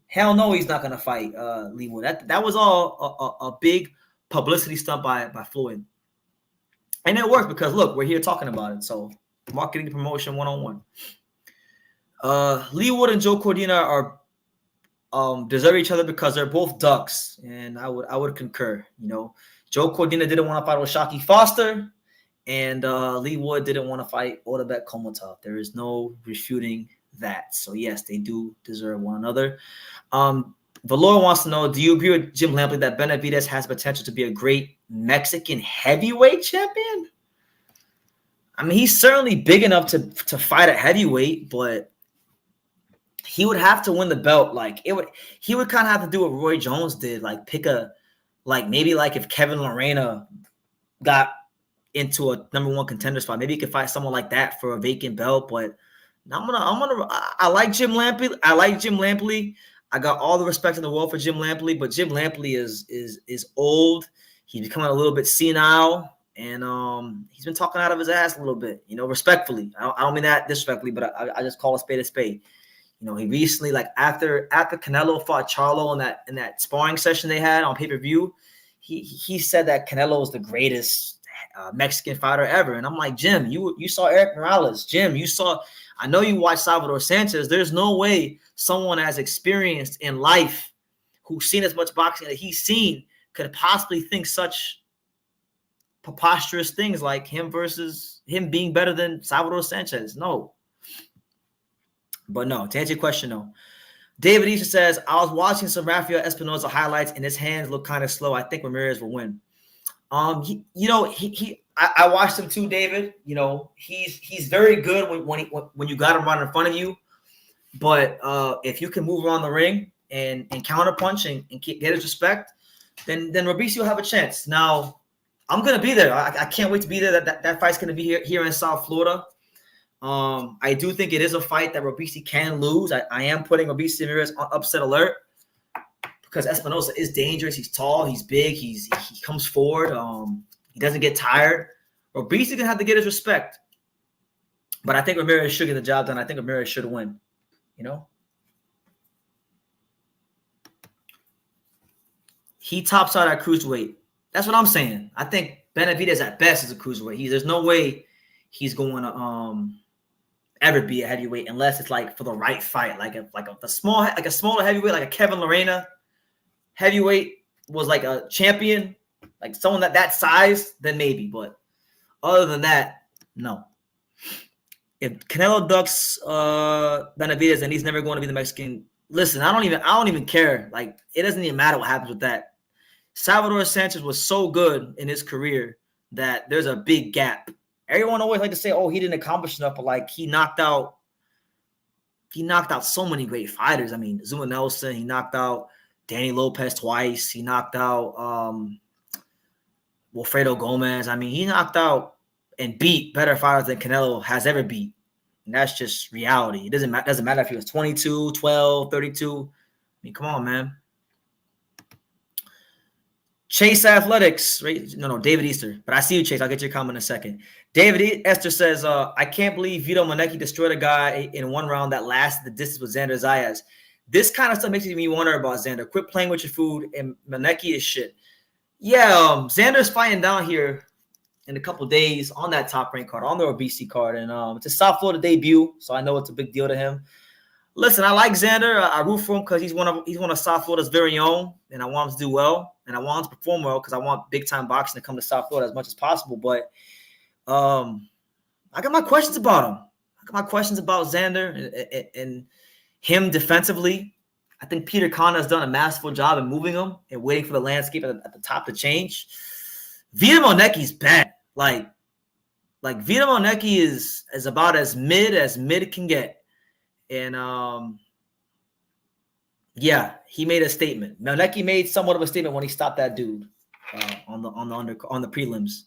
hell no, he's not gonna fight Lee Wood. That was all a big publicity stunt by Floyd. And it worked because look, we're here talking about it. So marketing promotion 101. Lee Wood and Joe Cordina are deserve each other because they're both ducks, and I would concur. You know, Joe Cordina didn't want to fight Oshaki Foster, and Lee Wood didn't want to fight Otabek Komotov. There is no refuting that. So yes, they do deserve one another. Valor wants to know, do you agree with Jim Lampley that Benavidez has potential to be a great Mexican heavyweight champion? I mean, he's certainly big enough to fight at heavyweight, but he would have to win the belt. He would kind of have to do what Roy Jones did, like pick maybe if Kevin Lorena got into a #1 contender spot, maybe he could fight someone like that for a vacant belt. But I like Jim Lampley. I got all the respect in the world for Jim Lampley, but Jim Lampley is old. He's becoming a little bit senile, and he's been talking out of his ass a little bit, you know, respectfully. I don't mean that disrespectfully, but I just call a spade a spade. You know, he recently, like after Canelo fought Charlo in that sparring session they had on pay-per-view, he said that Canelo was the greatest Mexican fighter ever. And I'm like, Jim, you saw Eric Morales. Jim, I know you watched Salvador Sanchez. There's no way someone as experienced in life who's seen as much boxing that he's seen could possibly think such preposterous things like him being better than Salvador Sanchez. No. But no, to answer your question, no. David Easter says, I was watching some Rafael Espinosa highlights and his hands look kind of slow. I think Ramirez will win. I watched him too, David. You know, he's very good when you got him right in front of you. But if you can move around the ring and counterpunch and get his respect, then Robeisy will have a chance. Now, I'm gonna be there. I can't wait to be there. That fight's gonna be here in South Florida. I do think it is a fight that Robeisy can lose. I am putting Robeisy Ramirez on upset alert because Espinosa is dangerous. He's tall. He's big. He comes forward. He doesn't get tired. Robeisy gonna have to get his respect, but I think Ramirez should get the job done. I think Ramirez should win. You know, he tops out at cruiserweight. That's what I'm saying. I think Benavidez at best is a cruiserweight. There's no way he's going to ever be a heavyweight unless it's like for the right fight, like a smaller heavyweight, like a Kevin Lorena heavyweight was like a champion, like someone that size, then maybe. But other than that, no. If Canelo ducks Benavidez, then he's never going to be the Mexican. Listen, I don't even care. Like, it doesn't even matter what happens with that. Salvador Sanchez was so good in his career that there's a big gap. Everyone always like to say, "Oh, he didn't accomplish enough," but like he knocked out so many great fighters. I mean, Zuma Nelson, he knocked out Danny Lopez twice. He knocked out Wilfredo Gomez. I mean, he knocked out and beat better fighters than Canelo has ever beat. And that's just reality. It doesn't matter if he was 22, 12, 32. I mean, come on, man. Chase Athletics, right? No, David Easter. But I see you, Chase. I'll get your comment in a second. David Esther says, I can't believe Vito Monecki destroyed a guy in one round that lasted the distance with Xander Zayas. This kind of stuff makes me wonder about Xander. Quit playing with your food, and Monecki is shit. Yeah, Xander's fighting down here in a couple days on that top rank card, on the obesity card. And it's a South Florida debut, so I know it's a big deal to him. Listen, I like Xander. I root for him because he's one of South Florida's very own, and I want him to do well, and I want him to perform well because I want big-time boxing to come to South Florida as much as possible. But I got my questions about him. I got my questions about Xander and him defensively. I think Peter Khan has done a masterful job in moving him and waiting for the landscape at the top to change. Vito Monecki's bad. Like Vito Monecki is about as mid can get. And yeah, he made a statement. Monecki made somewhat of a statement when he stopped that dude on the prelims.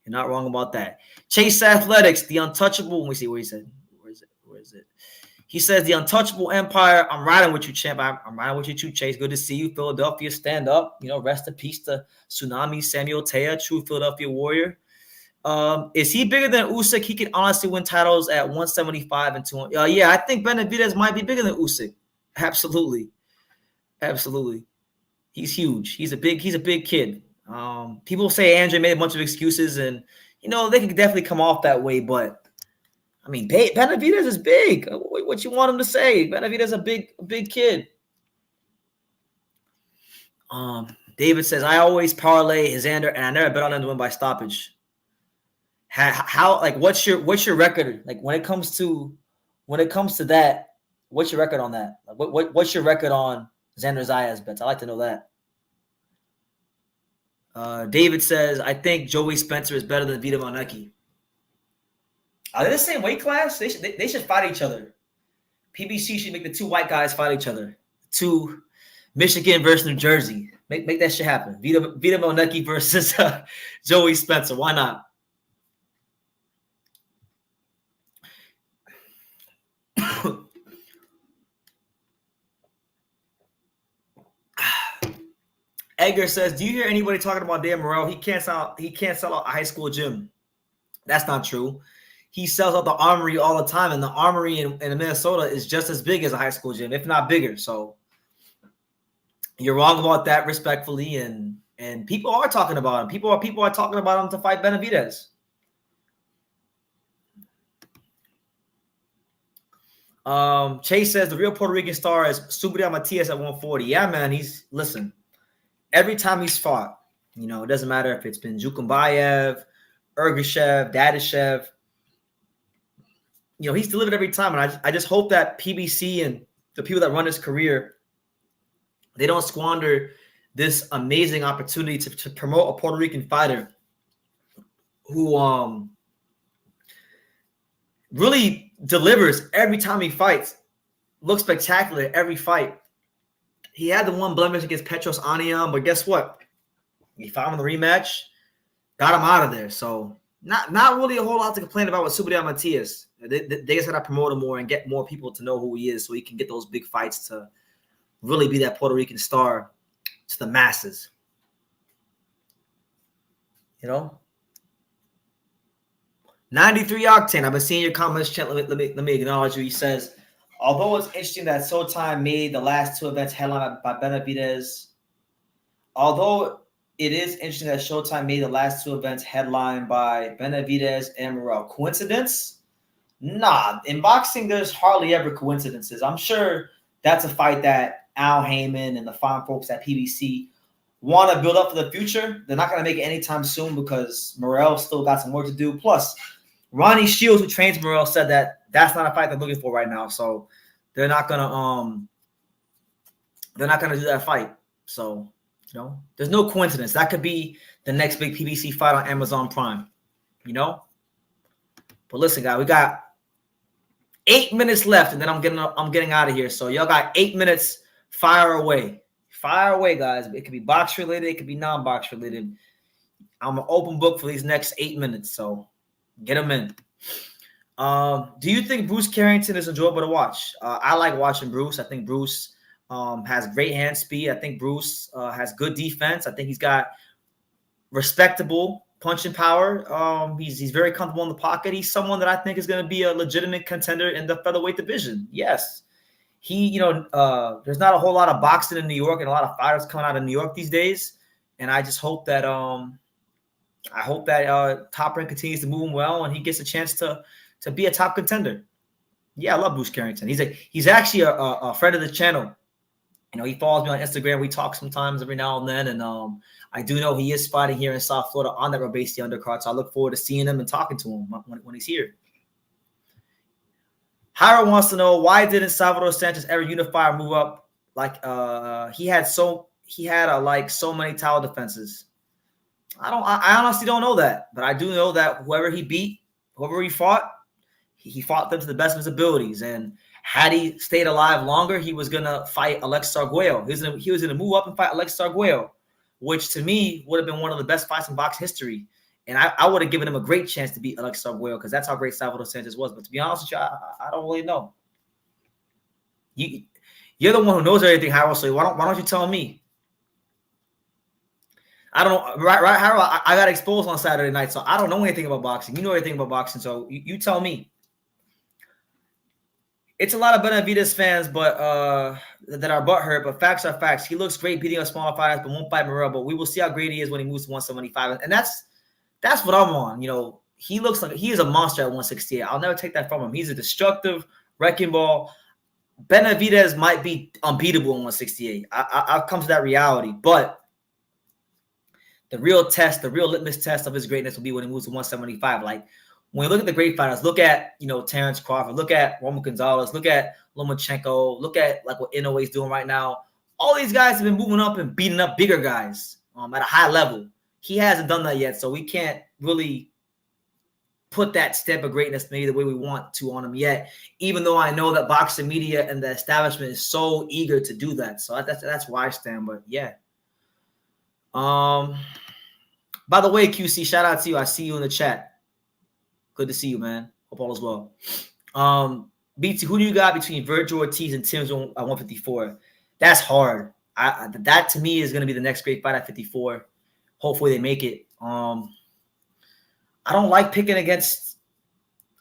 You're not wrong about that. Chase Athletics, the untouchable. Let me see what he said. Where is it? He says, the untouchable empire. I'm riding with you, champ. I'm riding with you too, Chase. Good to see you. Philadelphia, stand up. You know, rest in peace to Tsunami, Samuel Tea, true Philadelphia warrior. Is he bigger than Usyk? He can honestly win titles at 175 and 200. Yeah, I think Benavidez might be bigger than Usyk. Absolutely. He's huge. He's a big kid. People say Andre made a bunch of excuses, and you know they can definitely come off that way. But I mean, Benavidez is big. What you want him to say? Benavidez is a big kid. David says, I always parlay his Xander, and I never bet on him to win by stoppage. How like what's your record like when it comes to that? What's your record on that? Like, what's your record on Xander Zayas bets? I like to know that. David says, I think Joey Spencer is better than Vito Monecki. Are they the same weight class? They should fight each other. PBC should make the two white guys fight each other. Two Michigan versus New Jersey. Make that shit happen. Vito Monecki versus Joey Spencer. Why not? Edgar says, do you hear anybody talking about Dan Morrell? He can't sell out a high school gym. That's not true. he sells out the Armory all the time, and the Armory in Minnesota is just as big as a high school gym, if not bigger. So you're wrong about that, respectfully, and people are talking about him. People are talking about him to fight Benavidez. Chase says the real Puerto Rican star is Subriel Matias at 140. Yeah, man. Listen, every time he's fought, it doesn't matter if it's been Jukumbayev, Ergashev, Dadashev, he's delivered every time. And I just hope that PBC and the people that run his career, they don't squander this amazing opportunity to promote a Puerto Rican fighter who really delivers every time he fights. Looks spectacular every fight. He had the one blemish against Petros Aniam, but guess what? He fought him in the rematch, got him out of there. So not really a whole lot to complain about with Subriel Matias. They just got to promote him more and get more people to know who he is so he can get those big fights to really be that Puerto Rican star to the masses. 93 Octane. I've been seeing your comments, chat. Let me acknowledge you. He says, although it's interesting that Showtime made the last two events headlined by Benavidez. Although it is interesting that Showtime made the last two events headlined by Benavidez and Morrell. Coincidence? Nah. In boxing, there's hardly ever coincidences. I'm sure that's a fight that Al Heyman and the fine folks at PBC want to build up for the future. They're not going to make it anytime soon because Morrell still got some work to do. Plus, Ronnie Shields, who trains Morrell, said that that's not a fight they're looking for right now. So they're not gonna do that fight. So there's no coincidence. That could be the next big PBC fight on Amazon Prime. But listen, guys, we got 8 minutes left, and then I'm getting out of here. So y'all got 8 minutes. Fire away, guys. It could be box related. It could be non-box related. I'm an open book for these next 8 minutes. So get them in. Do you think Bruce Carrington is enjoyable to watch? I like watching Bruce. I think Bruce has great hand speed. I think Bruce has good defense. I think he's got respectable punching power. He's very comfortable in the pocket. He's someone that I think is going to be a legitimate contender in the featherweight division. Yes. There's not a whole lot of boxing in New York and a lot of fighters coming out of New York these days. And I just hope that Top Rank continues to move him well and he gets a chance to be a top contender. Yeah, I love Bruce Carrington. He's actually a friend of the channel. He follows me on Instagram. We talk sometimes every now and then. And I do know he is fighting here in South Florida on that Robasti undercard. So I look forward to seeing him and talking to him when he's here. Hira wants to know, why didn't Salvador Sanchez ever unify or move up? Like he had so many title defenses. I honestly don't know that, but I do know that whoever he beat, whoever he fought them to the best of his abilities. And had he stayed alive longer, he was gonna fight Alexis Arguello. He was gonna move up and fight Alexis Arguello, which to me would have been one of the best fights in box history. And I would have given him a great chance to beat Alexis Arguello because that's how great Salvador Sanchez was. But to be honest with you, I don't really know. You're the one who knows everything, Harold. So why don't you tell me? I don't know. Right, Harold? I got exposed on Saturday night, so I don't know anything about boxing. You know everything about boxing, so you tell me. It's a lot of Benavidez fans, but that are butthurt. But facts are facts. He looks great beating up smaller fighters, but won't fight Morrell. But we will see how great he is when he moves to 175, and that's what I'm on. He looks like he is a monster at 168. I'll never take that from him. He's a destructive wrecking ball. Benavidez might be unbeatable in 168. I've come to that reality, but the real litmus test of his greatness will be when he moves to 175. Like when you look at the great fighters, look at Terrence Crawford, look at Roman Gonzalez, look at Lomachenko, look at like what Inoue is doing right now. All these guys have been moving up and beating up bigger guys at a high level. He hasn't done that yet, so we can't really put that step of greatness maybe the way we want to on him yet, even though I know that boxing media and the establishment is so eager to do that. So that's why I stand. But yeah. By the way, QC, shout out to you. I see you in the chat. Good to see you, man. Hope all is well. BT, who do you got between Virgil Ortiz and Tim's at 154? That's hard. That to me is going to be the next great fight at 54. Hopefully they make it. I don't like picking against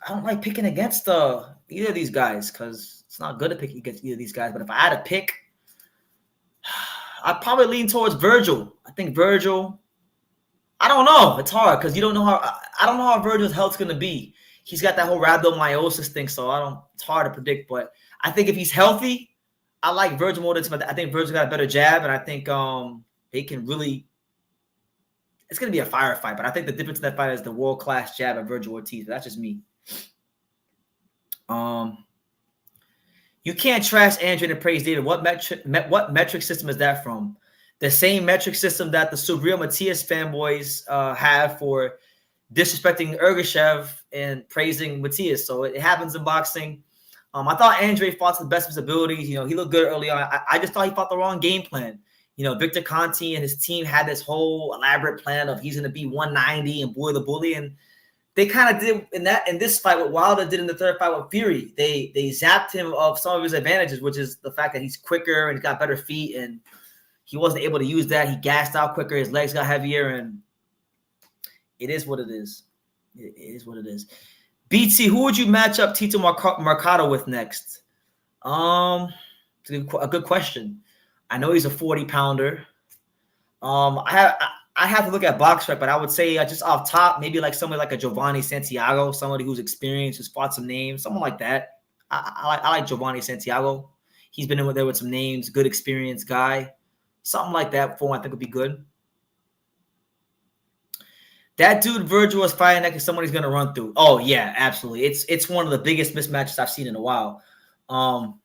I don't like picking against either of these guys because it's not good to pick against either of these guys. But if I had to pick, I'd probably lean towards Virgil. I think Virgil. I don't know. It's hard because you don't know I don't know how Virgil's health's gonna be. He's got that whole rhabdomyosis thing, so it's hard to predict. But I think if he's healthy, I like Virgil more than Smith. I think Virgil's got a better jab, and I think they can really. It's gonna be a firefight, but I think the difference in that fight is the world-class jab of Virgil Ortiz. But that's just me. You can't trash Andrade and praise David. What metric system is that from? The same metric system that the Subriel Matias fanboys have for disrespecting Ergashev and praising Matias. So it happens in boxing. I thought Andrade fought to the best of his abilities. You know, he looked good early on. I just thought he fought the wrong game plan. You know, Victor Conti and his team had this whole elaborate plan of he's going to be 190 and boy the bully. And they kind of did in this fight what Wilder did in the third fight with Fury. They zapped him of some of his advantages, which is the fact that he's quicker and he's got better feet, and he wasn't able to use that. He gassed out quicker. His legs got heavier, and it is what it is. It is what it is. BT, who would you match up Tito Mercado with next? It's a good question. I know he's a 40-pounder. I have to look at BoxRec, but I would say just off top, maybe like somebody like a Giovanni Santiago, somebody who's experienced, who's fought some names, someone like that. I like Giovanni Santiago. He's been in there with some names, good experienced guy. Something like that for him, I think would be good. That dude Virgil was fighting next to somebody's gonna run through. Oh yeah, absolutely. It's one of the biggest mismatches I've seen in a while.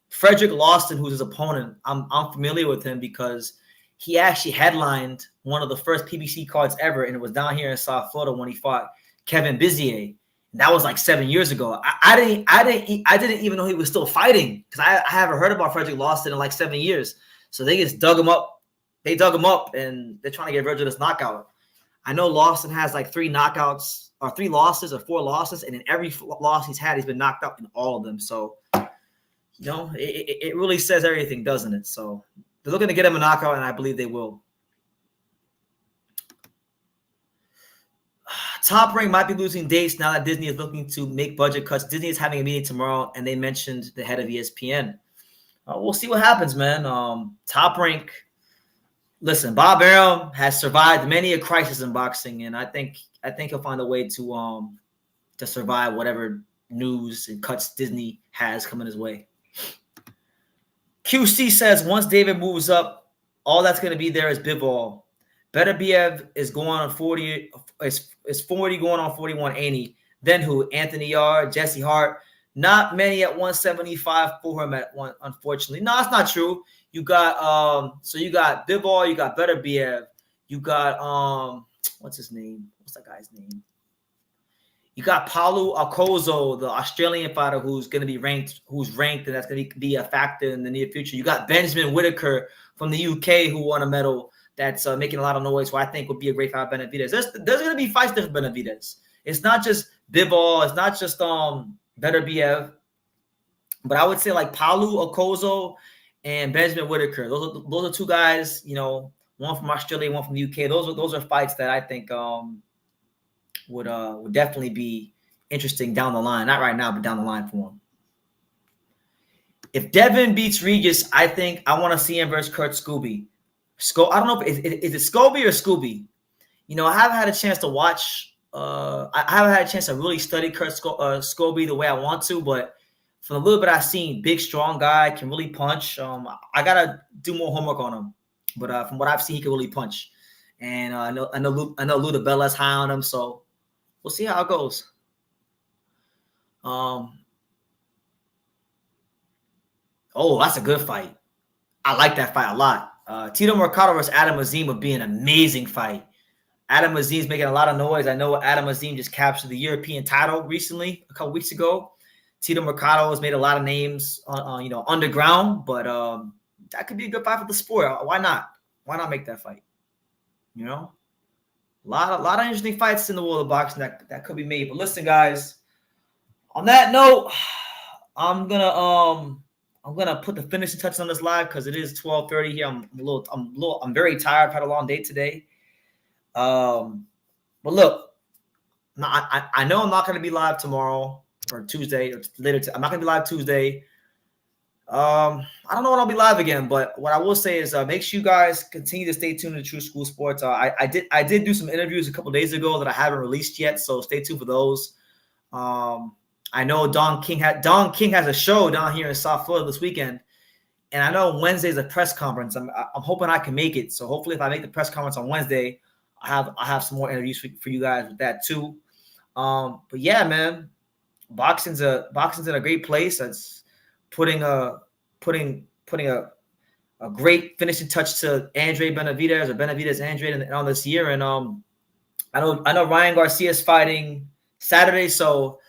Frederick Lawson, who's his opponent, I'm familiar with him because he actually headlined one of the first PBC cards ever, and it was down here in South Florida when he fought Kevin Bizier. And that was like 7 years ago. I didn't even know he was still fighting because I haven't heard about Frederick Lawson in like 7 years. So they just dug him up. They dug him up, and they're trying to get Virgil this knockout. I know Lawson has like 3 knockouts or 3 losses or 4 losses, and in every loss he's had, he's been knocked out in all of them. So, you know, it really says everything, doesn't it? So they're looking to get him a knockout, and I believe they will. Top Rank might be losing dates now that Disney is looking to make budget cuts. Disney is having a meeting tomorrow, and they mentioned the head of ESPN. We'll see what happens, man. Top Rank. Listen, Bob Arum has survived many a crisis in boxing, and I think he'll find a way to survive whatever news and cuts Disney has coming his way. QC says once David moves up, all that's going to be there is Bivol. Beterbiev is going on 40. Is 40 going on 41? Ain't he? Then who? Anthony Yarde, Jesse Hart. Not many at 175 for him at one. Unfortunately, no, that's not true. You got so you got Bivol, you got Beterbiev, you got what's his name? What's that guy's name? You got Paulo Alcozo, the Australian fighter who's going to be ranked, and that's going to be a factor in the near future. You got Benjamin Whitaker from the UK who won a medal that's making a lot of noise, who I think would be a great fight for Benavidez. There's going to be fights there for Benavidez. It's not just Bivol, it's not just Beterbiev, but I would say like Paulo Alcozo and Benjamin Whitaker. Those are 2 guys, you know, one from Australia, one from the UK. Those are fights that I think would definitely be interesting down the line. Not right now, but down the line for him. If Devin beats Regis, I think I want to see him versus Kurt Scooby. I don't know if is it Scooby or Scooby. You know, I haven't had a chance to watch. I haven't had a chance to really study Kurt Scooby the way I want to, but from the little bit I've seen, big, strong guy, can really punch. I gotta do more homework on him, but from what I've seen, he can really punch. And I know Luda Bella's high on him, so we'll see how it goes. Oh, that's a good fight. I like that fight a lot. Tito Mercado versus Adam Azim would be an amazing fight. Adam Azim's making a lot of noise. I know Adam Azim just captured the European title recently, a couple weeks ago. Tito Mercado has made a lot of names, you know, underground, but that could be a good fight for the sport. Why not? Why not make that fight? You know, a lot of interesting fights in the world of boxing that could be made. But listen, guys, on that note, I'm gonna put the finishing touches on this live because it is 12:30 here. I'm very tired. I've had a long day today. But look, I know I'm not gonna be live tomorrow. or Tuesday or later. I'm not gonna be live Tuesday. I don't know when I'll be live again, but what I will say is make sure you guys continue to stay tuned to True School Sports. I did do some interviews a couple days ago that I haven't released yet, so stay tuned for those. I know Don King has a show down here in South Florida this weekend, and I know Wednesday's a press conference. I'm hoping I can make it. So hopefully, if I make the press conference on Wednesday, I have some more interviews for you guys with that too. But yeah, man, boxing's in a great place. It's putting a great finishing touch to Andrade Benavidez or Benavidez Andrade on this year. And I know Ryan Garcia is fighting Saturday, so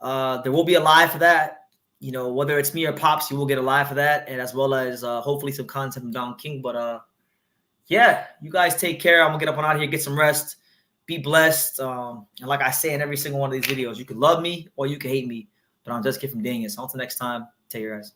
there will be a live for that. You know, whether it's me or Pops, you will get a live for that, and as well as hopefully some content from Don King. But yeah, you guys take care. I'm gonna get up and out of here, get some rest, be blessed. And like I say in every single one of these videos, you can love me or you can hate me, but I'm just kidding from dang it. So until next time, take care, guys.